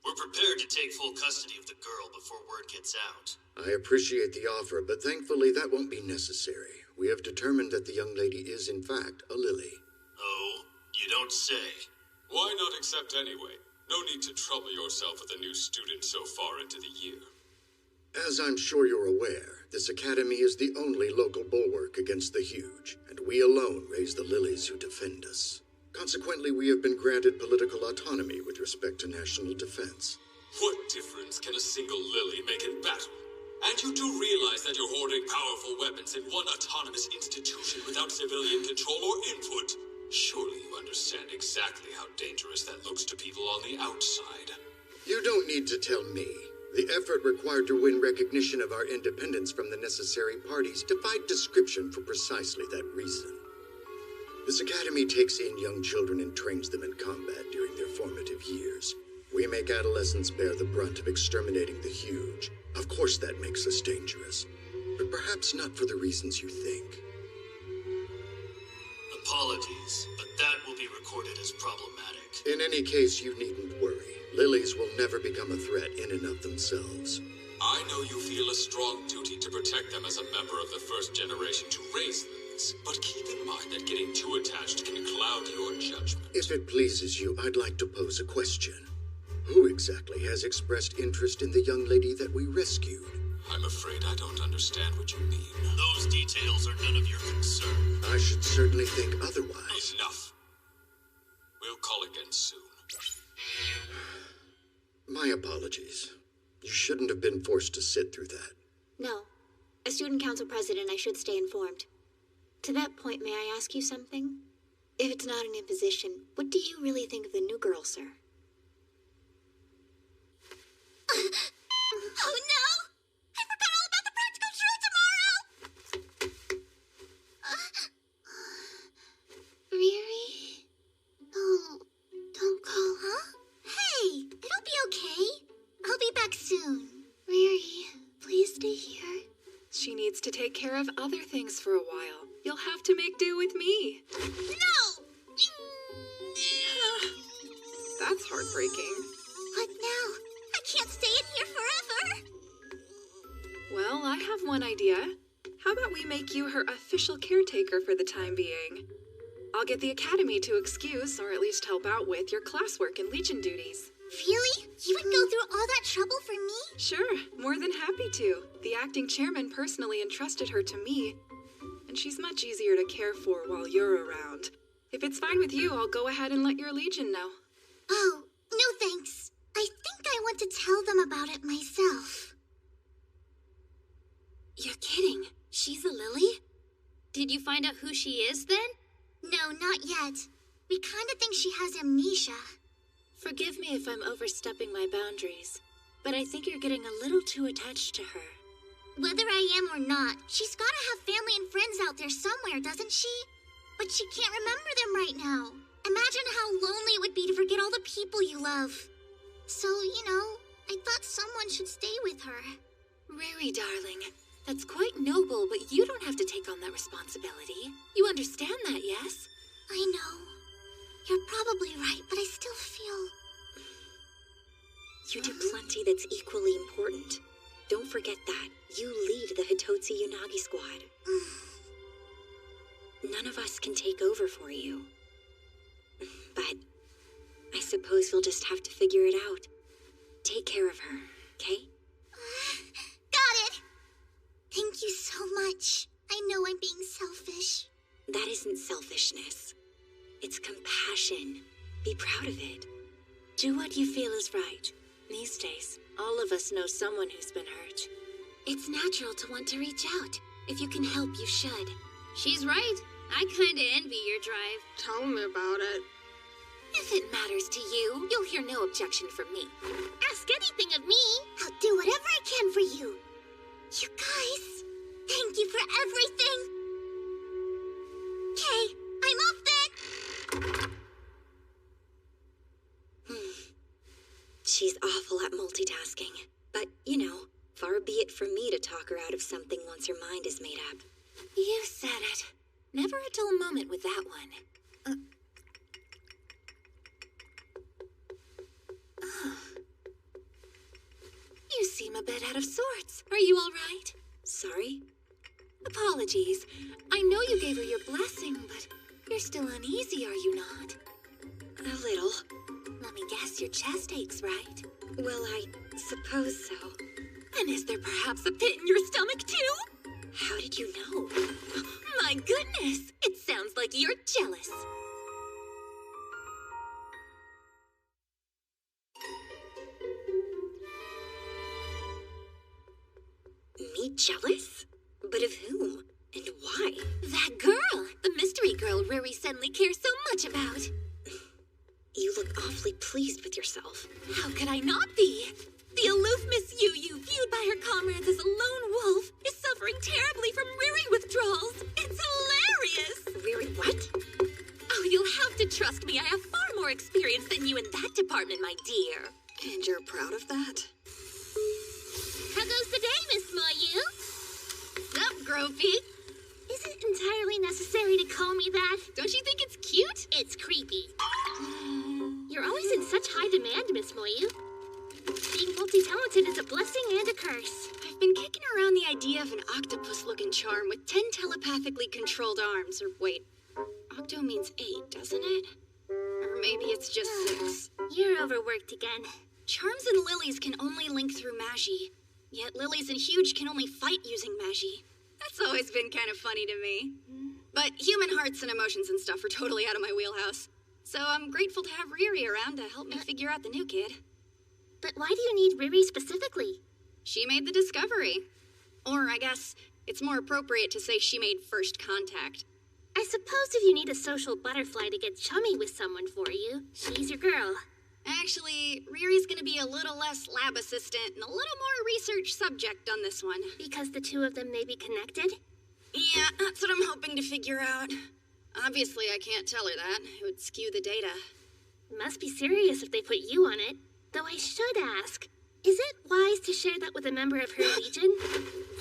We're prepared to take full custody of the girl before word gets out. I appreciate the offer, but thankfully that won't be necessary. We have determined that the young lady is, in fact, a lily. Oh, you don't say. Why not accept anyway? No need to trouble yourself with a new student so far into the year. As I'm sure you're aware, this academy is the only local bulwark against the huge, and we alone raise the lilies who defend us. Consequently, we have been granted political autonomy with respect to national defense. What difference can a single lily make in battle? And you do realize that you're hoarding powerful weapons in one autonomous institution without civilian control or input. Surely you understand exactly how dangerous that looks to people on the outside. You don't need to tell me. The effort required to win recognition of our independence from the necessary parties defied description for precisely that reason. This academy takes in young children and trains them in combat during their formative years. We make adolescents bear the brunt of exterminating the huge. Of course that makes us dangerous, but perhaps not for the reasons you think. Apologies, but that will be recorded as problematic. In any case, you needn't worry. Lilies will never become a threat in and of themselves. I know you feel a strong duty to protect them as a member of the first generation to raise lilies, but keep in mind that getting too attached can cloud your judgment. If it pleases you, I'd like to pose a question. Who exactly has expressed interest in the young lady that we rescued? I'm afraid I don't understand what you mean. Those details are none of your concern. I should certainly think otherwise. Enough. We'll call again soon. My apologies. You shouldn't have been forced to sit through that. No. As student council president, I should stay informed. To that point, may I ask you something? If it's not an imposition, what do you really think of the new girl, sir? Oh no! I forgot all about the practical drill tomorrow! Riri? Oh, don't go. Huh? Hey, it'll be okay. I'll be back soon. Riri, please stay here. She needs to take care of other things for a while. You'll have to make do with me. No! That's heartbreaking. What now? I can't stay in here forever. Well, I have one idea. How about we make you her official caretaker for the time being? I'll get the Academy to excuse, or at least help out with, your classwork and Legion duties. Really? You would go through all that trouble for me? Sure, more than happy to. The acting chairman personally entrusted her to me, and she's much easier to care for while you're around. If it's fine with you, I'll go ahead and let your Legion know. Oh, no thanks. I think I want to tell them about it myself. You're kidding. She's a Lily? Did you find out who she is then? No, not yet. We kind of think she has amnesia. Forgive me if I'm overstepping my boundaries, but I think you're getting a little too attached to her. Whether I am or not, she's gotta have family and friends out there somewhere, doesn't she? But she can't remember them right now. Imagine how lonely it would be to forget all the people you love. So, I thought someone should stay with her. Riri, darling, that's quite noble, but you don't have to take on that responsibility. You understand that, yes? I know. You're probably right, but I still feel... You do plenty that's equally important. Don't forget that. You lead the Hitotsu Unagi squad. None of us can take over for you. But I suppose we'll just have to figure it out. Take care of her, okay? Got it! Thank you so much. I know I'm being selfish. That isn't selfishness. It's compassion. Be proud of it. Do what you feel is right. These days, all of us know someone who's been hurt. It's natural to want to reach out. If you can help, you should. She's right. I kinda envy your drive. Tell me about it. If it matters to you, you'll hear no objection from me. Ask anything of me. I'll do whatever I can for you. You guys, thank you for everything. Okay, I'm off then. She's awful at multitasking. But, far be it from me to talk her out of something once her mind is made up. You said it. Never a dull moment with that one. You seem a bit out of sorts. Are you all right? Sorry? Apologies. I know you gave her your blessing, but you're still uneasy, are you not? A little. Let me guess, your chest aches, right? Well, I suppose so. And is there perhaps a pit in your stomach, too? How did you know? My goodness! It sounds like you're jealous. Me jealous? But of whom? And why? That girl! The mystery girl Riri suddenly cares so much about. You look awfully pleased with yourself. How could I not be? The aloof Miss Yu, viewed by her comrades as a lone wolf, is suffering terribly from Riri withdrawals. It's hilarious! Riri what? Oh, you'll have to trust me. I have far more experience than you in that department, my dear. And you're proud of that? How goes the day, Miss Mayu? Sup, Gropey? Is it entirely necessary to call me that? Don't you think it's cute? It's creepy. You're always in such high demand, Miss Moyu. Being multi-talented is a blessing and a curse. I've been kicking around the idea of an octopus-looking charm with 10 telepathically controlled arms. Or wait, octo means 8, doesn't it? Or maybe it's just 6. You're overworked again. Charms and lilies can only link through magi. Yet lilies and huge can only fight using magi. That's always been kind of funny to me. But human hearts and emotions and stuff are totally out of my wheelhouse. So I'm grateful to have Riri around to help me figure out the new kid. But why do you need Riri specifically? She made the discovery. Or I guess it's more appropriate to say she made first contact. I suppose if you need a social butterfly to get chummy with someone for you, she's your girl. Actually, Riri's gonna be a little less lab assistant and a little more research subject on this one. Because the two of them may be connected? Yeah, that's what I'm hoping to figure out. Obviously, I can't tell her that. It would skew the data. Must be serious if they put you on it. Though I should ask, is it wise to share that with a member of her legion?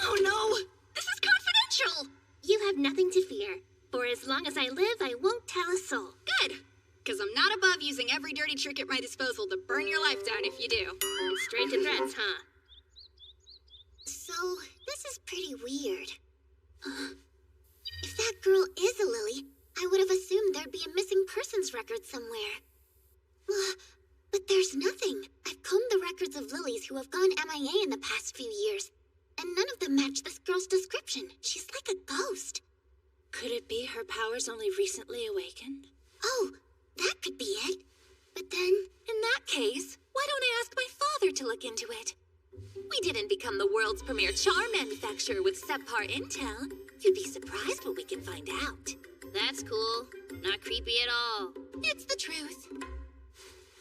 Oh no! This is confidential! You have nothing to fear. For as long as I live, I won't tell a soul. Good! Because I'm not above using every dirty trick at my disposal to burn your life down if you do. It's straight to threats, huh? So, this is pretty weird. If that girl is a Lily, I would have assumed there'd be a missing persons record somewhere. But there's nothing. I've combed the records of Lilies who have gone MIA in the past few years, and none of them match this girl's description. She's like a ghost. Could it be her powers only recently awakened? Oh, that could be it. But then... In that case, why don't I ask my father to look into it? We didn't become the world's premier charm manufacturer with subpar intel. You'd be surprised what we can find out. That's cool. Not creepy at all. It's the truth.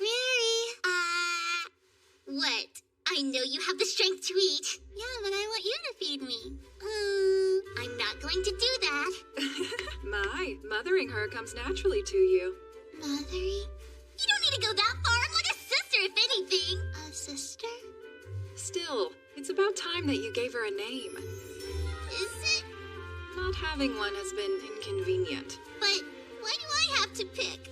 Mary! What? I know you have the strength to eat. Yeah, but I want you to feed me. I'm not going to do that. My, mothering her comes naturally to you. Mothering? You don't need to go that far. I'm like a sister, if anything. A sister? Still, it's about time that you gave her a name. Is it? Not having one has been inconvenient. But why do I have to pick?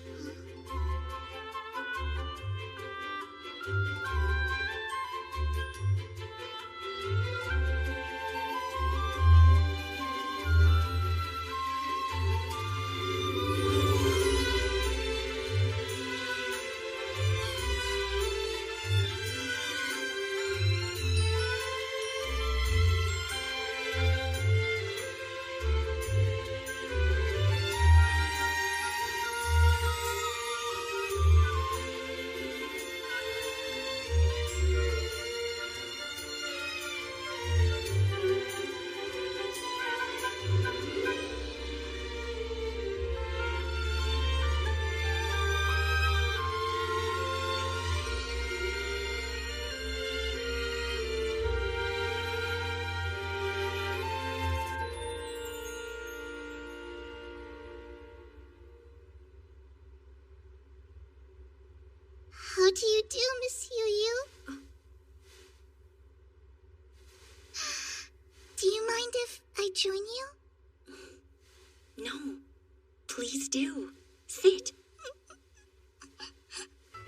How do you do, Miss Yu? Do you mind if I join you? No. Please do. Sit.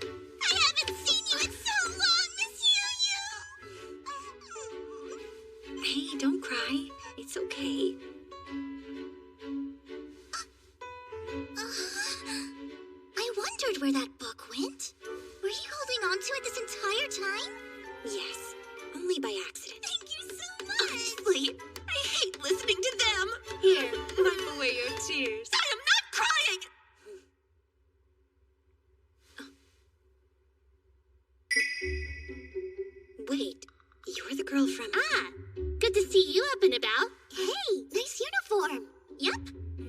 I haven't seen you in so long, Miss Yu. Hey, don't cry. It's okay. I wondered where that book went. Were you holding on to it this entire time? Yes, only by accident. Thank you so much. Honestly, I hate listening to them. Here, wipe away your tears. I am not crying! Wait, you're the girl from... Good to see you up and about. Hey, nice uniform. Yep.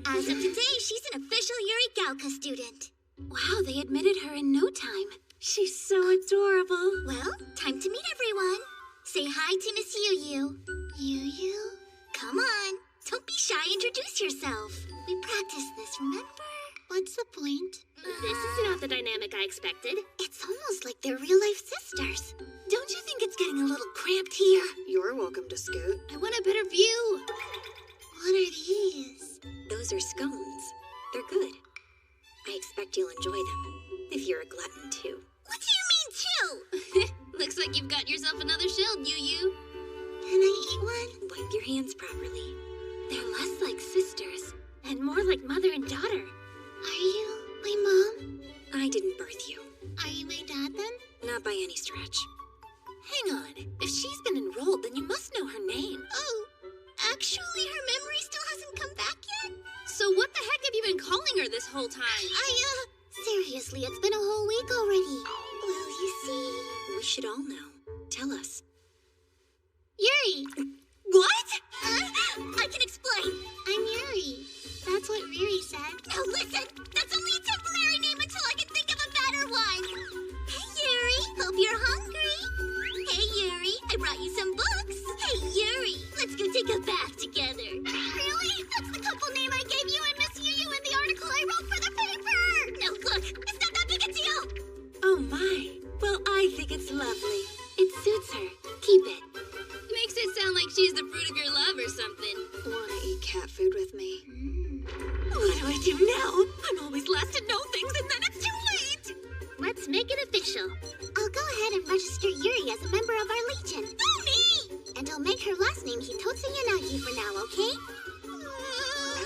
As of today, she's an official Yuri Galka student. Wow, they admitted her in no time. She's so adorable. Well, time to meet everyone. Say hi to Miss Yu. Yu? Come on. Don't be shy. Introduce yourself. We practiced this, remember? What's the point? This is not the dynamic I expected. It's almost like they're real-life sisters. Don't you think it's getting a little cramped here? You're welcome to scoot. I want a better view. What are these? Those are scones. They're good. I expect you'll enjoy them, if you're a glutton too. What do you mean, too? Looks like you've got yourself another shield, Yu. Can I eat one? Wipe your hands properly. They're less like sisters. And more like mother and daughter. Are you my mom? I didn't birth you. Are you my dad, then? Not by any stretch. Hang on. If she's been enrolled, then you must know her name. Oh, actually, her memory still hasn't come back yet. So what the heck have you been calling her this whole time? Seriously, it's been a whole week already. Well, you see... We should all know. Tell us. Yuri! What? I can explain. I'm Yuri. That's what Riri said. Now listen, that's only a temporary name until I can think of a better one. Hey, Yuri, hope you're hungry. Hey, Yuri, I brought you some books. Hey, Yuri, let's go take a bath together. Really? That's the couple name I gave you and Miss Yu in the article I wrote for the paper. Now look, it's not that big a deal. Oh my. Well, I think it's lovely. It suits her. Keep it. Makes it sound like she's the fruit of your love or something. Wanna eat cat food with me? What do I do now? I'm always last to know things and then it's too late. Let's make it official. I'll go ahead and register Yuri as a member of our Legion. Me! And I'll make her last name Hitotsu Yanagi for now, okay?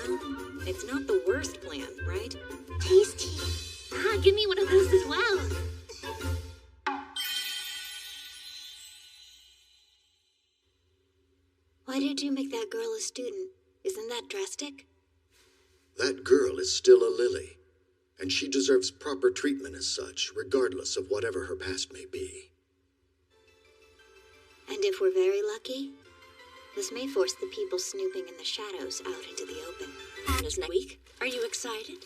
Well, it's not the worst plan, right? Tasty. Ah, give me one of those as well. Why did you make that girl a student? Isn't that drastic? That girl is still a lily, and she deserves proper treatment as such, regardless of whatever her past may be. And if we're very lucky, this may force the people snooping in the shadows out into the open. Anna's next week. Are you excited?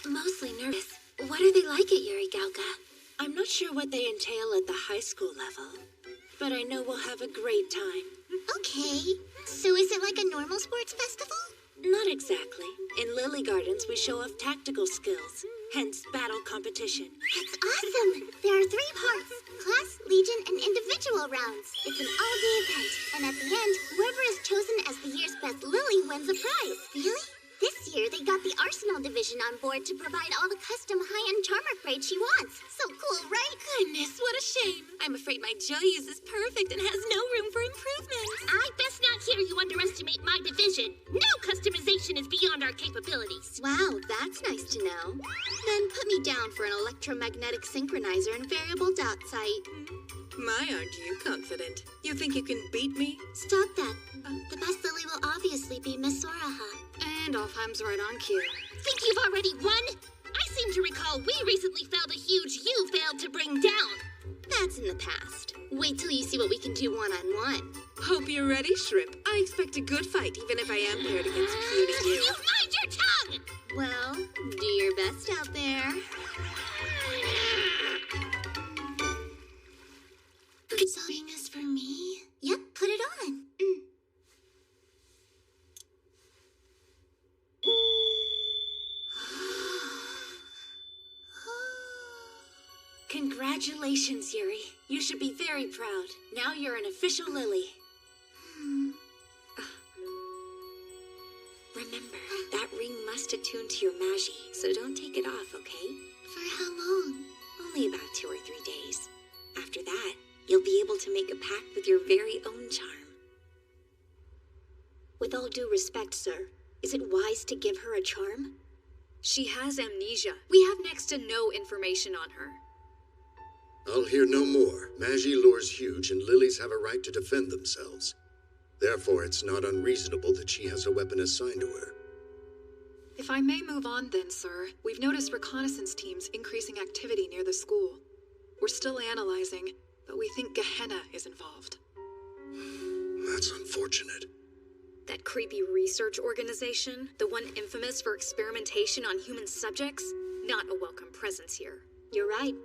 Mostly nervous. What are they like at Yuri Gauga? I'm not sure what they entail at the high school level, but I know we'll have a great time. Okay. So is it like a normal sports festival? Not exactly. In Lily Gardens, we show off tactical skills, hence battle competition. That's awesome! There are 3 parts: class, legion, and individual rounds. It's an all-day event, and at the end, whoever is chosen as the year's best Lily wins a prize. Really? This year, they got the Arsenal division on board to provide all the custom high-end charm upgrades she wants. So cool, right? Goodness, what a shame. I'm afraid my Joyous is perfect and has no room for improvement. I best not hear you underestimate my division. No customization is beyond our capabilities. Wow, that's nice to know. Then put me down for an electromagnetic synchronizer and variable dot sight. My, aren't you confident? You think you can beat me? Stop that. The best Lily will obviously be Miss Soraha. And Alfheim's right on cue. Think you've already won? I seem to recall we recently felled a huge you failed to bring down. That's in the past. Wait till you see what we can do one-on-one. Hope you're ready, Shrimp. I expect a good fight, even if I am paired against puny you. You mind your tongue! Well, do your best out there. Sewing is for me? Yep, put it on. Congratulations, Yuri. You should be very proud. Now you're an official Lily. Remember, that ring must attune to your magi, so don't take it off, okay? For how long? Only about 2 or 3 days. After that, you'll be able to make a pact with your very own charm. With all due respect, sir, is it wise to give her a charm? She has amnesia. We have next to no information on her. I'll hear no more. Magi lore's huge, and lilies have a right to defend themselves. Therefore, it's not unreasonable that she has a weapon assigned to her. If I may move on then, sir, we've noticed reconnaissance teams increasing activity near the school. We're still analyzing, but we think Gehenna is involved. That's unfortunate. That creepy research organization, the one infamous for experimentation on human subjects, not a welcome presence here. You're right.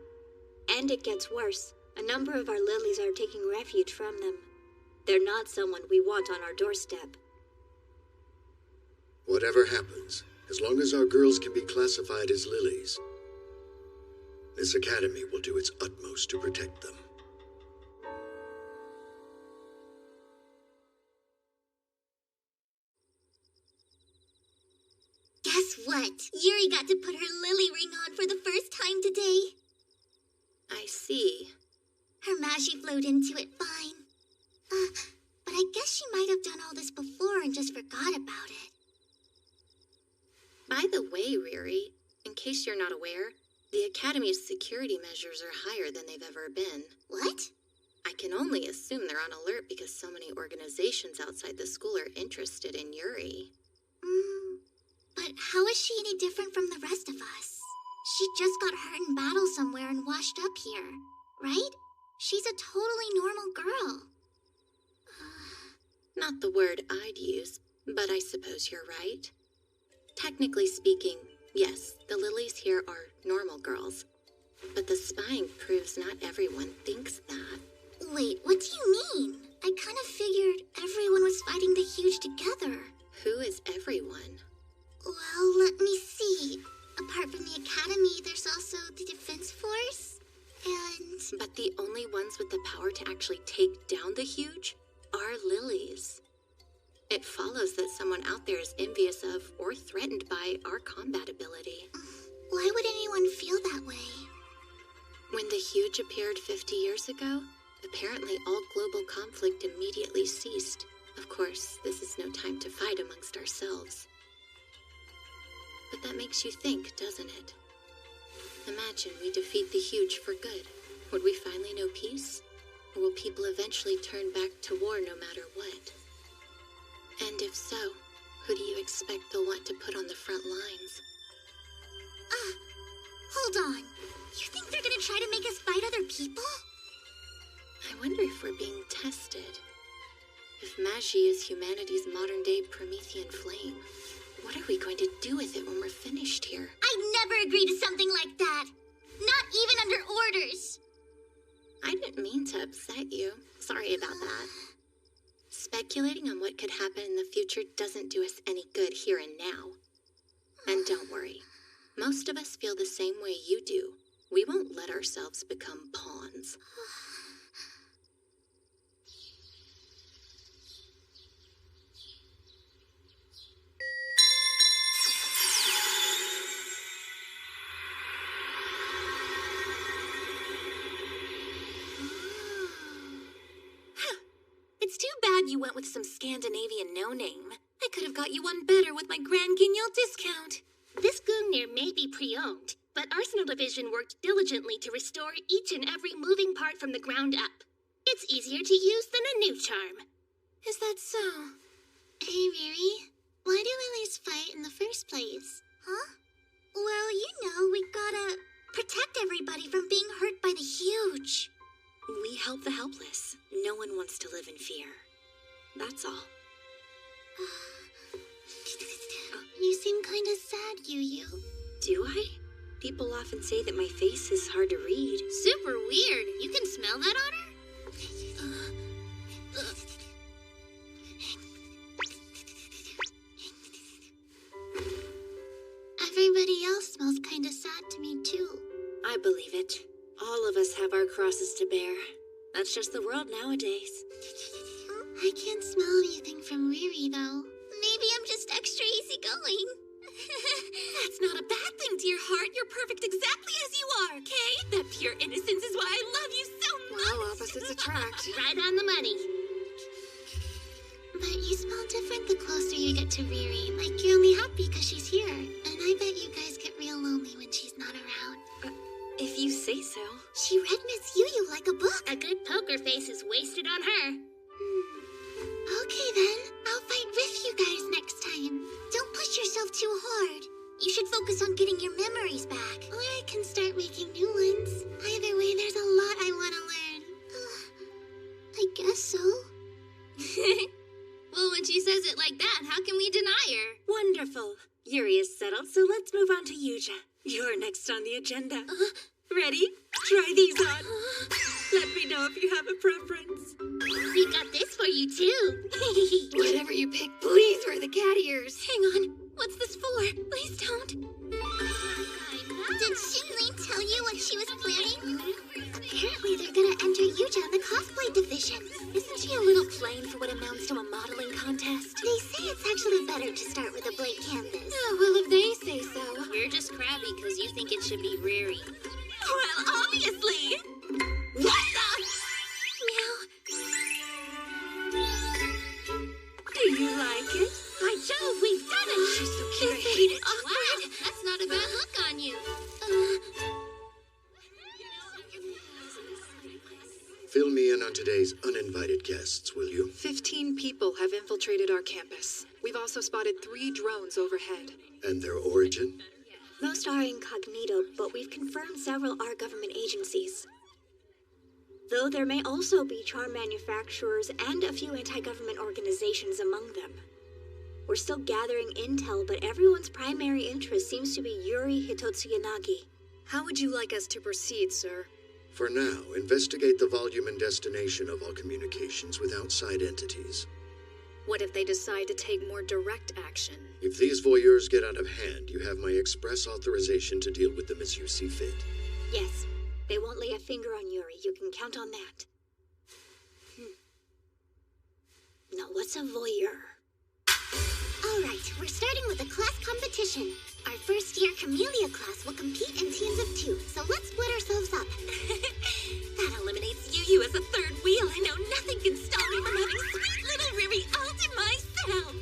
And it gets worse. A number of our lilies are taking refuge from them. They're not someone we want on our doorstep. Whatever happens, as long as our girls can be classified as lilies, this academy will do its utmost to protect them. Guess what? Yuri got to put her Lily ring on for the first time today. I see. Her magi flowed into it fine. But I guess she might have done all this before and just forgot about it. By the way, Riri, in case you're not aware, the Academy's security measures are higher than they've ever been. What? I can only assume they're on alert because so many organizations outside the school are interested in Yuri. But how is she any different from the rest of us? She just got hurt in battle somewhere and washed up here, right? She's a totally normal girl. Not the word I'd use, but I suppose you're right. Technically speaking, yes, the lilies here are normal girls. But the spying proves not everyone thinks that. Wait, what do you mean? I kind of figured everyone was fighting the huge together. Who is everyone? Well, let me see. Apart from the academy, there's also the defense force, and... But the only ones with the power to actually take down the huge are lilies. It follows that someone out there is envious of or threatened by our combat ability. Why would anyone feel that way? When the huge appeared 50 years ago, apparently all global conflict immediately ceased. Of course, this is no time to fight amongst ourselves. But that makes you think, doesn't it? Imagine we defeat the huge for good. Would we finally know peace? Or will people eventually turn back to war no matter what? And if so, who do you expect they'll want to put on the front lines? Hold on. You think they're gonna try to make us fight other people? I wonder if we're being tested. If Magi is humanity's modern-day Promethean flame, what are we going to do with it when we're finished here? I'd never agree to something like that. Not even under orders. I didn't mean to upset you. Sorry about that. Speculating on what could happen in the future doesn't do us any good here and now. And don't worry. Most of us feel the same way you do. We won't let ourselves become pawns. It's too bad you went with some Scandinavian no-name. I could have got you one better with my Grand Guignol discount. This Gungnir may be pre-owned, but Arsenal Division worked diligently to restore each and every moving part from the ground up. It's easier to use than a new charm. Is that so? Hey, Riri. Why do lilies fight in the first place? Huh? Well, you know, we gotta protect everybody from being hurt by the huge. We help the helpless. No one wants to live in fear. That's all. You seem kind of sad, Yu. Do I? People often say that my face is hard to read. Super weird. You can smell that on her? Everybody else smells kind of sad to me, too. I believe it. All of us have our crosses to bear. That's just the world nowadays. I can't smell anything from Riri, though. Maybe I'm just extra easygoing. That's not a bad thing, dear heart. You're perfect exactly as you are, okay? That pure innocence is why I love you so much. Well, opposites attract. Right on the money. But you smell different the closer you get to Riri. Like you're only happy because she's here. And I bet you guys get real lonely when she's not around. If you say so. She read Miss Yu like a book. A good poker face is wasted on her. Okay then, I'll fight with you guys next time. Don't push yourself too hard. You should focus on getting your memories back. Or I can start making new ones. Either way, there's a lot I want to learn. I guess so. Well, when she says it like that, how can we deny her? Wonderful. Yuri is settled, so let's move on to Yuja. You're next on the agenda. Ready? Try these on. Let me know if you have a preference. We got this for you, too. Whatever you pick, please wear the cat ears. Hang on. What's this for? Please don't. Did Xinlin tell you what she was planning? Apparently they're gonna enter Yuja in the cosplay division. Isn't she a little plain for what amounts to a modeling contest? They say it's actually better to start with a blank canvas. Oh, well, if they say so. You're just crabby because you think it should be Riri. Well, obviously. What the? Meow. Do you like it? By Jove, we've done it! She's so cute. I Is hate it it. awkward? That's not a bad look on you. Fill me in on today's uninvited guests, will you? 15 people have infiltrated our campus. We've also spotted 3 drones overhead. And their origin? Most are incognito, but we've confirmed several are government agencies. Though there may also be charm manufacturers and a few anti-government organizations among them. We're still gathering intel, but everyone's primary interest seems to be Yuri Hitotsuyanagi. How would you like us to proceed, sir? For now, investigate the volume and destination of all communications with outside entities. What if they decide to take more direct action? If these voyeurs get out of hand, you have my express authorization to deal with them as you see fit. Yes, they won't lay a finger on Yuri. You can count on that. Now, what's a voyeur? All right, we're starting with a class competition. Our first-year Camellia class will compete in teams of 2, so let's split ourselves up. That eliminates Yu as a third wheel. I know nothing can stop me from having sweet little Riri all to myself.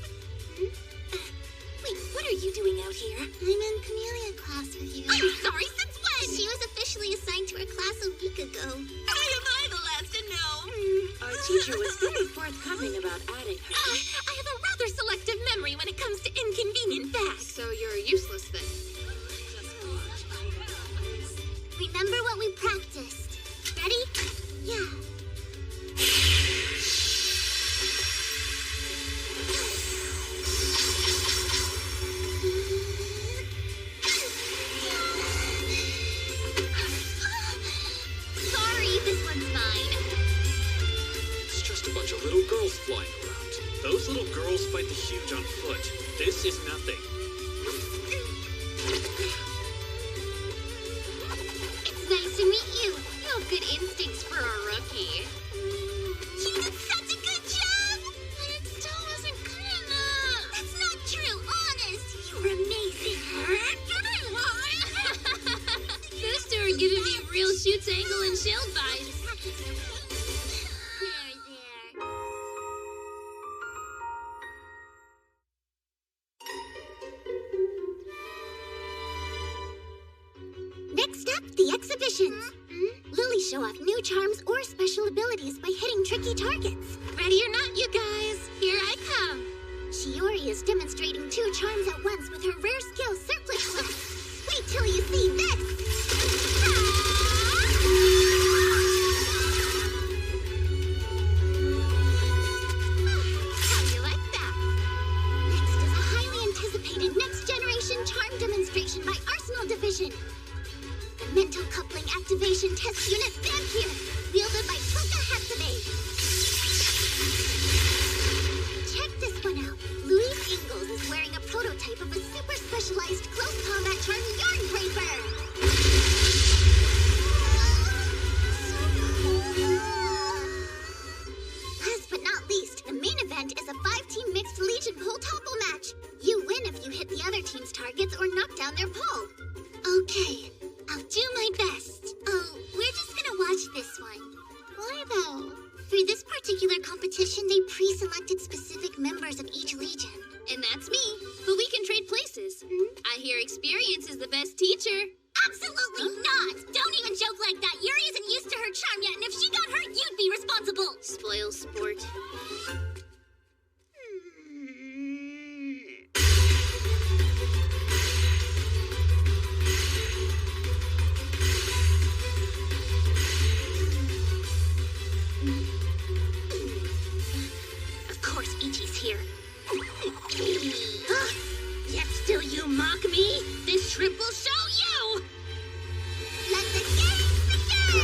Wait, what are you doing out here? I'm in Camellia class with you. I'm sorry, since when? She was officially assigned to our class a week ago. Why am I the last to know? Our teacher was very forthcoming about adding her. I have a rather selective memory when it comes to inconvenient facts. So you're useless then. Remember what we practiced. Ready? Yeah. Sorry, this one's mine. It's just a bunch of little girls flying around. Those little girls fight the huge on foot. This is nothing. It's nice to meet you. You have good instincts for a rookie. You did such a good job! But it still wasn't good enough. That's not true, honest. You were amazing. Those two are giving me real shoots, angle, and shield vibes. Next up, the exhibitions. Lilies show off new charms or special abilities by hitting tricky targets. Ready or not, you guys, here I come. Shiori is demonstrating 2 charms at once with her rare skill, Surplus Quest. Wait till you see this! How do you like that? Next is a highly anticipated next-generation charm demonstration by Arsenal Division. The Mental Coupling Activation Test Unit Vampire, wielded by Toka Hatsume. Check this one out. Louise Ingalls is wearing a prototype of a super specialized close combat charm, Yarn Draper. Last but not least, the main event is a 5-team mixed Legion pole topple match. You win if you hit the other team's targets or knock down their pole. Okay, I'll do my best. Oh, we're just gonna watch this one. Why though? For this particular competition, they pre-selected specific members of each legion. And that's me. But we can trade places. I hear experience is the best teacher. Absolutely not! Don't even joke like that. Yuri isn't used to her charm yet, and if she got hurt, you'd be responsible. Spoil sport. Of course, Ichi's here. Yet still you mock me? This shrimp will show you! Let the games begin!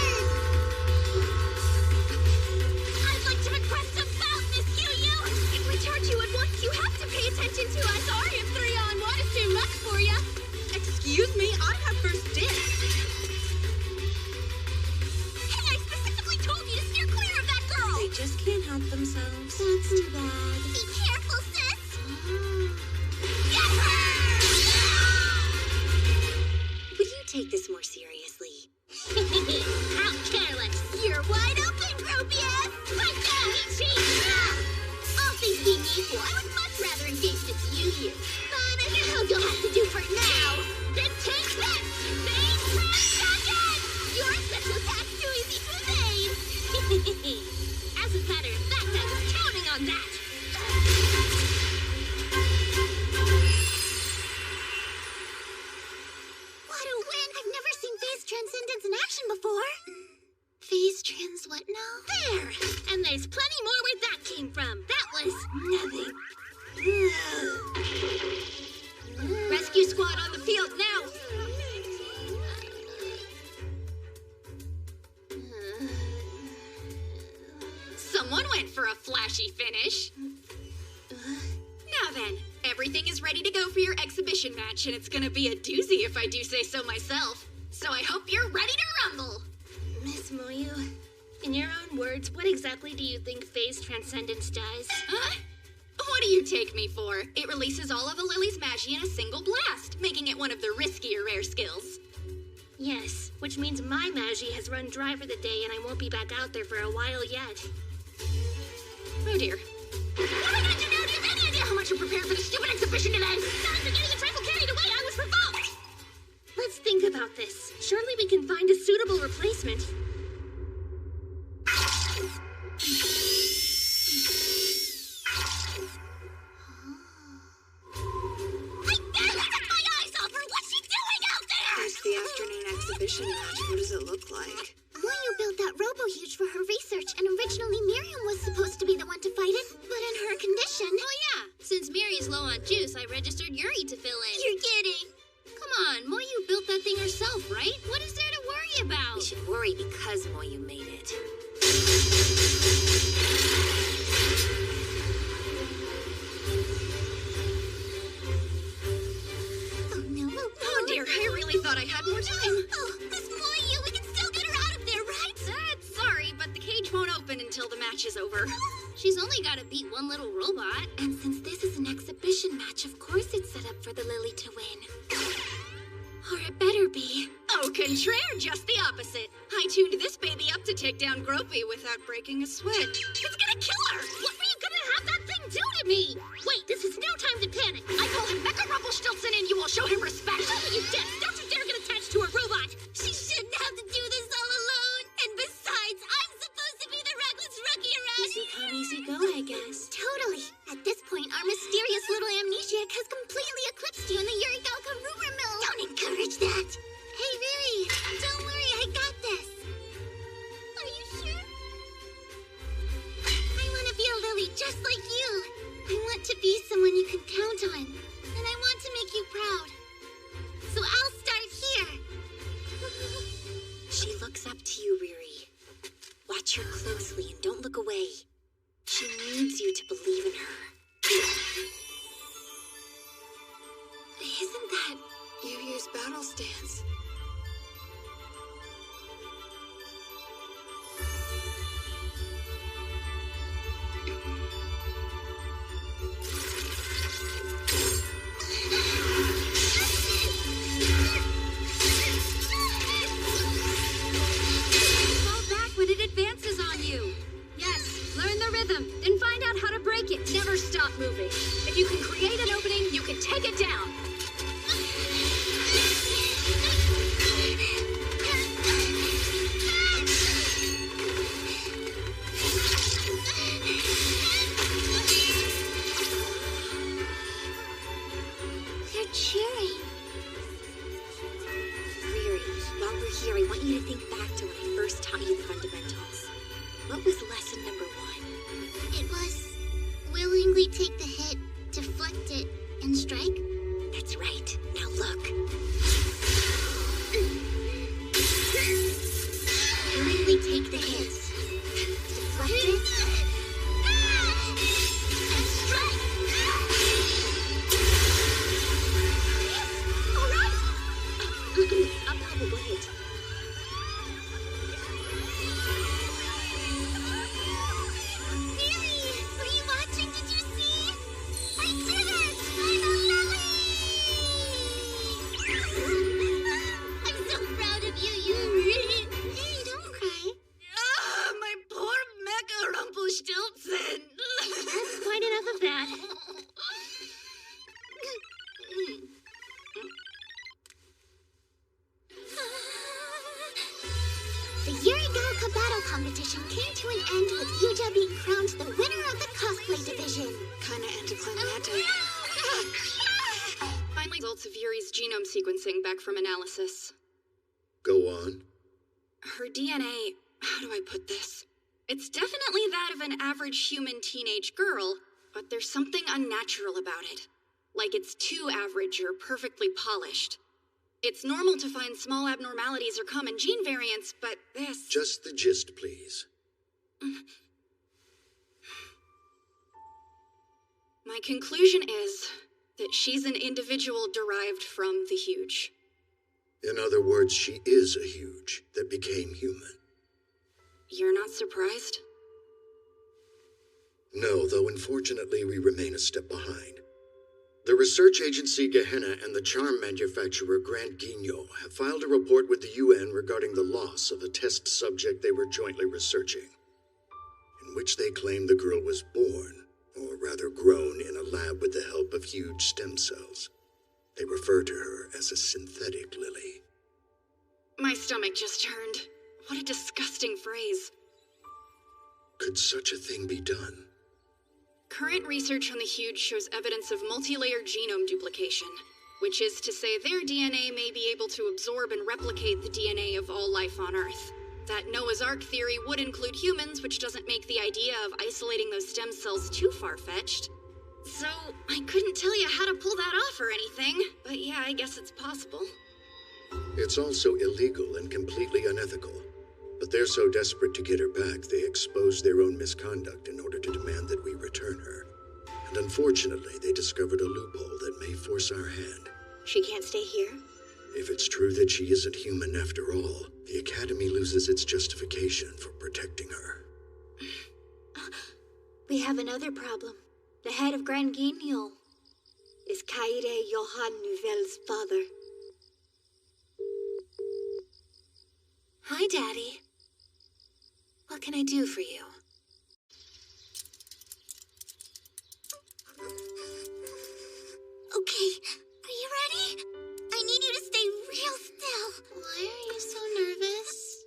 I'd like to request a bout, Miss Yu-Yu! If we charge you at once, you have to pay attention to us. Sorry if 3-on-1 is too much for you. Excuse me, I have first dibs. Hey, I specifically told you to steer clear of that girl! They just can't help themselves. That's too bad. Be careful, sis! Get her! Would you take this more seriously? How careless! You're wide open, Gropius! Right now, Ichi! All things being equal, I would much rather engage Miss Yu-Yu. But I know how you'll have to do for now. Then take this! Main Dragon! Your special attack's too easy to evade! As a matter of fact, I was counting on that! What a win! I've never seen phase transcendence in action before. Phase trans what now? There! And there's plenty more where that came from. That was nothing. Rescue squad on the field now! Someone went for a flashy finish. Now then, everything is ready to go for your exhibition match, and it's gonna be a doozy if I do say so myself. So I hope you're ready to rumble! Miss Moyu, in your own words, what exactly do you think phase transcendence does? Huh? What do you take me for? It releases all of a Lily's magie in a single blast, making it one of the riskier rare skills. Yes, which means my magie has run dry for the day and I won't be back out there for a while yet. Oh dear. What am I gonna do now? Do you have any idea how much you prepared for the stupid exhibition today? Not after getting a trifle carried away, I was provoked! Let's think about this. Surely we can find a suitable replacement. The afternoon exhibition match, what does it look like? Moyu built that robo-huge for her research, and originally Miriam was supposed to be the one to fight it, but in her condition... Oh yeah, since Mary's low on juice, I registered Yuri to fill in. You're kidding! Come on, Moyu built that thing herself, right? What is there to worry about? We should worry because Moyu made it. Oh dear, I really thought I had more time. Oh, Miss Moyu, we can still get her out of there, right? Sorry, but the cage won't open until the match is over. She's only gotta beat one little robot. And since this is an exhibition match, of course it's set up for the Lily to win. Or it better be. Au contraire, just the opposite. I tuned this baby up to take down Gropey without breaking a sweat. It's gonna kill her! What were you gonna have that thing do to me? Wait, this is no time to panic. I call him Becca Rumpelstiltskin and you will show him respect. You dead! Don't you dare get attached to a robot! She shouldn't have to do this all alone. And besides, I'm supposed to be the reckless rookie around Easy here. come, easy go, I guess. Totally. At this point, our mysterious little amnesiac has completely eclipsed you in the Yurigalka rumor mill. Don't encourage that. Hey, Riri, don't worry, I got this. Are you sure? I want to be a Lily just like you. I want to be someone you can count on. And I want to make you proud. So I'll start here. She looks up to you, Riri. Watch her closely and don't look away. She needs you to believe in her. Isn't that Yu-Yu's battle stance? Fall back when it advances on you. Yes, learn the rhythm, then find out how to break it. Never stop moving. If you can create an opening, you can take it down. They're cheering. Riri, while we're here, I want you to think back to when I first taught you the fundamentals. What was lesson number 1? It was willingly take the hit, deflect it, and strike. That's right. Now look. Willingly take the hits, deflect it, and strike. All right. A palpable hit. Mary, were you watching? Did you see? I did it! I'm a Lily! I'm so proud of you, Yuri. Hey, don't cry. Ah, my poor Mecha Rumpelstiltskin. That's quite enough of that. The Yurigalka battle competition came to an end with Yuja being crowned the winner of the cosplay division. Kinda anticlimactic. Finally, results of Yuri's genome sequencing back from analysis. Go on. Her DNA, how do I put this? It's definitely that of an average human teenage girl, but there's something unnatural about it. Like it's too average or perfectly polished. It's normal to find small abnormalities or common gene variants, but this... Just the gist, please. My conclusion is that she's an individual derived from the huge. In other words, she is a huge that became human. You're not surprised? No, though unfortunately we remain a step behind. The research agency Gehenna and the charm manufacturer Grand Guignol have filed a report with the UN regarding the loss of a test subject they were jointly researching, in which they claim the girl was born, or rather grown, in a lab with the help of huge stem cells. They refer to her as a synthetic lily. My stomach just turned. What a disgusting phrase. Could such a thing be done? Current research on the huge shows evidence of multi-layered genome duplication, which is to say their DNA may be able to absorb and replicate the DNA of all life on Earth. That Noah's Ark theory would include humans, which doesn't make the idea of isolating those stem cells too far-fetched. So, I couldn't tell you how to pull that off or anything, but yeah, I guess it's possible. It's also illegal and completely unethical. But they're so desperate to get her back, they expose their own misconduct in order to demand that we return her. And unfortunately, they discovered a loophole that may force our hand. She can't stay here? If it's true that she isn't human after all, the Academy loses its justification for protecting her. We have another problem. The head of Grand Guignol is Kaire Johann Nouvel's father. Hi, Daddy. What can I do for you? Okay, are you ready? I need you to stay real still. Why are you so nervous?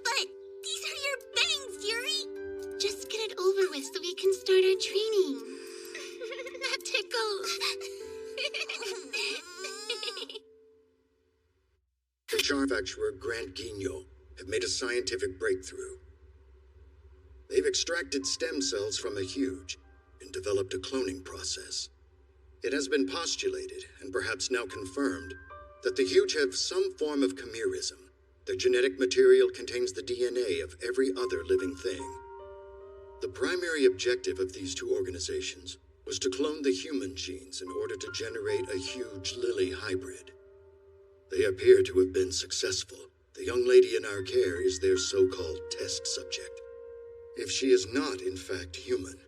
But these are your bangs, Yuri. Just get it over with so we can start our training. That tickles. The charm manufacturer Grand Guignol have made a scientific breakthrough. They've extracted stem cells from a huge and developed a cloning process. It has been postulated, and perhaps now confirmed, that the huge have some form of chimerism. Their genetic material contains the DNA of every other living thing. The primary objective of these two organizations was to clone the human genes in order to generate a huge lily hybrid. They appear to have been successful. The young lady in our care is their so-called test subject. If she is not, in fact, human,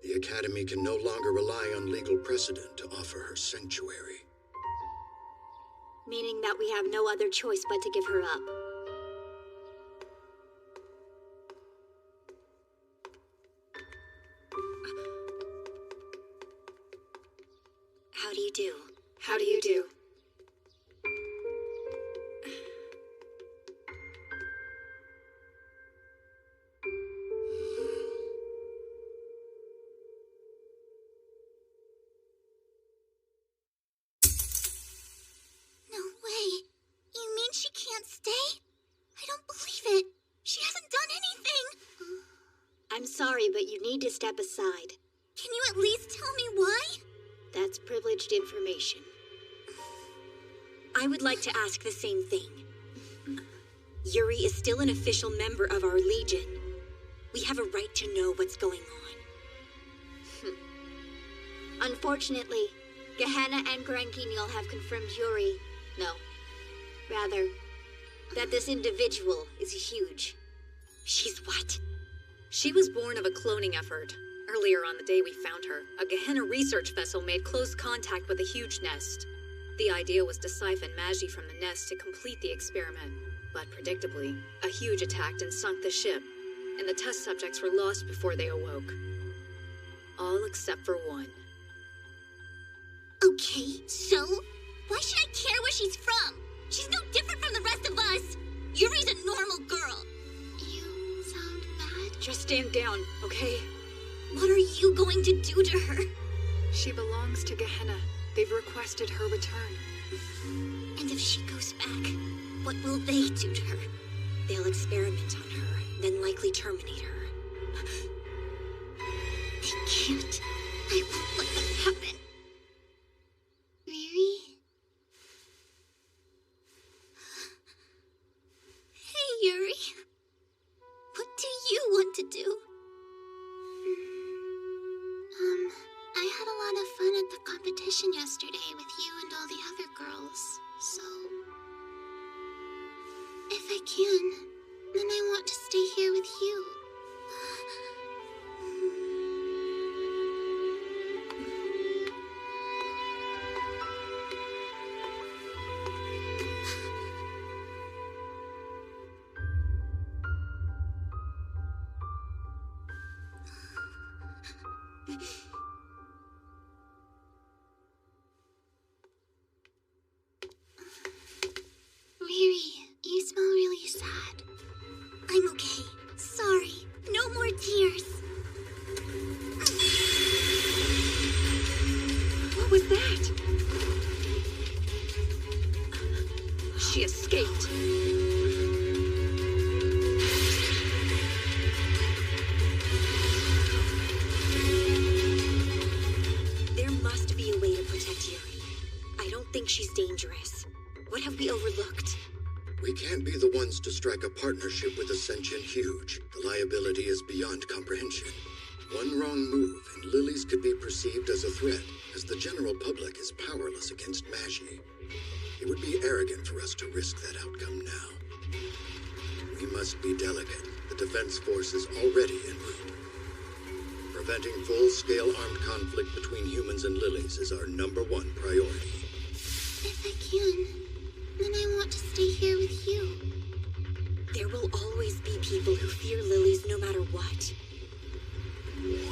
the Academy can no longer rely on legal precedent to offer her sanctuary. Meaning that we have no other choice but to give her up. How do you do? How do you do? No way. You mean she can't stay? I don't believe it. She hasn't done anything. I'm sorry, but you need to step aside. Can you at least tell me why? That's privileged information. I would like to ask the same thing. Yuri is still an official member of our Legion. We have a right to know what's going on. Unfortunately, Gehenna and Grand Guignol have confirmed Yuri. No. Rather, that this individual is huge. She's what? She was born of a cloning effort. Earlier on the day we found her, a Gehenna research vessel made close contact with a huge nest. The idea was to siphon Magi from the nest to complete the experiment. But predictably, a huge attacked and sunk the ship, and the test subjects were lost before they awoke. All except for one. Okay, so? Why should I care where she's from? She's no different from the rest of us. Yuri's a normal girl. You sound bad. Just stand down, okay? What are you going to do to her? She belongs to Gehenna. They've requested her return. And if she goes back, what will they do to her? They'll experiment on her, then likely terminate her. They can't. I won't let this happen. Riri? Hey, Yuri. What do you want to do? I had a lot of fun at the competition yesterday with you and all the other girls, so... If I can, then I want to stay here with you. Riri, you smell really sad. I'm okay. Sorry. No more tears. What was that? She escaped. There must be a way to protect Yuri. I don't think she's dangerous. What have we overlooked? We can't be the ones to strike a partnership with a sentient huge. The liability is beyond comprehension. One wrong move, and Lilies could be perceived as a threat, as the general public is powerless against Magi. It would be arrogant for us to risk that outcome now. We must be delicate. The defense force is already en route. Preventing full-scale armed conflict between humans and Lilies is our #1 priority. If I can, then I want to stay here with you. There will always be people who fear Lilies no matter what.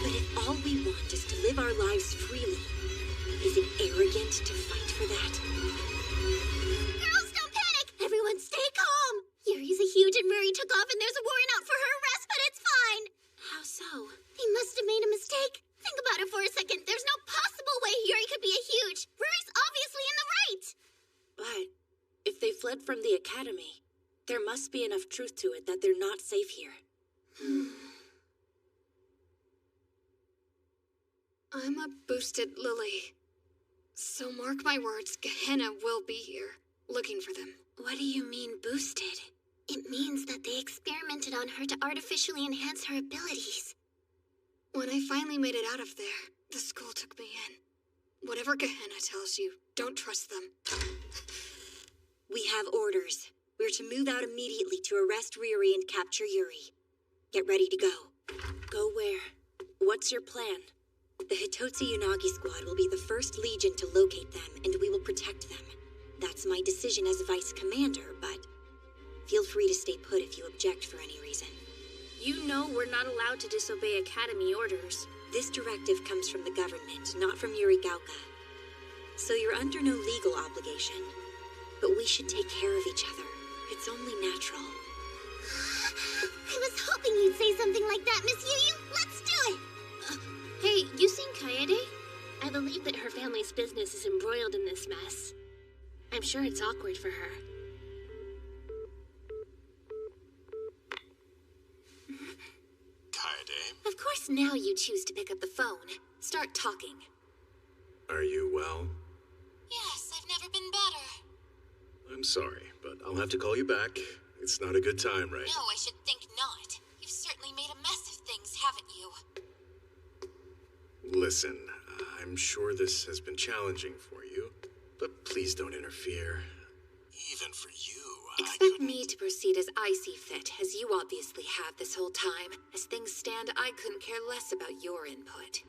But if all we want is to live our lives freely, is it arrogant to fight for that? Girls, don't panic! Everyone stay calm! Yuri's a huge and Murray took off and there's a warrant out for her arrest, but it's fine! How so? They must have made a mistake. Think about it for a second. There's no possible way Yuri could be a huge. Murray's obviously in the right! But if they fled from the academy, there must be enough truth to it that they're not safe here. I'm a boosted Lily. So mark my words, Gehenna will be here, looking for them. What do you mean, boosted? It means that they experimented on her to artificially enhance her abilities. When I finally made it out of there, the school took me in. Whatever Gehenna tells you, don't trust them. We have orders. We're to move out immediately to arrest Riri and capture Yuri. Get ready to go. Go where? What's your plan? The Hitotsu Unagi squad will be the first legion to locate them, and we will protect them. That's my decision as vice commander, but feel free to stay put if you object for any reason. You know we're not allowed to disobey academy orders. This directive comes from the government, not from Yuri Gauka. So you're under no legal obligation. But we should take care of each other. It's only natural. I was hoping you'd say something like that, Miss Yu. Let's do it! Hey, you seen Kaede? I believe that her family's business is embroiled in this mess. I'm sure it's awkward for her. Kaede? Of course now you choose to pick up the phone. Start talking. Are you well? Yes, I've never been better. I'm sorry, but I'll have to call you back. It's not a good time right No, I should think not. You've certainly made a mess of things, haven't you? Listen, I'm sure this has been challenging for you, but please don't interfere. Even for you, Expect me to proceed as I see fit, as you obviously have this whole time. As things stand, I couldn't care less about your input.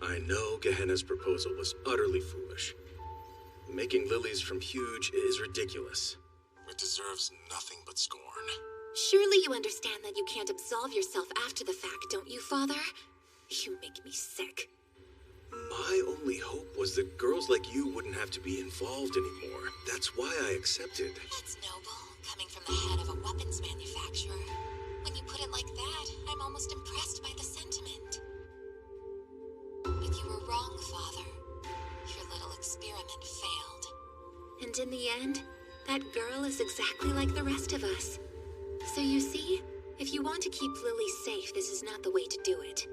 I know Gehenna's proposal was utterly foolish. Making Lilies from huge is ridiculous. It deserves nothing but scorn. Surely you understand that you can't absolve yourself after the fact, don't you, Father? You make me sick. My only hope was that girls like you wouldn't have to be involved anymore. That's why I accepted. That's noble, coming from the head of a weapons manufacturer. When you put it like that, I'm almost impressed by the sentiment. But you were wrong, Father. Your little experiment failed. And in the end, that girl is exactly like the rest of us. So you see, if you want to keep Lily safe, this is not the way to do it.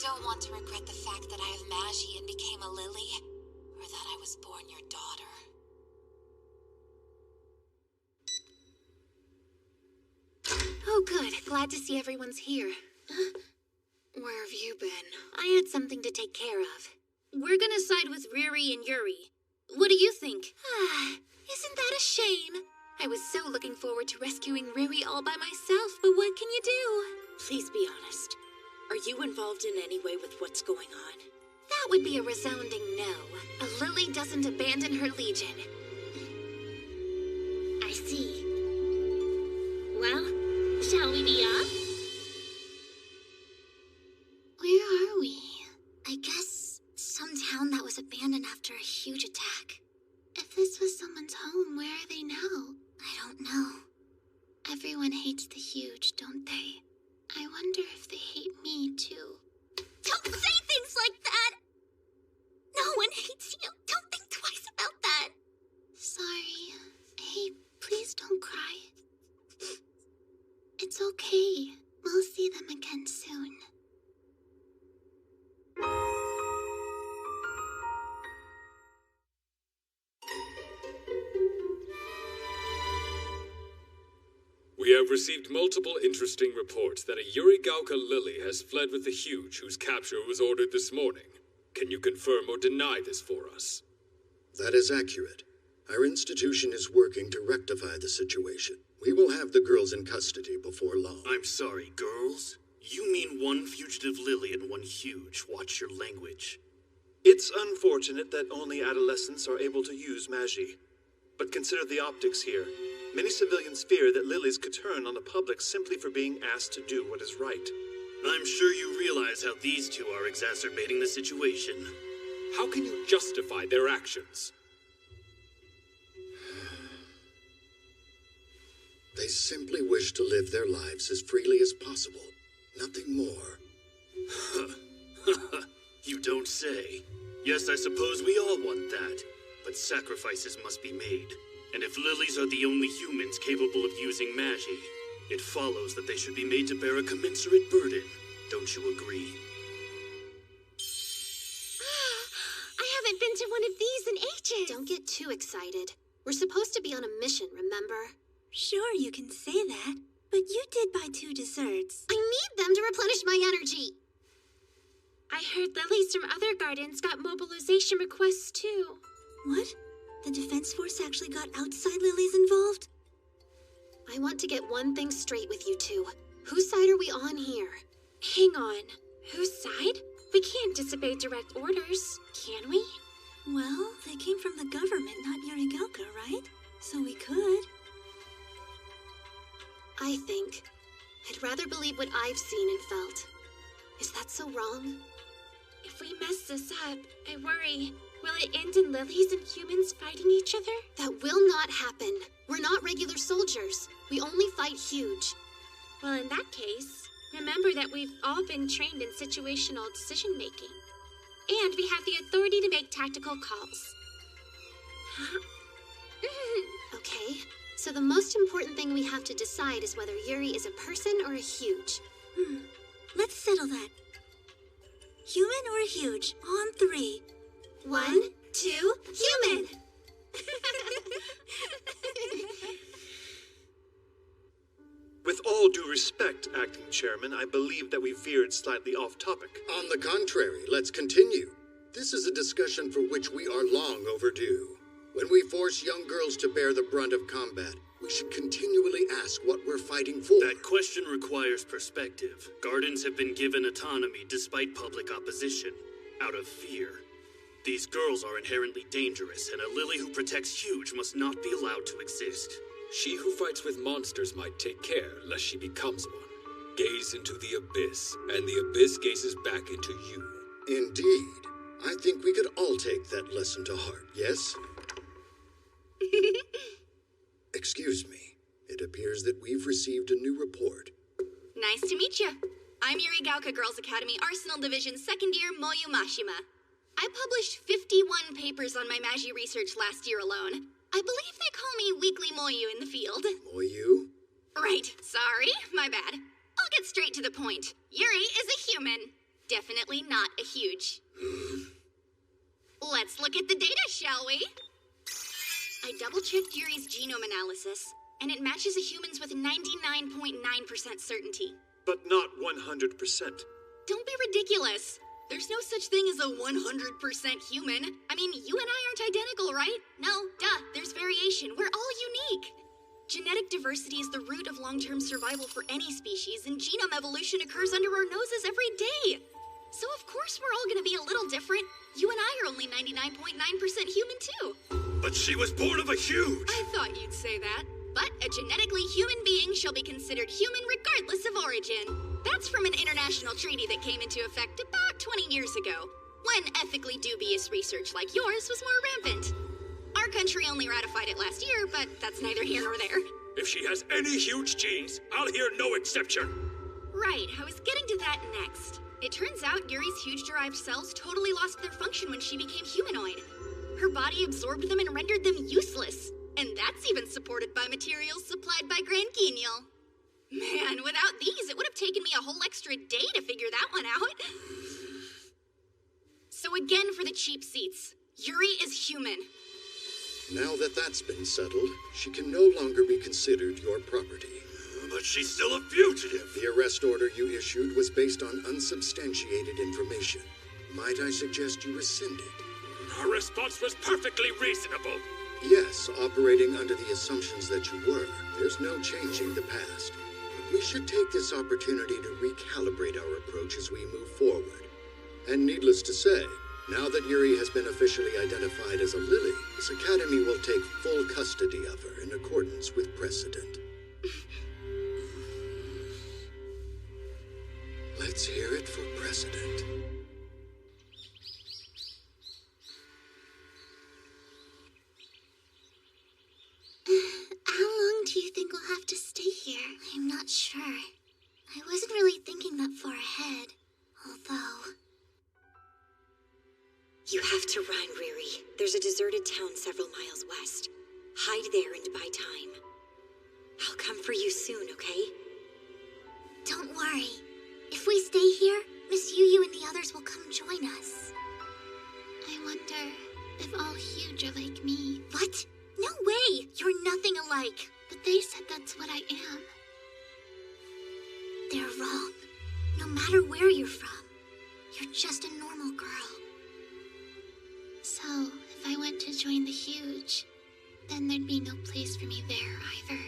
don't want to regret the fact that I have Magi and became a Lily, or that I was born your daughter. Oh, good. Glad to see everyone's here. Where have you been? I had something to take care of. We're gonna side with Riri and Yuri. What do you think? Isn't that a shame? I was so looking forward to rescuing Riri all by myself, but what can you do? Please be honest. Are you involved in any way with what's going on? That would be a resounding no. A Lily doesn't abandon her legion. I see. Well, shall we be off? Where are we? I guess some town that was abandoned after a huge attack. If this was someone's home, where are they now? I don't know. Everyone hates the huge, don't they? I wonder if they hate me, too. Don't say things like that! No one hates you. Don't think twice about that. Sorry. Hey, please don't cry. It's okay. We'll see them again soon. We have received multiple interesting reports that a Yurigauka Lily has fled with the Huge, whose capture was ordered this morning. Can you confirm or deny this for us? That is accurate. Our institution is working to rectify the situation. We will have the girls in custody before long. I'm sorry, girls? You mean one fugitive Lily and one Huge. Watch your language. It's unfortunate that only adolescents are able to use Magi. But consider the optics here. Many civilians fear that Lilies could turn on the public simply for being asked to do what is right. I'm sure you realize how these two are exacerbating the situation. How can you justify their actions? They simply wish to live their lives as freely as possible. Nothing more. You don't say. Yes, I suppose we all want that. But sacrifices must be made. And if Lilies are the only humans capable of using Magi, it follows that they should be made to bear a commensurate burden. Don't you agree? I haven't been to one of these in ages. Don't get too excited. We're supposed to be on a mission, remember? Sure, you can say that, but you did buy 2 desserts. I need them to replenish my energy. I heard Lilies from other gardens got mobilization requests too. What? The Defense Force actually got outside Lilies involved? I want to get one thing straight with you two. Whose side are we on here? Hang on. Whose side? We can't disobey direct orders, can we? Well, they came from the government, not Yurigauka, right? So we could. I think I'd rather believe what I've seen and felt. Is that so wrong? If we mess this up, I worry. Will it end in Lilies and humans fighting each other? That will not happen. We're not regular soldiers. We only fight huge. Well, in that case, remember that we've all been trained in situational decision-making. And we have the authority to make tactical calls. Okay, so the most important thing we have to decide is whether Yuri is a person or a huge. Let's settle that. Human or huge? On 3. 1, 2, human! With all due respect, Acting Chairman, I believe that we veered slightly off topic. On the contrary, let's continue. This is a discussion for which we are long overdue. When we force young girls to bear the brunt of combat, we should continually ask what we're fighting for. That question requires perspective. Gardens have been given autonomy despite public opposition, out of fear. These girls are inherently dangerous, and a Lily who protects huge must not be allowed to exist. She who fights with monsters might take care lest she becomes one. Gaze into the abyss, and the abyss gazes back into you. Indeed. I think we could all take that lesson to heart, yes? Excuse me. It appears that we've received a new report. Nice to meet you. I'm Yurigauka Girls Academy Arsenal Division 2nd Year Moyu Mashima. I published 51 papers on my Magi research last year alone. I believe they call me Weekly Moyu in the field. Moyu? Right, sorry, my bad. I'll get straight to the point. Yuri is a human. Definitely not a huge. Let's look at the data, shall we? I double-checked Yuri's genome analysis, and it matches a human's with 99.9% certainty. But not 100%. Don't be ridiculous. There's no such thing as a 100% human. I mean, you and I aren't identical, right? No, duh, there's variation. We're all unique. Genetic diversity is the root of long-term survival for any species, and genome evolution occurs under our noses every day. So of course we're all gonna be a little different. You and I are only 99.9% human too. But she was born of a huge! I thought you'd say that. But a genetically human being shall be considered human regardless of origin. That's from an international treaty that came into effect about 20 years ago, when ethically dubious research like yours was more rampant. Our country only ratified it last year, but that's neither here nor there. If she has any huge genes, I'll hear no exception. Right, I was getting to that next. It turns out Yuri's huge-derived cells totally lost their function when she became humanoid. Her body absorbed them and rendered them useless. And that's even supported by materials supplied by Grand Guignol. Man, without these, it would have taken me a whole extra day to figure that one out. So again for the cheap seats. Yuri is human. Now that that's been settled, she can no longer be considered your property. But she's still a fugitive. The arrest order you issued was based on unsubstantiated information. Might I suggest you rescind it? Her response was perfectly reasonable. Yes, operating under the assumptions that you were. There's no changing the past. We should take this opportunity to recalibrate our approach as we move forward. And needless to say, now that Yuri has been officially identified as a Lily, this academy will take full custody of her in accordance with precedent. Let's hear it for precedent. How long do you think we'll have to stay here? I'm not sure. I wasn't really thinking that far ahead, although... You have to run, Riri. There's a deserted town several miles west. Hide there and buy time. I'll come for you soon, okay? Don't worry. If we stay here, Miss Yu and the others will come join us. I wonder if all huge are like me. What? No way! You're nothing alike. But they said that's what I am. They're wrong. No matter where you're from, you're just a normal girl. So, if I went to join the huge, then there'd be no place for me there either.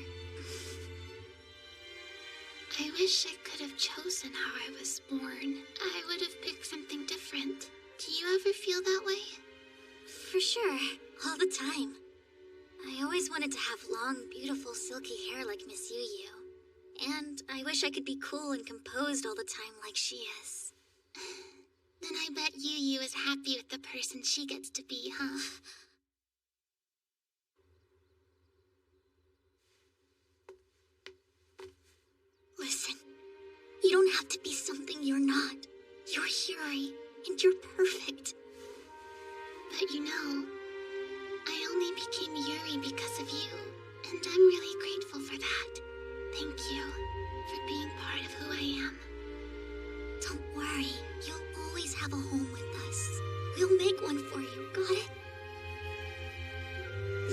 I wish I could have chosen how I was born. I would have picked something different. Do you ever feel that way? For sure. All the time. I always wanted to have long, beautiful, silky hair like Miss Yu. And I wish I could be cool and composed all the time like she is. Then I bet Yu is happy with the person she gets to be, huh? Listen, you don't have to be something you're not. You're Yuri, and you're perfect. But you know, I only became Yuri because of you, and I'm really grateful for that. Thank you for being part of who I am. Don't worry, you'll always have a home with us. We'll make one for you, got it?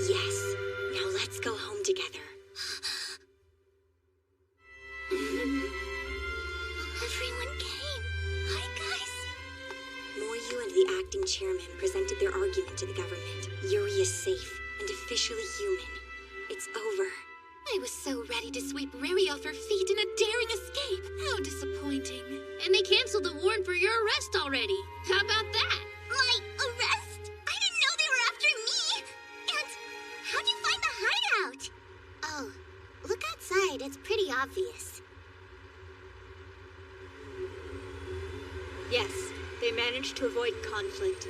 Yes. Now let's go home together. Everyone came. Hi, guys. Moyu and the acting chairman presented their argument to the government. Yuri is safe and officially human. It's over. I was so ready to sweep Riri off her feet in a daring escape. How disappointing. And they canceled the warrant for your arrest already. How about that? My arrest? I didn't know they were after me. And how'd you find the hideout? Oh, look outside. It's pretty obvious. Yes, they managed to avoid conflict.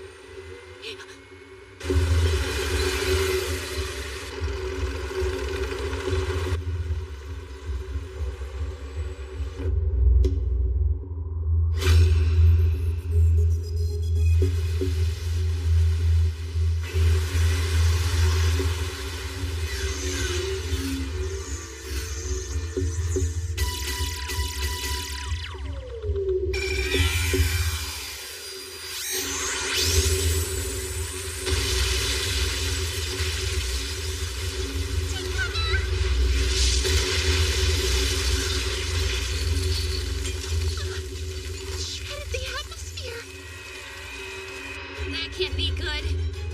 That can't be good.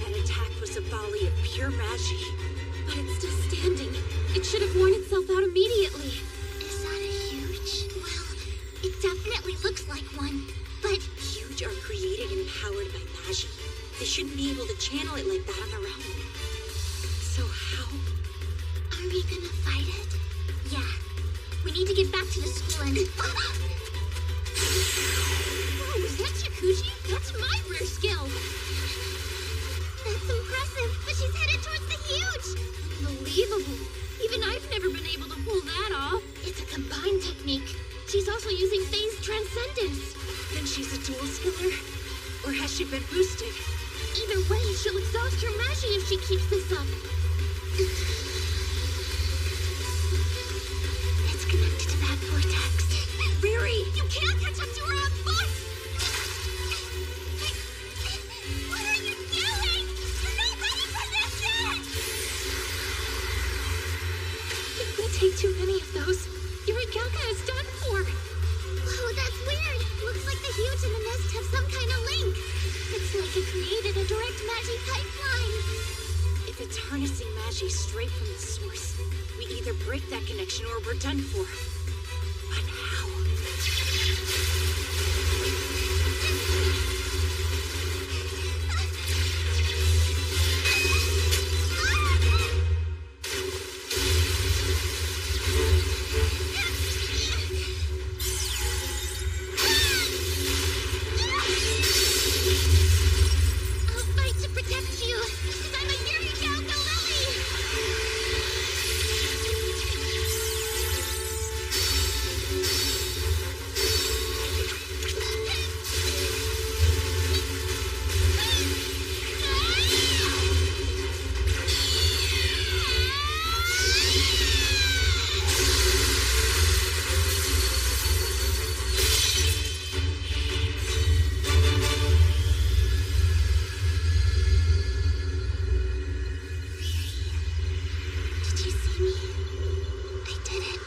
That attack was a volley of pure magie. But it's still standing. It should have worn itself out immediately. Is that a huge? Well, it definitely looks like one, but Huge are created and powered by magie. They shouldn't be able to channel it like that on their own. So how? are we gonna fight it? Yeah. We need to get back to the school and... Whoa, is that Yakuji? That's my rare skill. That's impressive, but she's headed towards the huge. Unbelievable. Even I've never been able to pull that off. It's a combined technique. She's also using phase transcendence. Then she's a dual skiller? Or has she been boosted? Either way, she'll exhaust her magie if she keeps this up. It's connected to that vortex. Riri, you can't catch up to her on foot! What are you doing? You're not ready for this yet! If we take too many of those, Yurigaka is done for. Whoa, that's weird. Looks like the huge and the nest have some kind of link. It's like it created a direct magie pipeline. If it's harnessing magie straight from the source, we either break that connection or we're done for. But how? I'll fight to protect you, because I'm a Yurigaka Lily. Did you see me? I did it.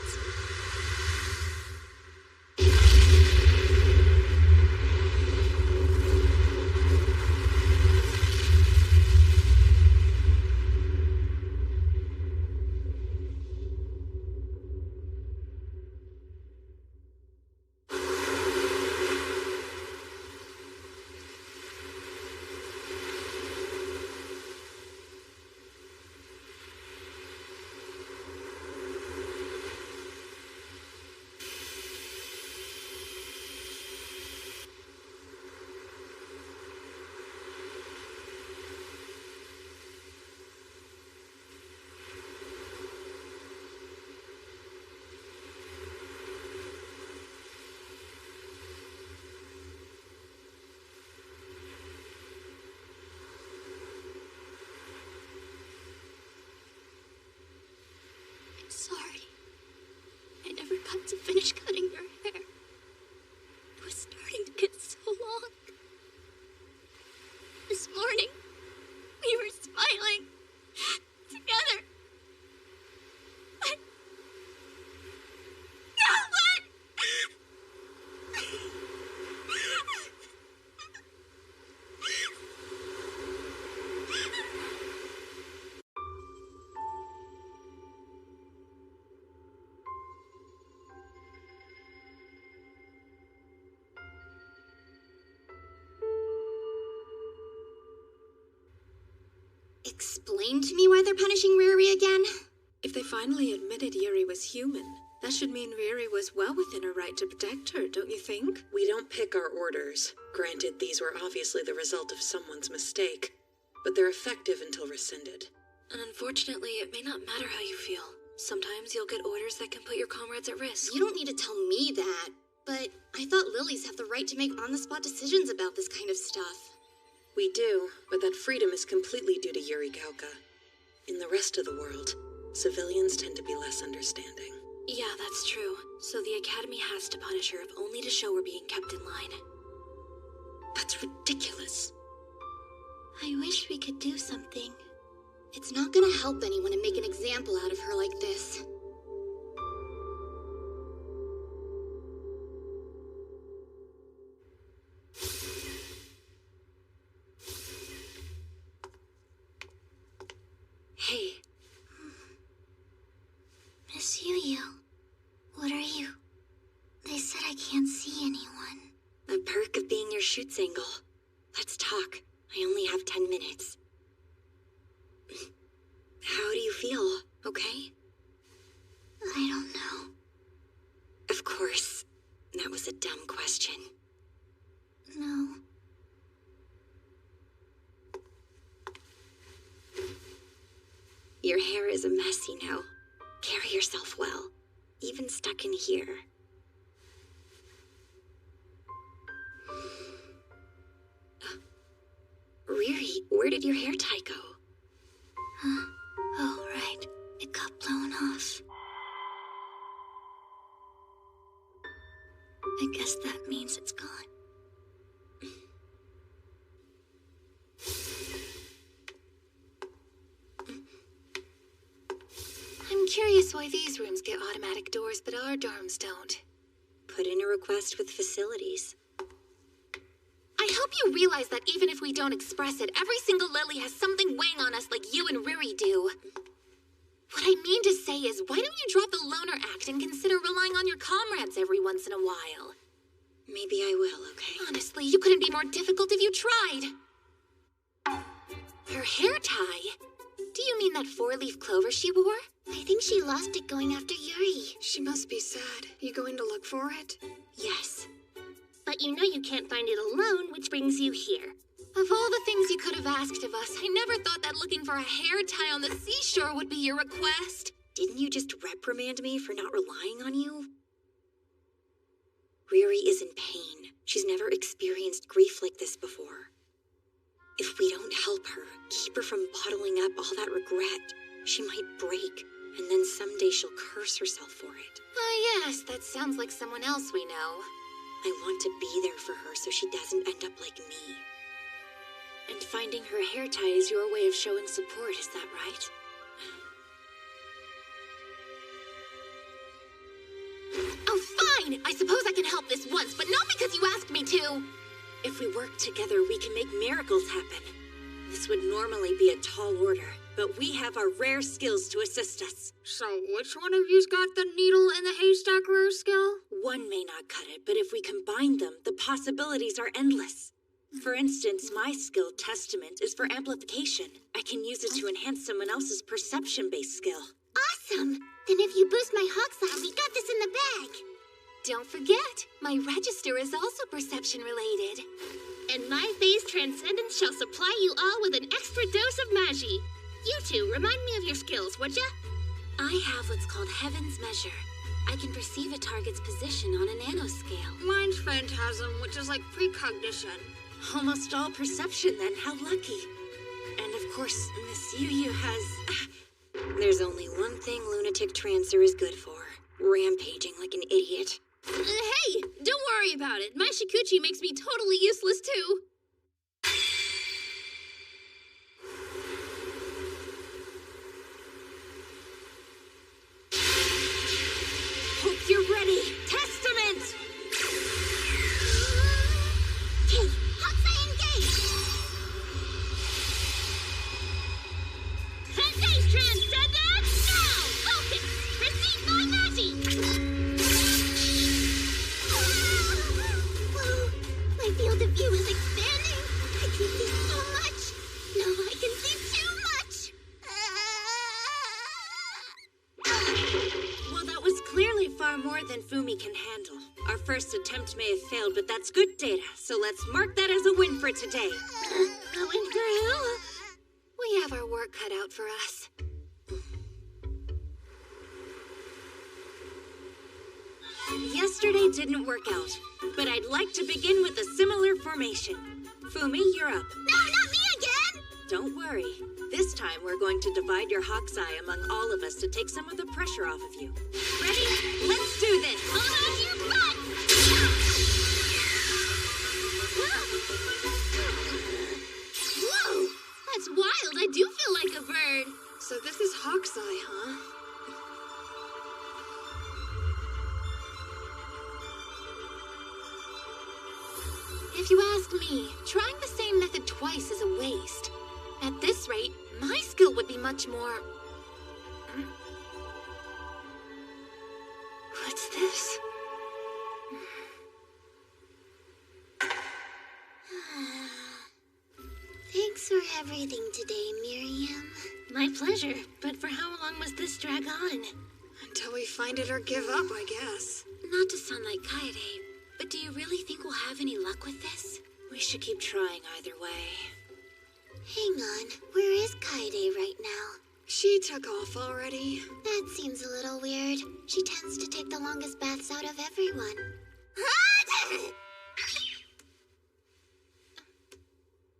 I'm sorry. I never got to finish cutting your hair. It was starting to get so long. This morning, we were smiling together. But... Explain to me why they're punishing Riri again? If they finally admitted Yuri was human, that should mean Riri was well within her right to protect her, don't you think? We don't pick our orders. Granted, these were obviously the result of someone's mistake, but they're effective until rescinded. And unfortunately, it may not matter how you feel. Sometimes you'll get orders that can put your comrades at risk. You don't need to tell me that. But I thought lilies have the right to make on-the-spot decisions about this kind of stuff. We do, but that freedom is completely due to Yuri Gauka. In the rest of the world, civilians tend to be less understanding. Yeah, that's true. So the Academy has to punish her, if only to show we're being kept in line. That's ridiculous. I wish we could do something. It's not gonna help anyone to make an example out of her like this. it, Zangle. Let's talk. I only have 10 minutes. How do you feel? Okay? I don't know. Of course. That was a dumb question. No. Your hair is a mess, you know. Carry yourself well, even stuck in here. Riri, where did your hair tie go? Huh? Oh, right. It got blown off. I guess that means it's gone. I'm curious why these rooms get automatic doors, but our dorms don't. Put in a request with facilities. I hope you realize that even if we don't express it, every single Lily has something weighing on us like you and Riri do. What I mean to say is, why don't you drop the loner act and consider relying on your comrades every once in a while? Maybe I will, okay? Honestly, you couldn't be more difficult if you tried. Her hair tie? Do you mean that four-leaf clover she wore? I think she lost it going after Yuri. She must be sad. You going to look for it? Yes. But you know you can't find it alone, which brings you here. Of all the things you could have asked of us, I never thought that looking for a hair tie on the seashore would be your request. Didn't you just reprimand me for not relying on you? Riri is in pain. She's never experienced grief like this before. If we don't help her, keep her from bottling up all that regret, she might break, and then someday she'll curse herself for it. Ah, yes, that sounds like someone else we know. I want to be there for her so she doesn't end up like me. And finding her hair tie is your way of showing support, is that right? Oh, fine! I suppose I can help this once, but not because you asked me to! If we work together, we can make miracles happen. This would normally be a tall order, but we have our rare skills to assist us. So which one of you's got the needle in the haystack rare skill? One may not cut it, but if we combine them, the possibilities are endless. For instance, my skill, Testament, is for amplification. I can use it to enhance someone else's perception-based skill. Awesome! Then if you boost my hawk's eye, we got this in the bag. Don't forget, my register is also perception-related. And my phase transcendence shall supply you all with an extra dose of magi. You two, remind me of your skills, would ya? I have what's called Heaven's Measure. I can perceive a target's position on a nanoscale. Mine's Phantasm, which is like precognition. Almost all perception, then. How lucky. And of course, Miss Yu has... There's only one thing Lunatic Trancer is good for. Rampaging like an idiot. Hey, don't worry about it. My Shikuchi makes me totally useless, too. Hope you're ready. Testament! Okay, Hokusai engage! Phase transcendence now! Focus! Receive my magi! Whoa, my field of view is expanding. I can see so much. No, I can see too much. Well, that was clearly far more than Fumi can handle. Our first attempt may have failed, but that's good data, so let's mark that as a win for today. Going through. We have our work cut out for us. Yesterday didn't work out, but I'd like to begin with a similar formation. Fumi, you're up. No, not me again! Don't worry. This time we're going to divide your hawk's eye among all of us to take some of the pressure off of you. Ready? Let's do this! Hold on to your butt! Whoa! That's wild. I do feel like a bird. So this is Hawk's Eye, huh? If you ask me, trying the same method twice is a waste. At this rate, my skill would be much more... What's this? Thanks for everything today, Miriam. My pleasure. But for how long must this drag on? Until we find it or give up, I guess. Not to sound like Kaede, but do you really think we'll have any luck with this? We should keep trying either way. Hang on, where is Kaede right now? She took off already. That seems a little weird. She tends to take the longest baths out of everyone.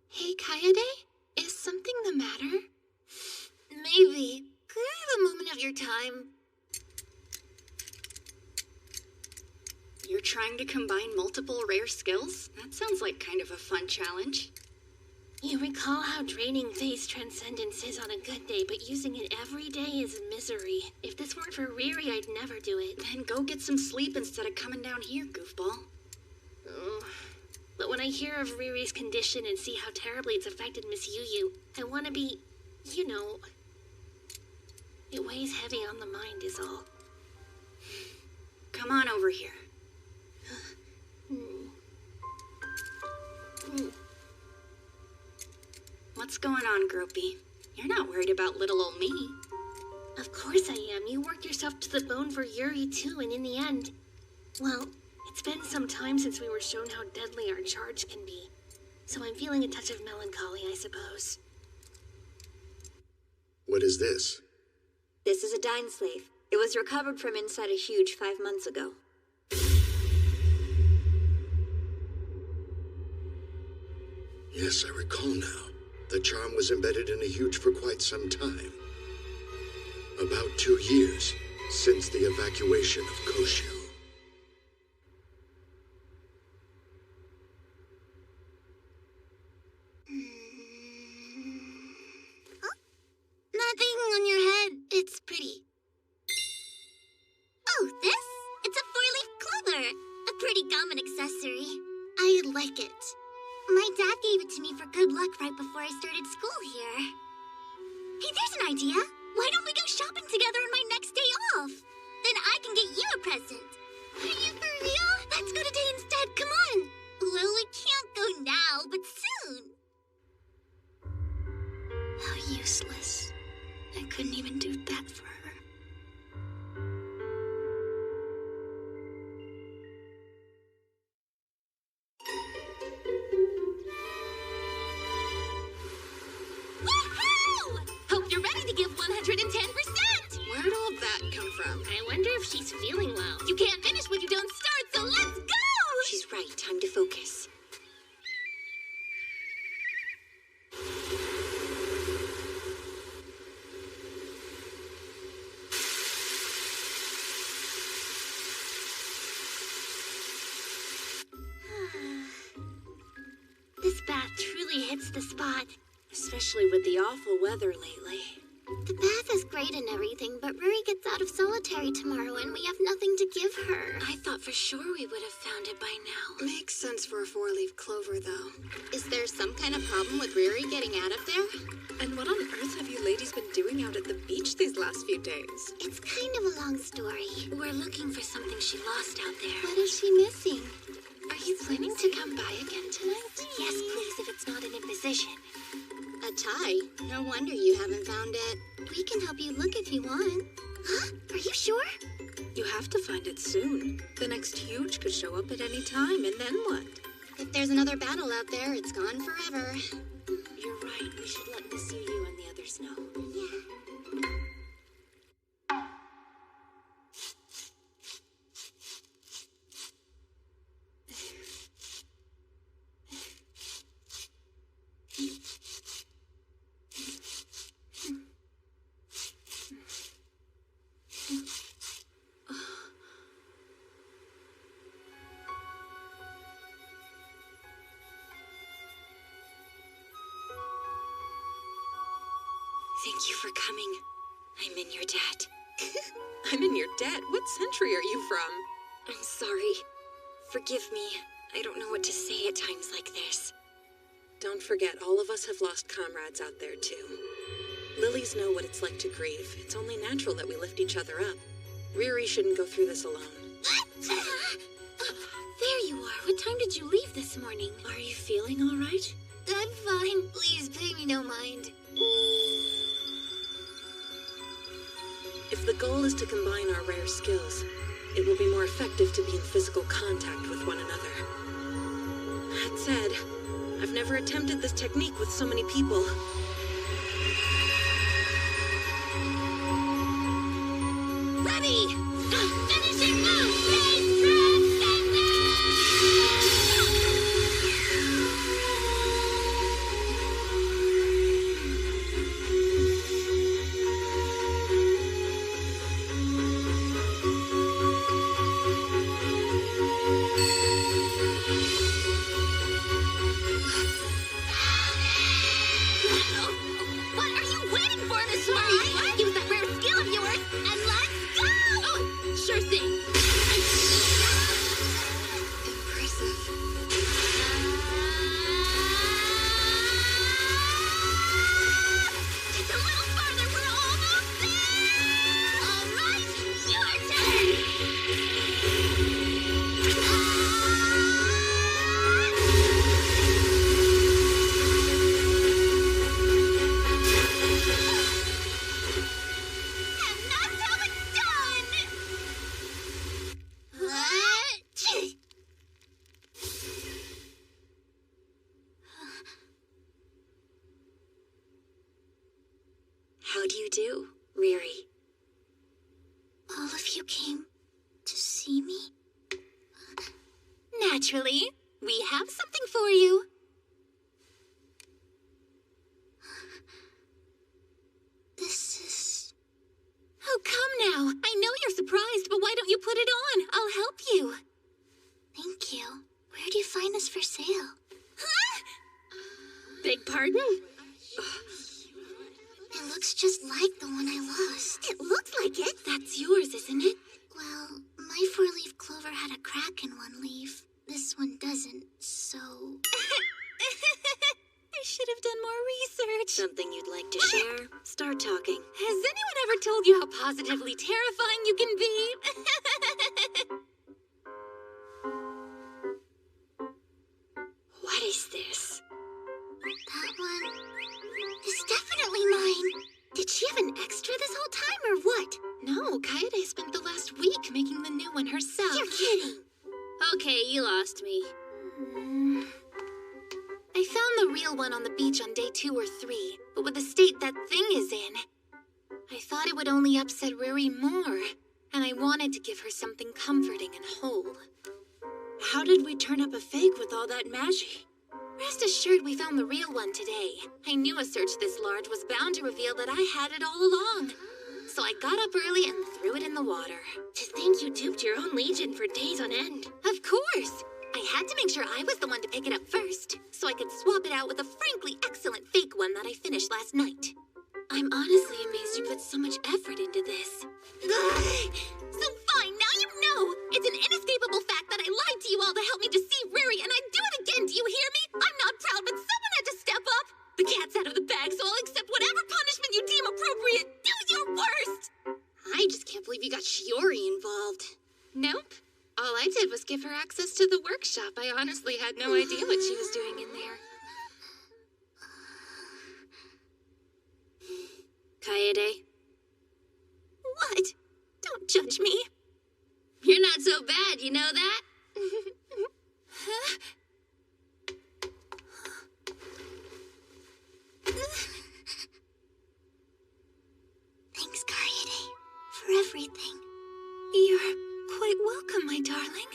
Hey, Kaede? Is something the matter? Maybe. Could I have a moment of your time? You're trying to combine multiple rare skills? That sounds like kind of a fun challenge. You recall how draining Faith's transcendence is on a good day, but using it every day is misery. If this weren't for Riri, I'd never do it. Then go get some sleep instead of coming down here, goofball. Oh. But when I hear of Riri's condition and see how terribly it's affected Miss Yu, I want to be, you know... It weighs heavy on the mind is all. Come on over here. What's going on, Gropey? You're not worried about little old me. Of course I am. You worked yourself to the bone for Yuri, too, and in the end... Well, it's been some time since we were shown how deadly our charge can be. So I'm feeling a touch of melancholy, I suppose. What is this? This is a Dine Slave. It was recovered from inside a huge 5 months ago. Yes, I recall now. The charm was embedded in a huge for quite some time. About 2 years since the evacuation of Koshu. Nothing on your head. It's pretty. Oh, this? It's a four-leaf clover. A pretty common accessory. I like it. My dad gave it to me for good luck right before I started school here. Hey, there's an idea. Why don't we go shopping together on my next day off? Then I can get you a present. Are you for real? Let's go today instead. Come on. Well, we can't go now, but soon. How useless. I couldn't even do that for her. Hope you're ready to give 110%! Where'd all that come from? I wonder if she's feeling well. You can't finish what you don't start, so let's go! She's right. Time to focus. This bath truly hits the spot. Especially with the awful weather lately. The bath is great and everything, but Ruri gets out of solitary tomorrow and we have nothing to give her. I thought for sure we would have found it by now. Makes sense for a four-leaf clover, though. Is there some kind of problem with Riri getting out of there? And what on earth have you ladies been doing out at the beach these last few days? It's kind of a long story. We're looking for something she lost out there. What is she missing? Are you planning to come by again tonight? Yes, please, if it's not an imposition. A tie? No wonder you haven't found it. We can help you look if you want. Huh? Are you sure? You have to find it soon. The next huge could show up at any time, and then what? If there's another battle out there, it's gone forever. You're right. We should let Miss Yu and the others know. Yeah. Thank you for coming. I'm in your debt. I'm in your debt? What century are you from? I'm sorry. Forgive me. I don't know what to say at times like this. Don't forget, all of us have lost comrades out there, too. Lilies know what it's like to grieve. It's only natural that we lift each other up. Riri shouldn't go through this alone. There you are. What time did you leave this morning? Are you feeling all right? I'm fine. Please pay me no mind. If the goal is to combine our rare skills, it will be more effective to be in physical contact with one another. That said, I've never attempted this technique with so many people. Ready! Finishing move! Phase transcendence! What are you waiting for, Miss Marie? Use that rare skill of yours, and let's go! Oh, sure thing. Impressive. Just a little farther, we're almost there! All right, your turn! And that's how it's done! How do you do, Riri? All of you came to see me? Naturally, we have something for you. This is... Oh, come now. I know you're surprised, but why don't you put it on? I'll help you. Thank you. Where do you find this for sale? Beg pardon? It looks just like the one I lost. It looks like it. That's yours, isn't it? Well, my four-leaf clover had a crack in one leaf. This one doesn't, so... I should have done more research. Something you'd like to share? Start talking. Has anyone ever told you how positively terrifying you can be? What is this? That one is definitely mine. Did she have an extra this whole time, or what? No, Kaede spent the last week making the new one herself. You're kidding. Okay, you lost me. I found the real one on the beach on day 2 or 3, but with the state that thing is in, I thought it would only upset Riri more, and I wanted to give her something comforting and whole. How did we turn up a fake with all that magie? Rest assured we found the real one today. I knew a search this large was bound to reveal that I had it all along. So I got up early and threw it in the water. To think you duped your own legion for days on end. Of course! I had to make sure I was the one to pick it up first, so I could swap it out with a frankly excellent fake one that I finished last night. I'm honestly amazed you put so much effort into this. So fine, now you know! It's an inescapable fact that I lied to you all to help me deceive Riri, and I'd do it again, do you hear me? I'm not proud, but someone had to step up! The cat's out of the bag, so I'll accept whatever punishment you deem appropriate. Do your worst! I just can't believe you got Shiori involved. Nope. All I did was give her access to the workshop. I honestly had no idea what she was doing in there. Kaede, What? Don't judge me. you're not so bad, you know that? Huh? Thanks, Kaede, for everything. You're quite welcome, my darling.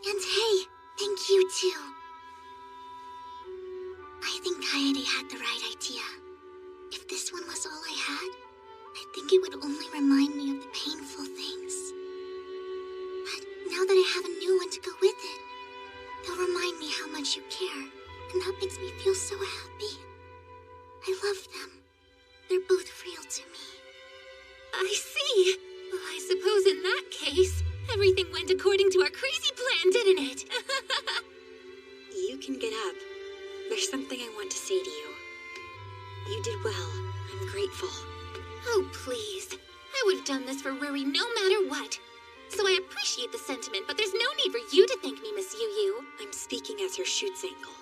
And hey, thank you too. I think Kaede had the right idea. If this one was all I had, I think it would only remind me of the painful things. But now that I have a new one to go with it, they'll remind me how much you care, and that makes me feel so happy. I love them. They're both real to me. I see. Well, I suppose in that case, everything went according to our crazy plan, didn't it? You can get up. There's something I want to say to you. You did well. I'm grateful. Oh, please. I would have done this for Riri no matter what. So I appreciate the sentiment, but there's no need for you to thank me, Miss Yu Yu. I'm speaking as her shoots ankle.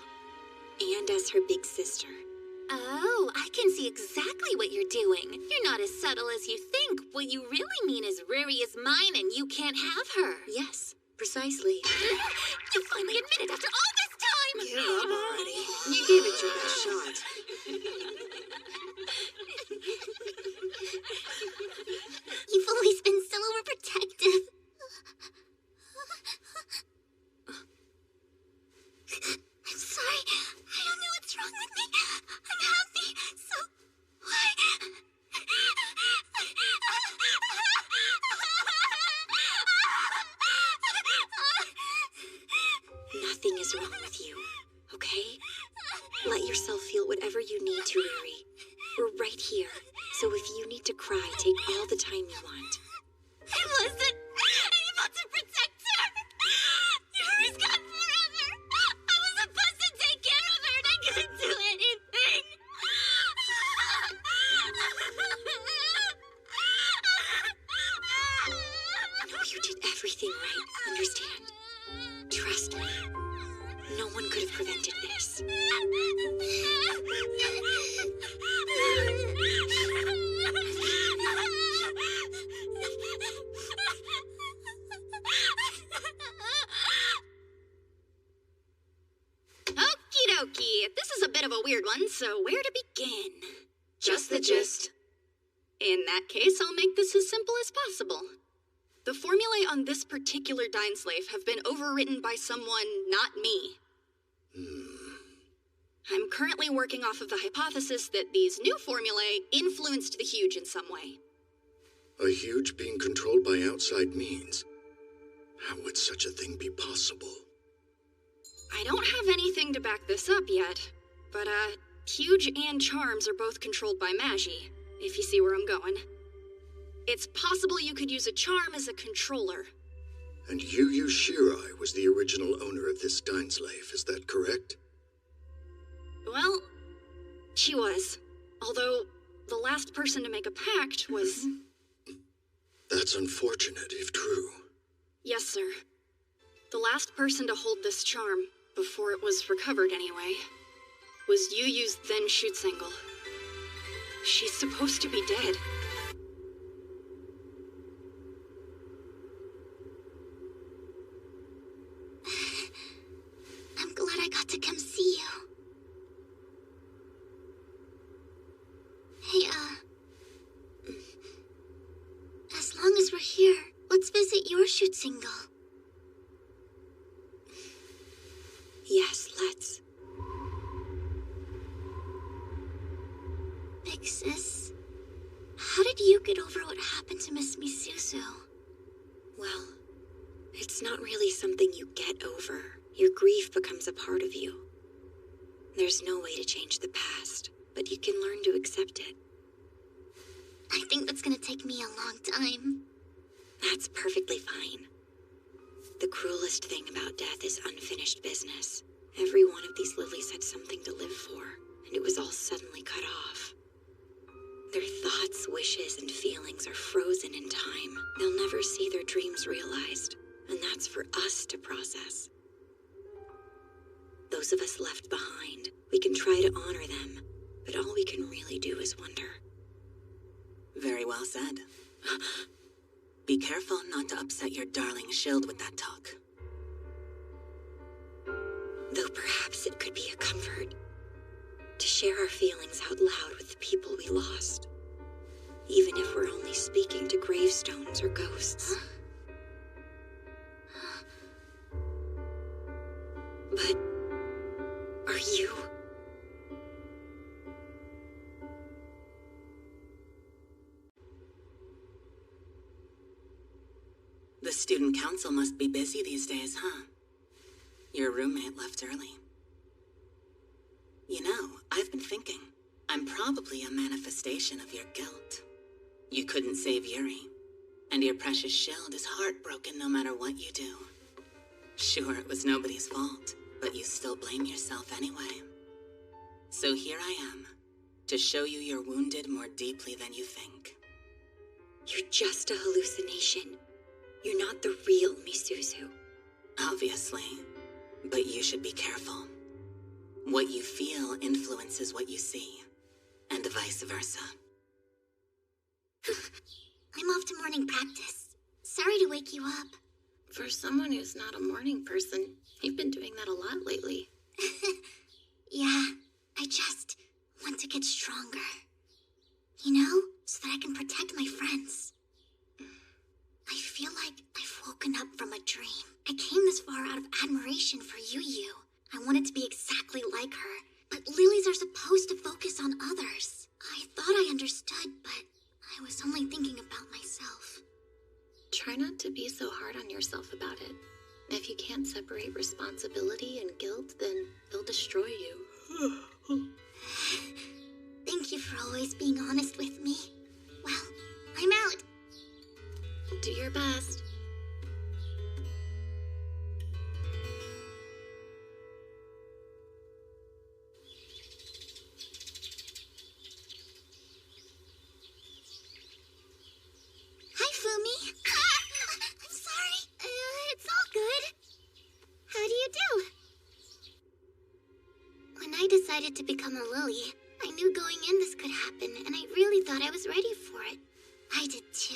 and as her big sister. Oh, I can see exactly what you're doing. You're not as subtle as you think. What you really mean is Riri is mine and you can't have her. Yes, precisely. You finally admitted after all this time! Give up already. You gave it your best shot. You've always been so overprotective. I'm sorry. I don't know what's wrong with me. I'm happy. So, why? Nothing is wrong with you, okay? Let yourself feel whatever you need to, Riri. We're right here, so if you need to cry, take all the time you want. I wasn't able to protect her. Yuri's gone forever. I was supposed to take care of her and I couldn't do anything. No, you did everything right, understand? Trust me. No one could have prevented this. Okie dokie. This is a bit of a weird one, so where to begin? Just the gist. In that case, I'll make this as simple as possible. The formulae on this particular Dainsleif have been overwritten by someone not me. I'm currently working off of the hypothesis that these new formulae influenced the Huge in some way. A huge being controlled by outside means. How would such a thing be possible? I don't have anything to back this up yet, but Huge and Charms are both controlled by Magi, if you see where I'm going. It's possible you could use a charm as a controller. And Yu Shirai was the original owner of this Dainsleif, is that correct? Well, she was. Although, the last person to make a pact was... That's unfortunate, if true. Yes, sir. The last person to hold this charm, before it was recovered anyway, was Yu's then Schutzengel. She's supposed to be dead. I'm glad I got to come see you. Hey, as long as we're here, let's visit your Schutzengel. Yes, let's. Big sis, how did you get over what happened to Miss Misuzu? Well, it's not really something you get over. Your grief becomes a part of you. There's no way to change the past, but you can learn to accept it. I think that's gonna take me a long time. That's perfectly fine. The cruelest thing about death is unfinished business. Every one of these lilies had something to live for, and it was all suddenly cut off. Their thoughts, wishes, and feelings are frozen in time. They'll never see their dreams realized, and that's for us to process. Those of us left behind, we can try to honor them, but all we can really do is wonder. Very well said. Be careful not to upset your darling shield with that talk. Though perhaps it could be a comfort to share our feelings out loud with the people we lost, even if we're only speaking to gravestones or ghosts. But are you? The student council must be busy these days, huh? Your roommate left early. You know, I've been thinking, I'm probably a manifestation of your guilt. You couldn't save Yuri, and your precious shield is heartbroken no matter what you do. Sure, it was nobody's fault, but you still blame yourself anyway. So here I am, to show you you're wounded more deeply than you think. You're just a hallucination. You're not the real Misuzu. Obviously, but you should be careful. What What you feel influences what you see, and vice versa. I'm off to morning practice. Sorry to wake you up. For someone who's not a morning person, you've been doing that a lot lately. Yeah, I just want to get stronger. You know, so that I can protect my friends. I feel like I've woken up from a dream. I came this far out of admiration for Yu. I wanted to be exactly like her, but lilies are supposed to focus on others. I thought I understood, but I was only thinking about myself. Try not to be so hard on yourself about it. If you can't separate responsibility and guilt, then they'll destroy you. Thank you for always being honest with me. Well, I'm out. Do your best. Hi, Fumi. I'm sorry. It's all good. How do you do? When I decided to become a lily, I knew going in this could happen, and I really thought I was ready for it. I did too.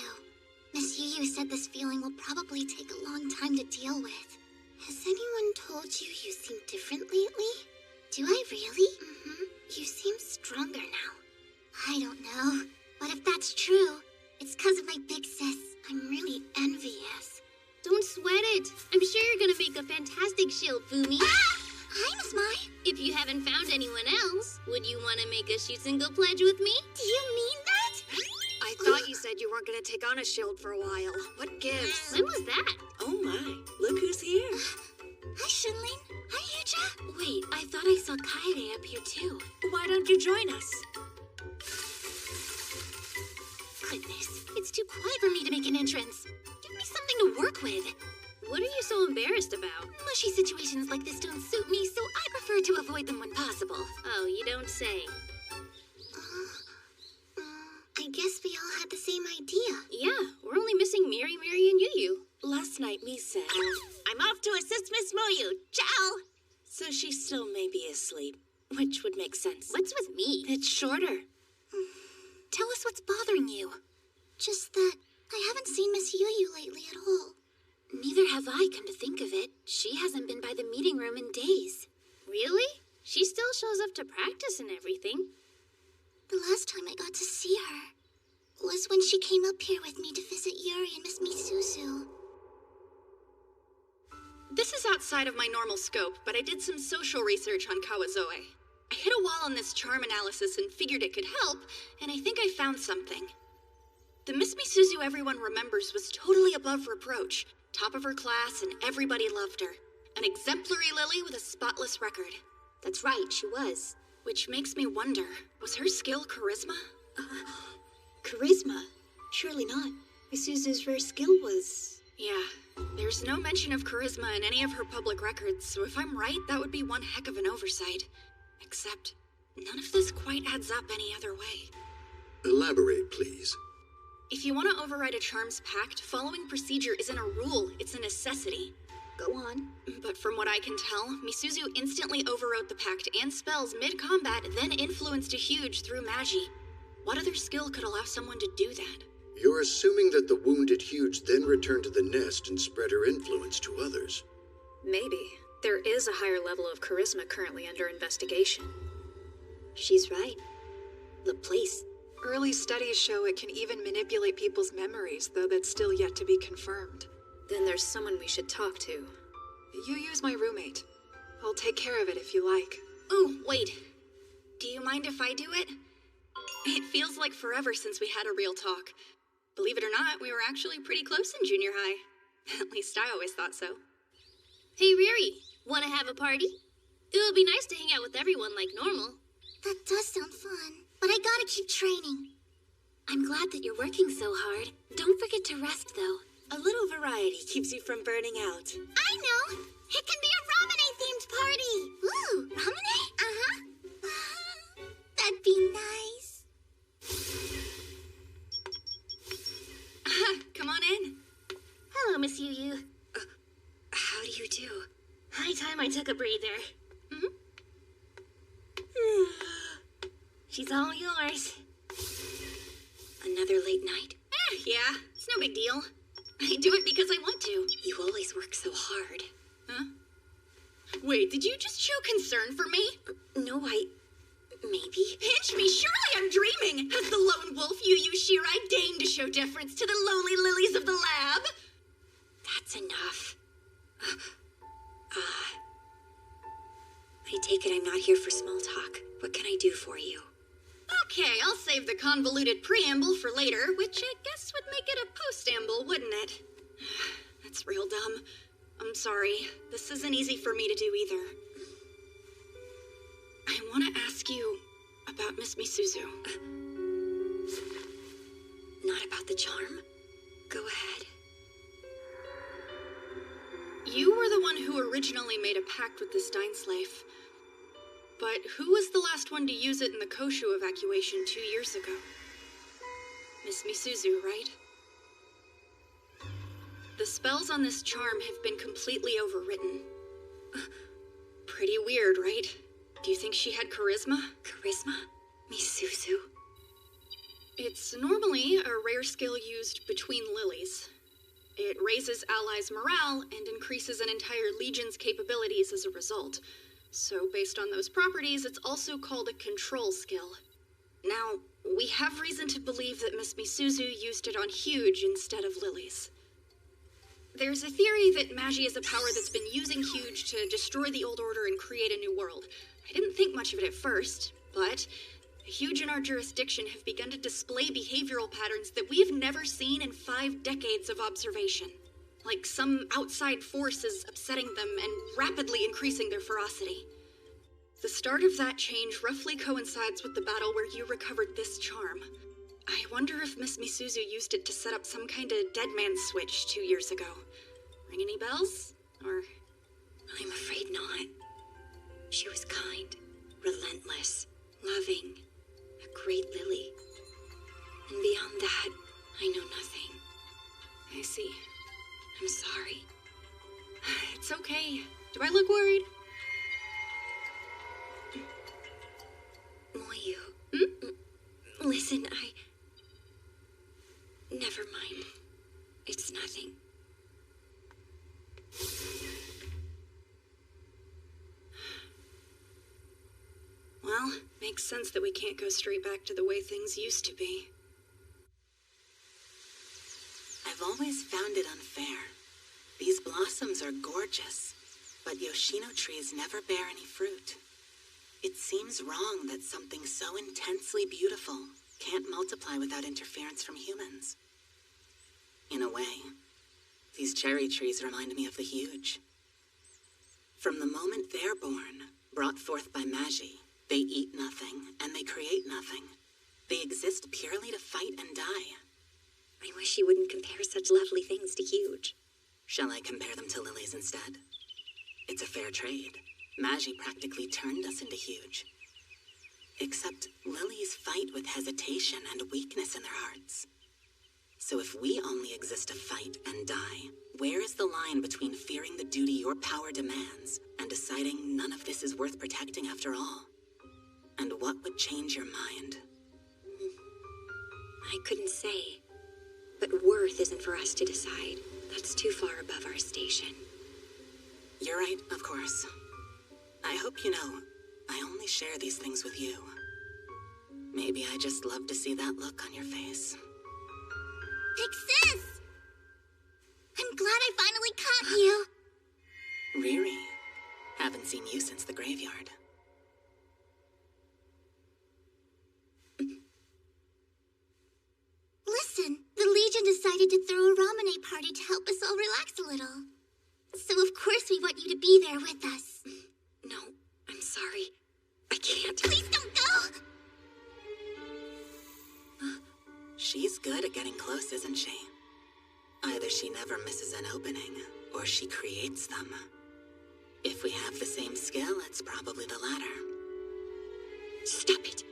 Miss Yu said this feeling will probably take a long time to deal with. Has anyone told you you seem different lately? Do I really? Mm-hmm. You seem stronger now. I don't know. But if that's true, it's because of my big sis. I'm really envious. Don't sweat it. I'm sure you're gonna make a fantastic shield, Fumi. Hi, Miss Mai. If you haven't found anyone else, would you want to make a shoot single pledge with me? Do you mean that? I thought you said you weren't going to take on a shield for a while. What gives? When was that? Oh my, look who's here. Hi, Shinlin. Hi, Yuja. Wait, I thought I saw Kaede up here too. Why don't you join us? Goodness, it's too quiet for me to make an entrance. Give me something to work with. What are you so embarrassed about? Mushy situations like this don't suit me, so I prefer to avoid them when possible. Oh, you don't say. I guess we all had the same idea. Yeah, we're only missing Miri, and Yu. Last night, me said, I'm off to assist Miss Moyu. Ciao! so she still may be asleep, which would make sense. What's with me? It's shorter. Tell us what's bothering you. Just that I haven't seen Miss Yu lately at all. Neither have I, come to think of it. She hasn't been by the meeting room in days. Really? She still shows up to practice and everything. The last time I got to see her was when she came up here with me to visit Yuri and Miss Misuzu. This is outside of my normal scope, but I did some social research on Kawazoe. I hit a wall on this charm analysis and figured it could help, and I think I found something. The Miss Misuzu everyone remembers was totally above reproach, top of her class, and everybody loved her. An exemplary lily with a spotless record. That's right, she was. Which makes me wonder, was her skill charisma? Charisma? Surely not. Misuzu's rare skill was... Yeah, there's no mention of charisma in any of her public records, so if I'm right, that would be one heck of an oversight. Except, none of this quite adds up any other way. Elaborate, please. If you want to override a charm's pact, following procedure isn't a rule, it's a necessity. Go on. But from what I can tell, Misuzu instantly overrode the pact and spells mid-combat, then influenced a huge through Magi. What other skill could allow someone to do that? You're assuming that the wounded Huge then returned to the nest and spread her influence to others. Maybe. There is a higher level of charisma currently under investigation. She's right. The place. Early studies show it can even manipulate people's memories, though that's still yet to be confirmed. Then there's someone we should talk to. Yu's my roommate. I'll take care of it if you like. Ooh, wait. Do you mind if I do it? It feels like forever since we had a real talk. Believe it or not, we were actually pretty close in junior high. At least I always thought so. Hey, Riri, wanna have a party? It would be nice to hang out with everyone like normal. That does sound fun, but I gotta keep training. I'm glad that you're working so hard. Don't forget to rest, though. A little variety keeps you from burning out. I know! It can be a Ramune-themed party! Ooh, Ramune? Uh-huh. That'd be nice. Come on in. Hello, Miss Yu. How do you do? High time I took a breather. She's all yours. Another late night? Yeah, it's no big deal. I do it because I want to. You always work so hard. Huh? Wait, did you just show concern for me? No, maybe. Pinch me, surely I'm dreaming! Has the lone wolf Yu Shirai deigned to show deference to the lonely lilies of the lab? That's enough. I take it I'm not here for small talk. What can I do for you? Okay, I'll save the convoluted preamble for later, which I guess would make it a postamble, wouldn't it? That's real dumb. I'm sorry. This isn't easy for me to do either. I want to ask you about Miss Misuzu. Not about the charm? Go ahead. You were the one who originally made a pact with the Steinslave. But who was the last one to use it in the Koshu evacuation 2 years ago? Miss Misuzu, right? The spells on this charm have been completely overwritten. Pretty weird, right? Do you think she had charisma? Charisma? Misuzu? It's normally a rare skill used between lilies. It raises allies' morale and increases an entire legion's capabilities as a result. So based on those properties, it's also called a control skill. Now, we have reason to believe that Miss Misuzu used it on Huge instead of lilies. There's a theory that Magi is a power that's been using Huge to destroy the old order and create a new world. I didn't think much of it at first, but the Huge in our jurisdiction have begun to display behavioral patterns that we've never seen in 5 decades of observation. Like some outside force is upsetting them and rapidly increasing their ferocity. The start of that change roughly coincides with the battle where you recovered this charm. I wonder if Miss Misuzu used it to set up some kind of dead man switch 2 years ago. Ring any bells? Or... I'm afraid not. She was kind, relentless, loving, a great lily. And beyond that, I know nothing. I see. I'm sorry. It's okay. Do I look worried? Moyu. Listen, Never mind. It's nothing. Well, makes sense that we can't go straight back to the way things used to be. I've always found it unfair. These blossoms are gorgeous, but Yoshino trees never bear any fruit. It seems wrong that something so intensely beautiful can't multiply without interference from humans. In a way, these cherry trees remind me of the Huge. From the moment they're born, brought forth by Magi, they eat nothing and they create nothing. They exist purely to fight and die. I wish you wouldn't compare such lovely things to Huge. Shall I compare them to lilies instead? It's a fair trade. Magi practically turned us into Huge. Except lilies fight with hesitation and weakness in their hearts. So if we only exist to fight and die, where is the line between fearing the duty your power demands and deciding none of this is worth protecting after all? And what would change your mind? I couldn't say. But worth isn't for us to decide. That's too far above our station. You're right, of course. I hope you know, I only share these things with you. Maybe I just love to see that look on your face. Big sis! I'm glad I finally caught you. Riri, haven't seen you since the graveyard. Listen, the Legion decided to throw a Ramune party to help us all relax a little. So of course we want you to be there with us. No, I'm sorry. I can't. Please don't go! She's good at getting close, isn't she? Either she never misses an opening, or she creates them. If we have the same skill, it's probably the latter. Stop it!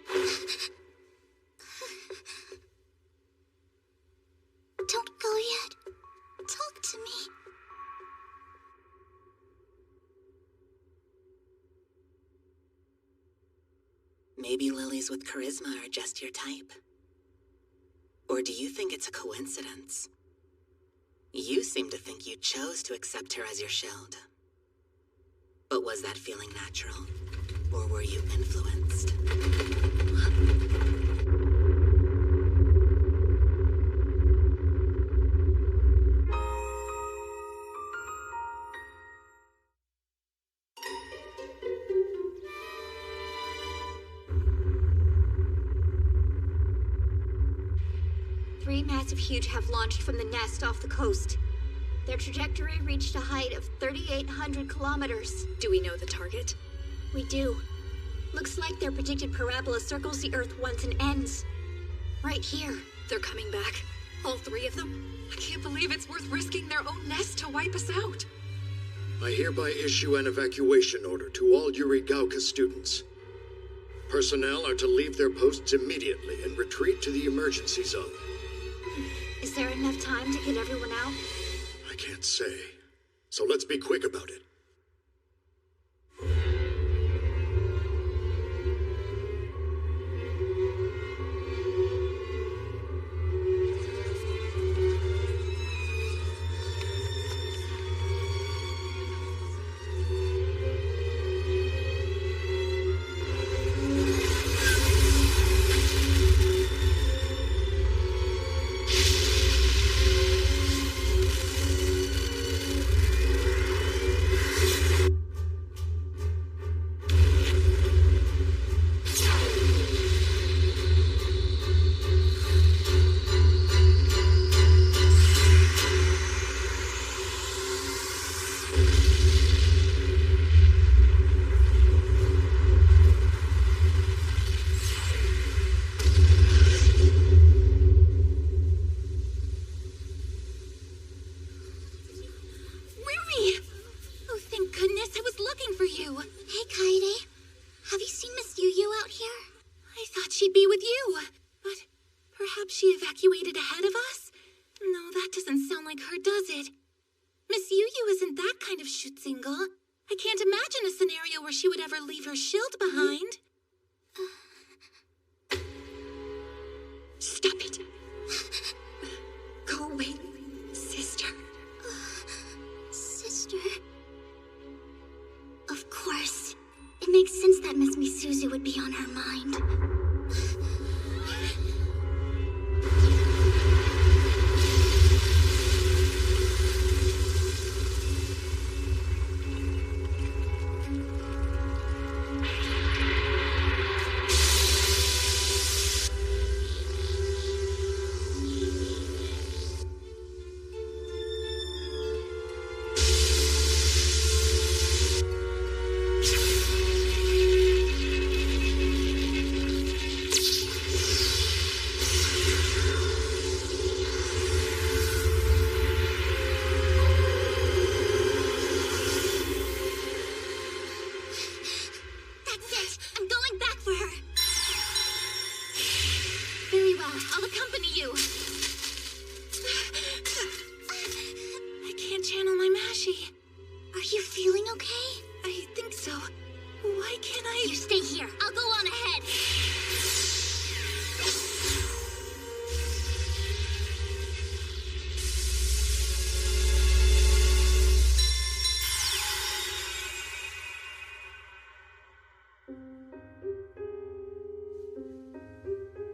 Don't go yet. Talk to me. Maybe lilies with charisma are just your type. Or do you think it's a coincidence? You seem to think you chose to accept her as your shield. But was that feeling natural? Or were you influenced? 3 massive huge have launched from the nest off the coast. Their trajectory reached a height of 3,800 kilometers. Do we know the target? We do. Looks like their predicted parabola circles the Earth once and ends. Right here. They're coming back. All 3 of them? I can't believe it's worth risking their own nest to wipe us out. I hereby issue an evacuation order to all Yurigauka students. Personnel are to leave their posts immediately and retreat to the emergency zone. Is there enough time to get everyone out? I can't say. So let's be quick about it.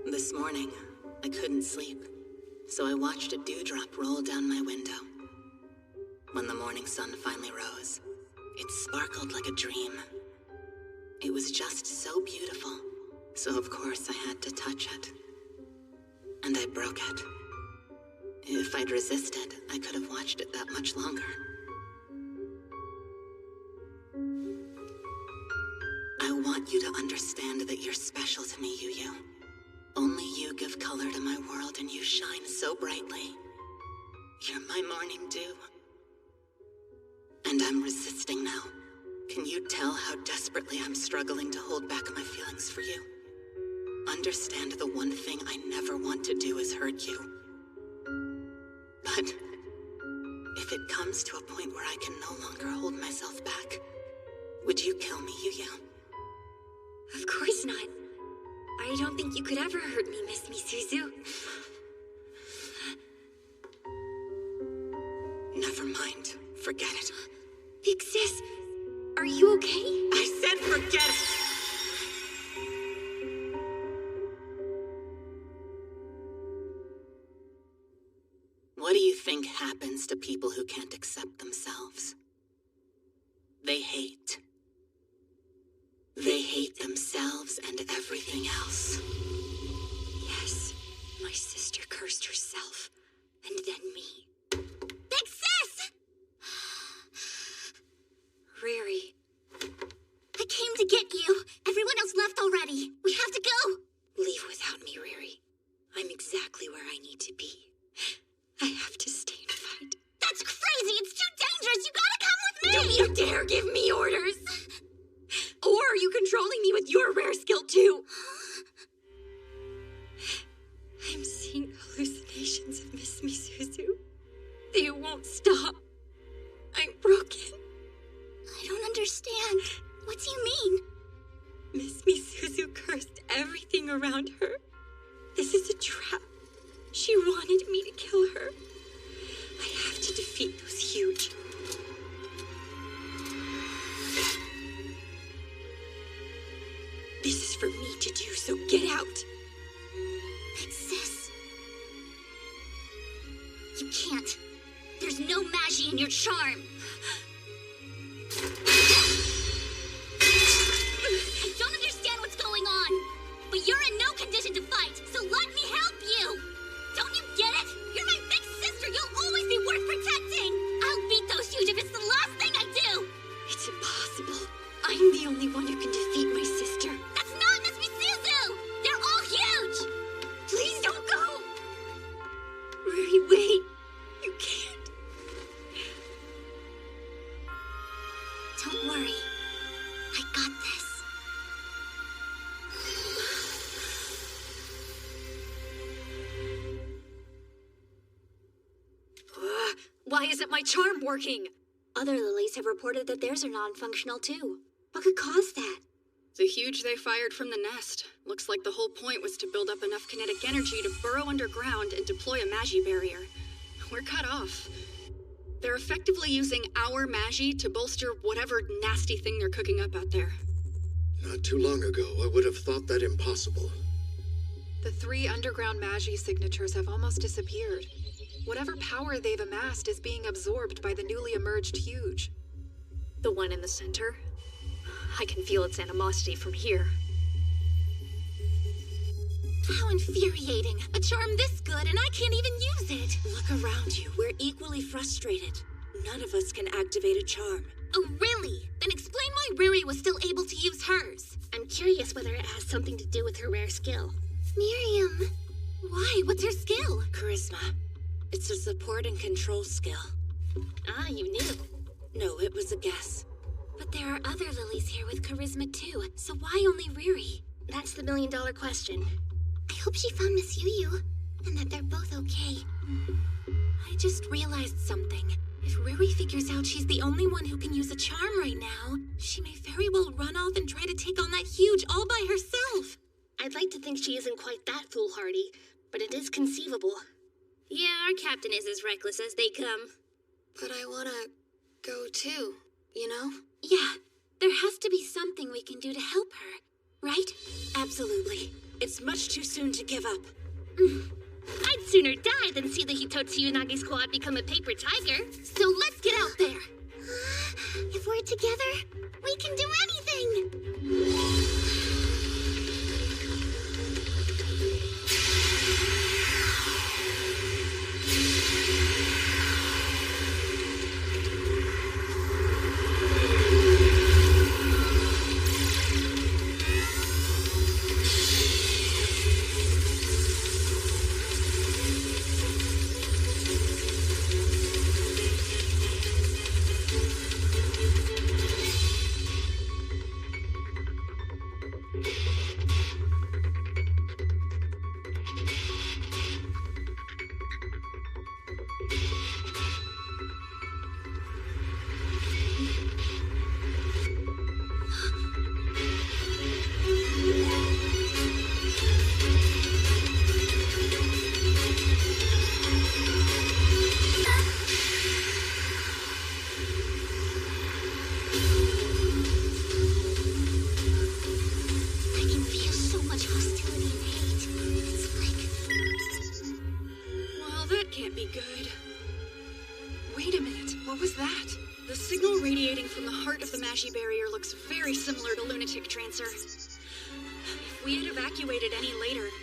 This morning, I couldn't sleep, so I watched a dewdrop roll down my window. When the morning sun finally rose, it sparkled like a dream. It was just so beautiful, so of course I had to touch it. And I broke it. If I'd resisted, I could have watched it that much longer. I want you to understand that you're special to me, Yu-Yu. Only you give color to my world, and you shine so brightly. You're my morning dew. And I'm resisting now. Can you tell how desperately I'm struggling to hold back my feelings for you? Understand the one thing I never want to do is hurt you. But if it comes to a point where I can no longer hold myself back, would you kill me, Yu-Yu? Of course not. I don't think you could ever hurt me, Miss Misuzu. Never mind. Forget it. Big sis, are you okay? I said forget it! What do you think happens to people who can't accept themselves? They hate. They hate themselves and everything else. Yes, my sister cursed herself, and then me. Big sis! Riri. I came to get you. Everyone else left already. We have to go. Leave without me, Riri. I'm exactly where I need to be. I have to stay and fight. That's crazy. It's too dangerous. You gotta come with me. Don't you dare give me orders. Or are you controlling me with your rare skill too? I'm seeing hallucinations of Miss Misuzu. They won't stop. I'm broken. I don't understand. What do you mean? Miss Misuzu cursed everything around her. This is a trap. She wanted me to kill her. I have to defeat those huge. This is for me to do, so get out. Big sis. You can't. There's no magie in your charm. I don't understand what's going on, but you're in no condition to fight, so let me help you. Don't you get it? You're my big sister. You'll always be worth protecting. I'll beat those huge if it's the last thing I do. It's impossible. I'm the only one who can defeat my sister. That's not Miss Misuzu. They're all huge. Please don't go. Riri, wait. You can't. Don't worry. I got this. Why isn't my charm working? Other lilies have reported that theirs are non-functional too. What could cause that? The huge they fired from the nest. Looks like the whole point was to build up enough kinetic energy to burrow underground and deploy a magi barrier. We're cut off. They're effectively using our magi to bolster whatever nasty thing they're cooking up out there. Not too long ago, I would have thought that impossible. The 3 underground magi signatures have almost disappeared. Whatever power they've amassed is being absorbed by the newly emerged huge. The one in the center? I can feel its animosity from here. How infuriating. A charm this good and I can't even use it. Look around you. We're equally frustrated. None of us can activate a charm. Oh, really? Then explain why Riri was still able to use hers. I'm curious whether it has something to do with her rare skill. Miriam. Why? What's her skill? Charisma. It's a support and control skill. Ah, you knew. No, it was a guess. But there are other lilies here with charisma too, so why only Riri? That's the million-dollar question. I hope she found Miss Yu, and that they're both okay. I just realized something. If Riri figures out she's the only one who can use a charm right now, she may very well run off and try to take on that huge all by herself. I'd like to think she isn't quite that foolhardy, but it is conceivable. Yeah, our captain is as reckless as they come. But I wanna go too, you know? Yeah, there has to be something we can do to help her, right? Absolutely. It's much too soon to give up. I'd sooner die than see the Hitotsu Unagi squad become a paper tiger. So let's get out there. If we're together, we can do anything. good. Wait a minute, what was that? The signal radiating from the heart of the Magi barrier looks very similar to lunatic transfer. If we had evacuated any later, it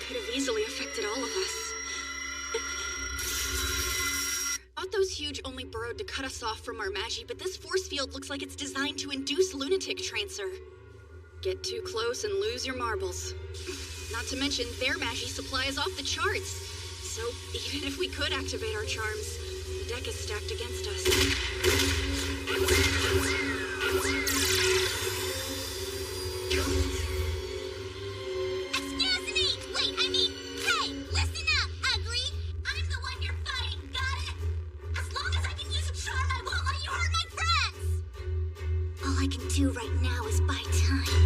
could have easily affected all of us. I thought those huge only burrowed to cut us off from our Magi, but this force field looks like it's designed to induce lunatic transfer. Get too close and lose your marbles. Not to mention, their Magi supply is off the charts. So, even if we could activate our charms, the deck is stacked against us. Excuse me! Wait, hey, listen up, ugly! I'm the one you're fighting, got it? As long as I can use a charm, I won't let you hurt my friends! All I can do right now is buy time.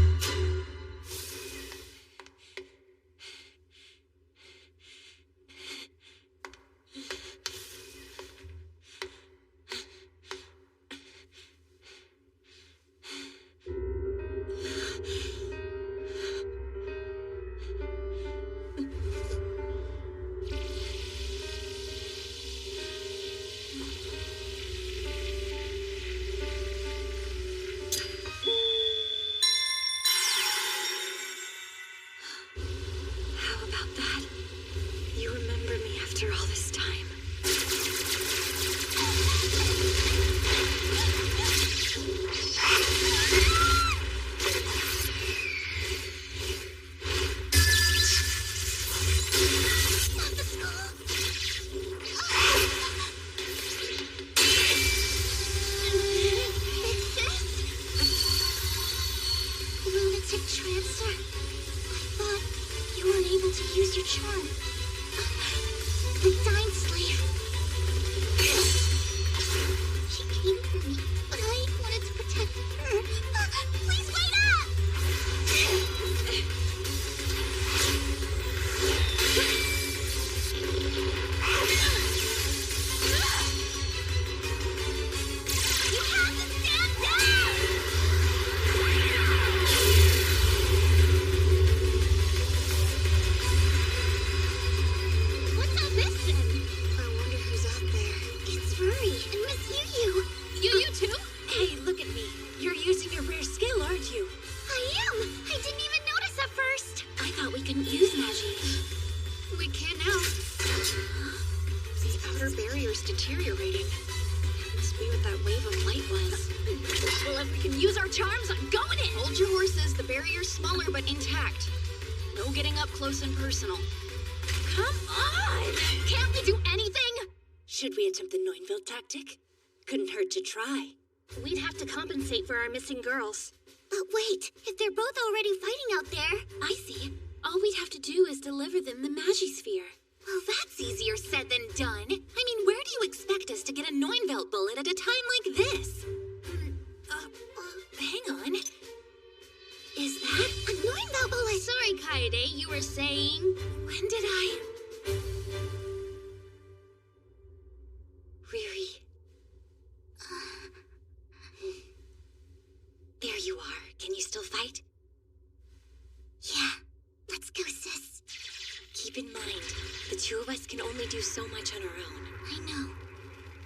After all this time. Lunatic transfer. I thought you weren't able to use your charm. The Time Slave. She came for me, but I wanted to protect her. Please wait up! You have to stand down! What's all this then? I wonder who's out there. It's Rory and Miss Yu. You too? Hey, look at me. You're using your rare skill, aren't you? I am! I didn't even notice at first! I thought we couldn't use Magi. We can now. The outer barrier's deteriorating. That must be what that wave of light was. Well, if we can use our charms, I'm going in! Hold your horses. The barrier's smaller but intact. No getting up close and personal. Come on! Can't we do anything? Should we attempt the Neunville tactic? Couldn't hurt to try. We'd have to compensate for our missing girls. But wait, if they're both already fighting out there... I see. All we'd have to do is deliver them the Magisphere. Well, that's easier said than done. I mean, where do you expect us to get a Neunville bullet at a time like this? Hang on. Is that a Neunville bullet? Sorry, Kaede, you were saying... When did I... Riri. There you are. Can you still fight? Yeah. Let's go, sis. Keep in mind, the two of us can only do so much on our own. I know.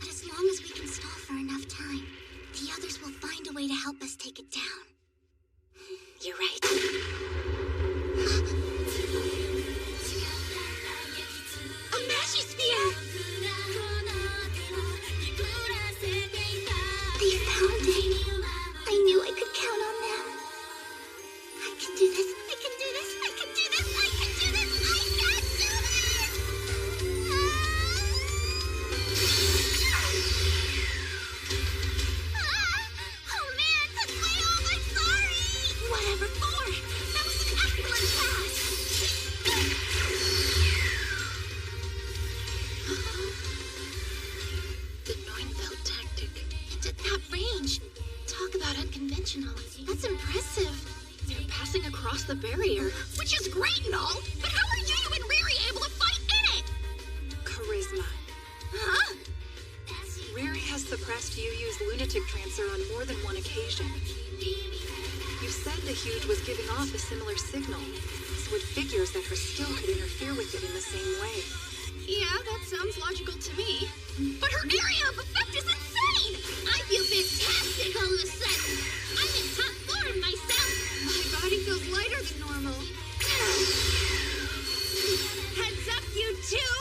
But as long as we can stall for enough time, the others will find a way to help us take it down. You're right. A Magisphere! They found it. I knew I could count on them. I can do this. I can do this. I can do this. I can do this. I can do this! Oh man, that's my own. I'm sorry. Whatever for. That was an excellent pass. The Neunville tactic. And at that range. Talk about unconventional. That's impressive. They're passing across the barrier, which is great and all, but how are you and Riri able to fight in it? Charisma. Huh? Riri has suppressed Yu's lunatic transfer on more than one occasion. You said the Huge was giving off a similar signal, so it figures that her skill could interfere with it in the same way. Yeah, that sounds logical to me. But her area of effect is insane! I feel fantastic all of a sudden. I'm in top form myself. My body feels lighter than normal. Heads up, you two!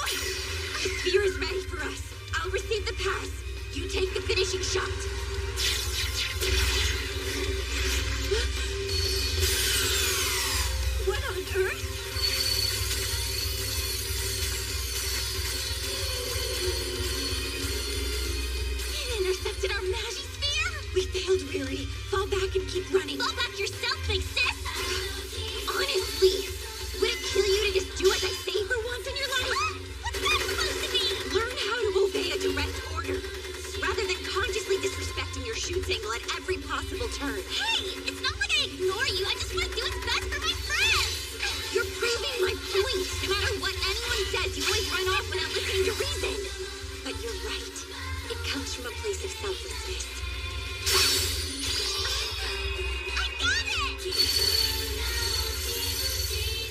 The sphere is ready for us. I'll receive the pass. You take the finishing shot. What on earth? It intercepted our Magi sphere! We failed, Riri. Fall back and keep running. Fall back yourself, big sis! Honestly, would it kill you to just do as I say for once in your life? What's that supposed to mean? Learn how to obey a direct order, rather than consciously disrespecting your shoot angle at every possible turn. Hey, it's not like I ignore you. I just want to do what's best for my friends. You're proving my point. No matter what anyone says, you always run off without listening to reason. But you're right. It comes from a place of selflessness. I got it!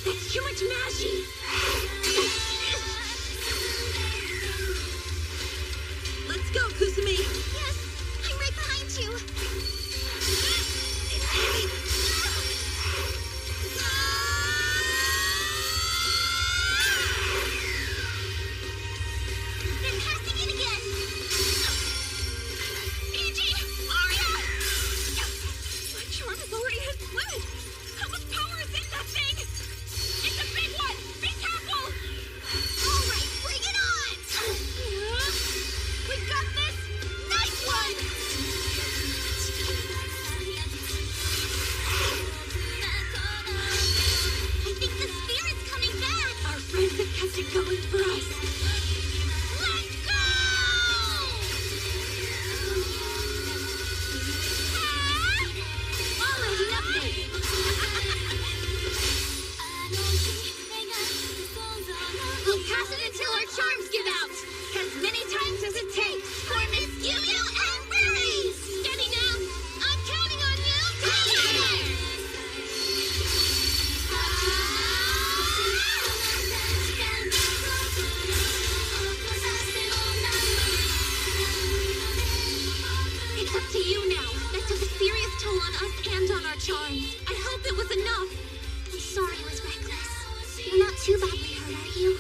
That's too much Magi. Let's go, Kusumi. Yes, I'm right behind you. They're passing it again. Angie! Aria! My charm is already hit limit. How much power is in that thing? It's a big one! Be careful! All right, bring it on! We got this! Nice one! I think the spirit's coming back. Our friends have kept it going for us. Let's go! Already nothing. We'll pass it until our charms give out. As many times as it takes for Miss Yu and Riri. Steady now. I'm counting on you. Together! It's up to you now. That took a serious toll on us and on our charms. I hope it was enough. I'm sorry I was reckless. You're not too badly hurt, are you?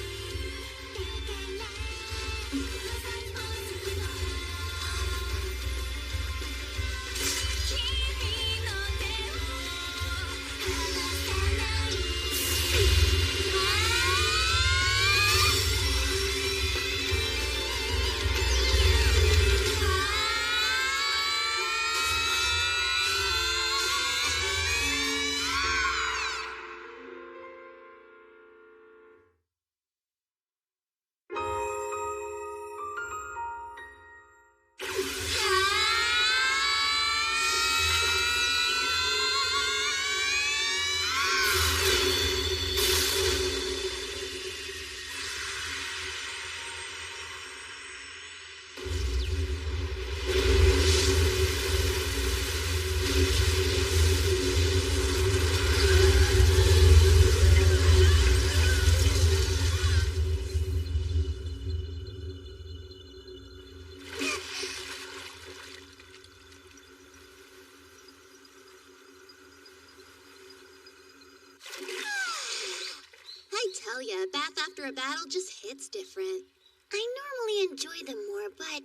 tell ya, a bath after a battle just hits different. I normally enjoy them more, but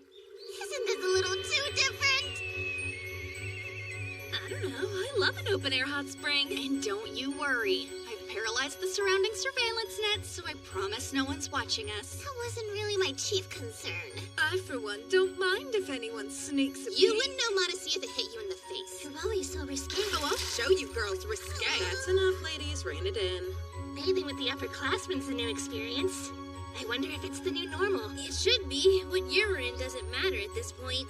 isn't this a little too different? I don't know. I love an open-air hot spring. And don't you worry. I've paralyzed the surrounding surveillance nets, so I promise no one's watching us. That wasn't really my chief concern. I, for one, don't mind if anyone sneaks a You peek. wouldn't know modesty if it hit you in the face. You're always so risque. Oh, I'll show you girls risque. That's enough, ladies. Rein it in. Bathing with the upperclassmen's a new experience. I wonder if it's the new normal. It should be. What year we're in doesn't matter at this point.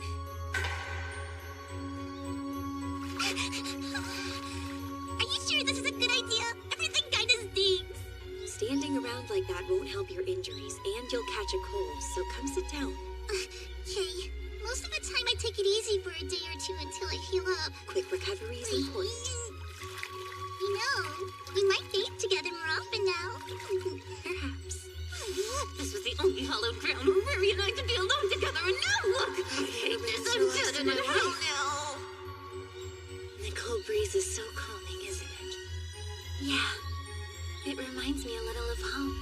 Are you sure this is a good idea? Everything kind of stinks. Standing around like that won't help your injuries, and you'll catch a cold, so come sit down. Okay. Most of the time I take it easy for a day or two until I heal up. Quick recovery is important. You know, we might bathe together more often now. Perhaps. This was the only Yeah, it reminds me a little of home.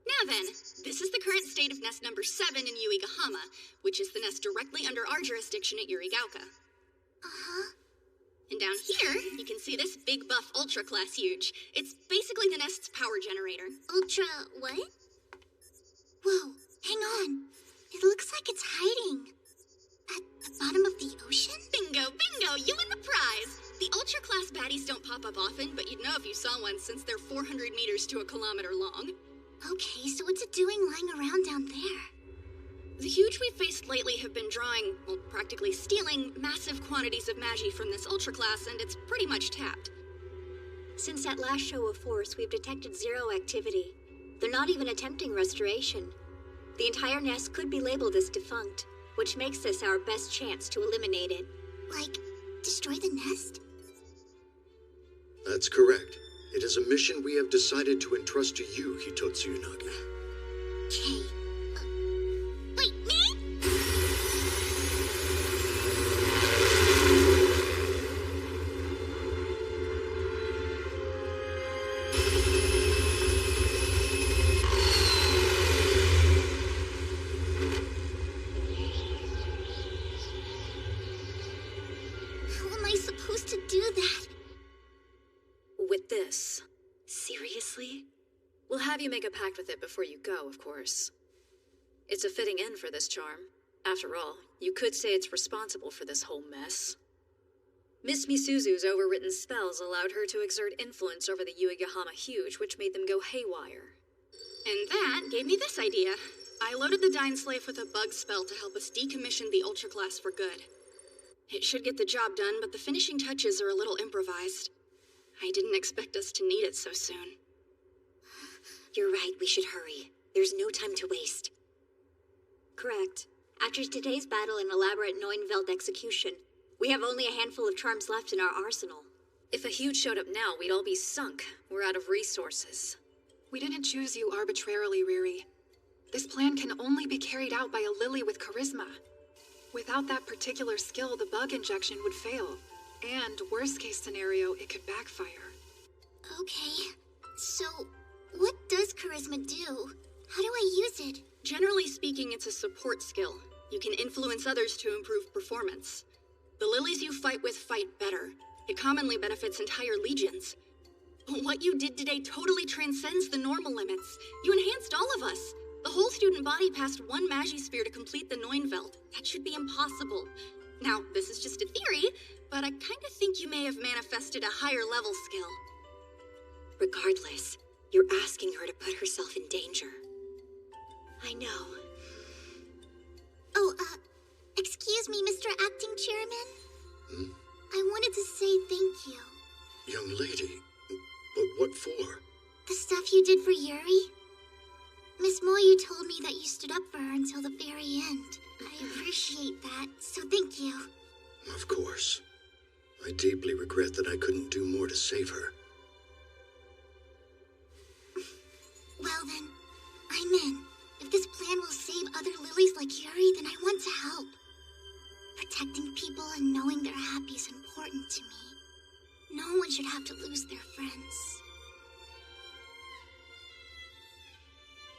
Now then, this is the current state of nest number 7 in Yuigahama, which is the nest directly under our jurisdiction at Yurigauka. Uh-huh. And down here, you can see this big buff Ultra class huge. It's basically the nest's power generator. Ultra what? Whoa, hang on. It looks like it's hiding. At the bottom of the ocean? Bingo, bingo, you win the prize! The Ultra class baddies don't pop up often, but you'd know if you saw one since they're 400 meters to a kilometer long. Okay, so what's it doing lying around down there? The huge we've faced lately have been drawing, well, practically stealing massive quantities of Magi from this Ultra class, and it's pretty much tapped. Since that last show of force, we've detected zero activity. They're not even attempting restoration. The entire nest could be labeled as defunct, which makes this our best chance to eliminate it. Like, destroy the nest? That's correct. It is a mission we have decided to entrust to you, Hitotsu Unagi. Okay. Wait, me? How am I supposed to do that? With this? Seriously? We'll have you make a pact with it before you go, of course. It's a fitting end for this charm. After all, you could say it's responsible for this whole mess. Miss Misuzu's overwritten spells allowed her to exert influence over the Yuigahama Huge, which made them go haywire. And that gave me this idea. I loaded the Dying Slave with a bug spell to help us decommission the Ultra class for good. It should get the job done, but the finishing touches are a little improvised. I didn't expect us to need it so soon. You're right, we should hurry. There's no time to waste. Correct. After today's battle and elaborate Neunveld execution, we have only a handful of charms left in our arsenal. If a huge showed up now, we'd all be sunk. We're out of resources. We didn't choose you arbitrarily, Riri. This plan can only be carried out by a lily with charisma. Without that particular skill, the bug injection would fail. And, worst case scenario, it could backfire. Okay, so what does charisma do? How do I use it? Generally speaking, it's a support skill. You can influence others to improve performance. The lilies you fight with fight better. It commonly benefits entire legions. What you did today totally transcends the normal limits. You enhanced all of us. The whole student body passed one Magisphere to complete the Neunveld. That should be impossible. Now, this is just a theory, but I kind of think you may have manifested a higher level skill. Regardless, you're asking her to put herself in danger. I know. Oh, excuse me, Mr. Acting Chairman? Hmm? I wanted to say thank you. Young lady, but what for? The stuff you did for Yuri? Miss Moyu told me that you stood up for her until the very end. I appreciate that, so thank you. Of course. I deeply regret that I couldn't do more to save her. Well then, I'm in. If this plan will save other lilies like Yuri, then I want to help. Protecting people and knowing they're happy is important to me. No one should have to lose their friends.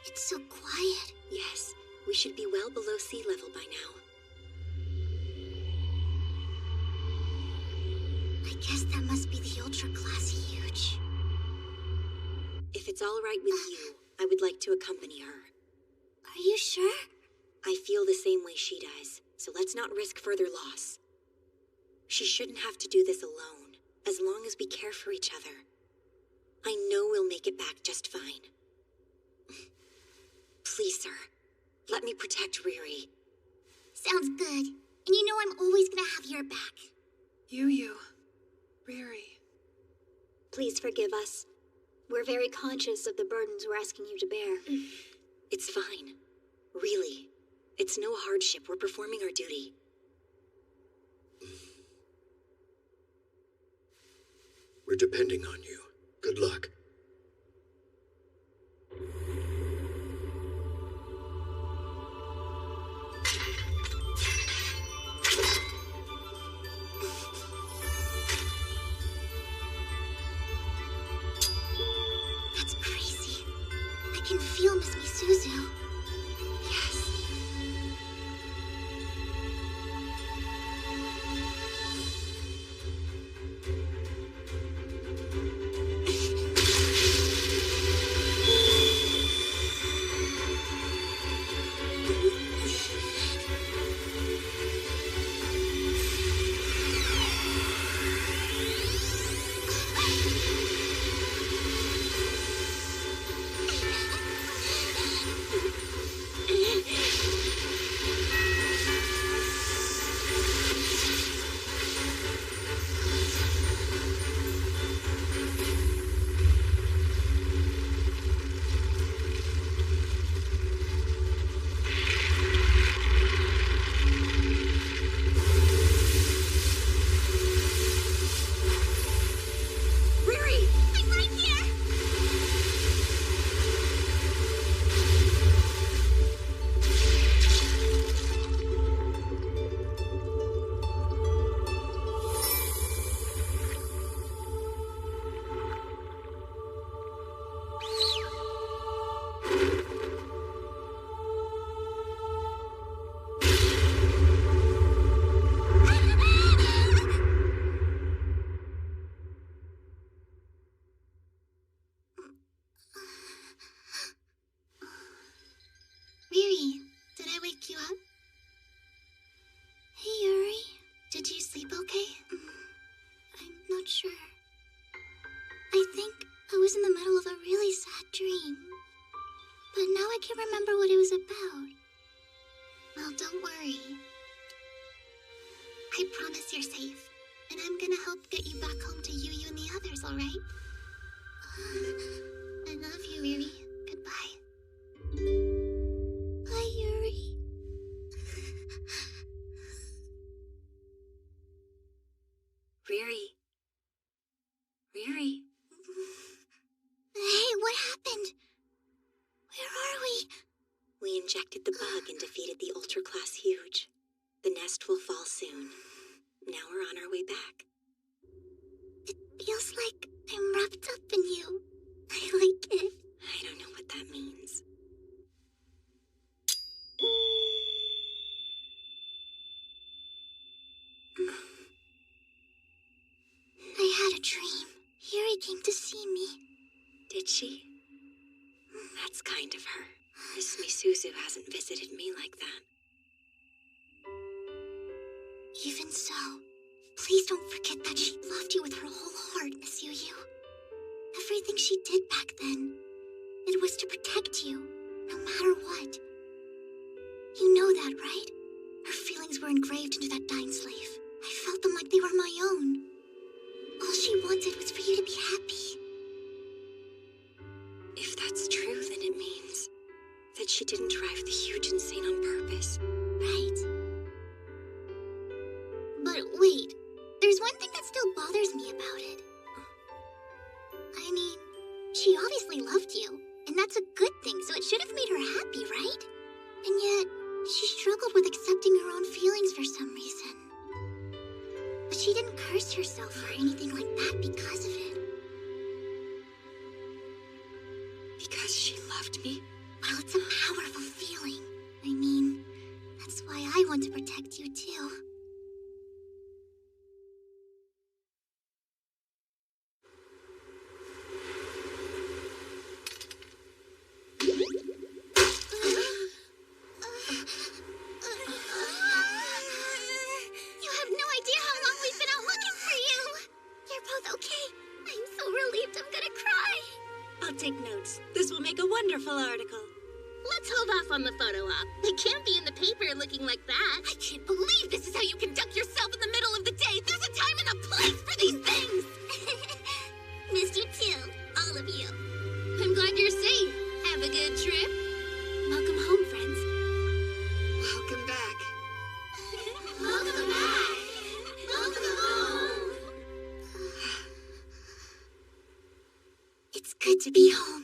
It's so quiet. Yes, we should be well below sea level by now. I guess that must be the Ultra class huge. If it's all right with you, I would like to accompany her. Are you sure? I feel the same way she does, so let's not risk further loss. She shouldn't have to do this alone, as long as we care for each other. I know we'll make it back just fine. Please, sir, let me protect Riri. Sounds good. And you know I'm always gonna have your back. Yu, Riri. Please forgive us. We're very conscious of the burdens we're asking you to bear. It's fine. Really. It's no hardship. We're performing our duty. We're depending on you. Good luck. can feel Miss Misuzu. Yes. Riri, did I wake you up? Hey, Yuri. Did you sleep okay? I'm not sure. I think I was in the middle of a really sad dream. But now I can't remember what it was about. Well, don't worry. I promise you're safe. And I'm gonna help get you back home to Yu and the others, alright? I love you, Riri. Goodbye. Bye, Yuri. Riri. Riri. Hey, what happened? Where are we? We injected the bug and defeated the ultra-class huge. The nest will fall soon. Now we're on our way back. It feels like I'm wrapped up in you. I like it. I don't know what that means. I had a dream. Yuri came to see me. Did she? That's kind of her. Miss Misuzu hasn't visited me like that. Even so, please don't forget that she loved you with her whole heart, Miss Yu. Everything she did back then, it was to protect you, no matter what. You know that, right? Her feelings were engraved into that dying slave. I felt them like they were my own. All she wanted was for you to be happy. If that's true, then it means that she didn't drive the huge insane on purpose. Right. But wait, there's one thing that still bothers me about it. I mean, she obviously loved you, and that's a good thing, so it should have made her happy, right? And yet, she struggled with accepting her own feelings for some reason. But she didn't curse herself or anything like that because of it. Because she loved me? Well, it's a powerful feeling. I mean, that's why I want to protect you too. Let's hold off on the photo op. It can't be in the paper looking like that. I can't believe this is how you conduct yourself in the middle of the day. There's a time and a place for these things. Missed you too, all of you. I'm glad you're safe. Have a good trip. Welcome home, friends. Welcome back. Welcome back. Welcome home. It's good to be home.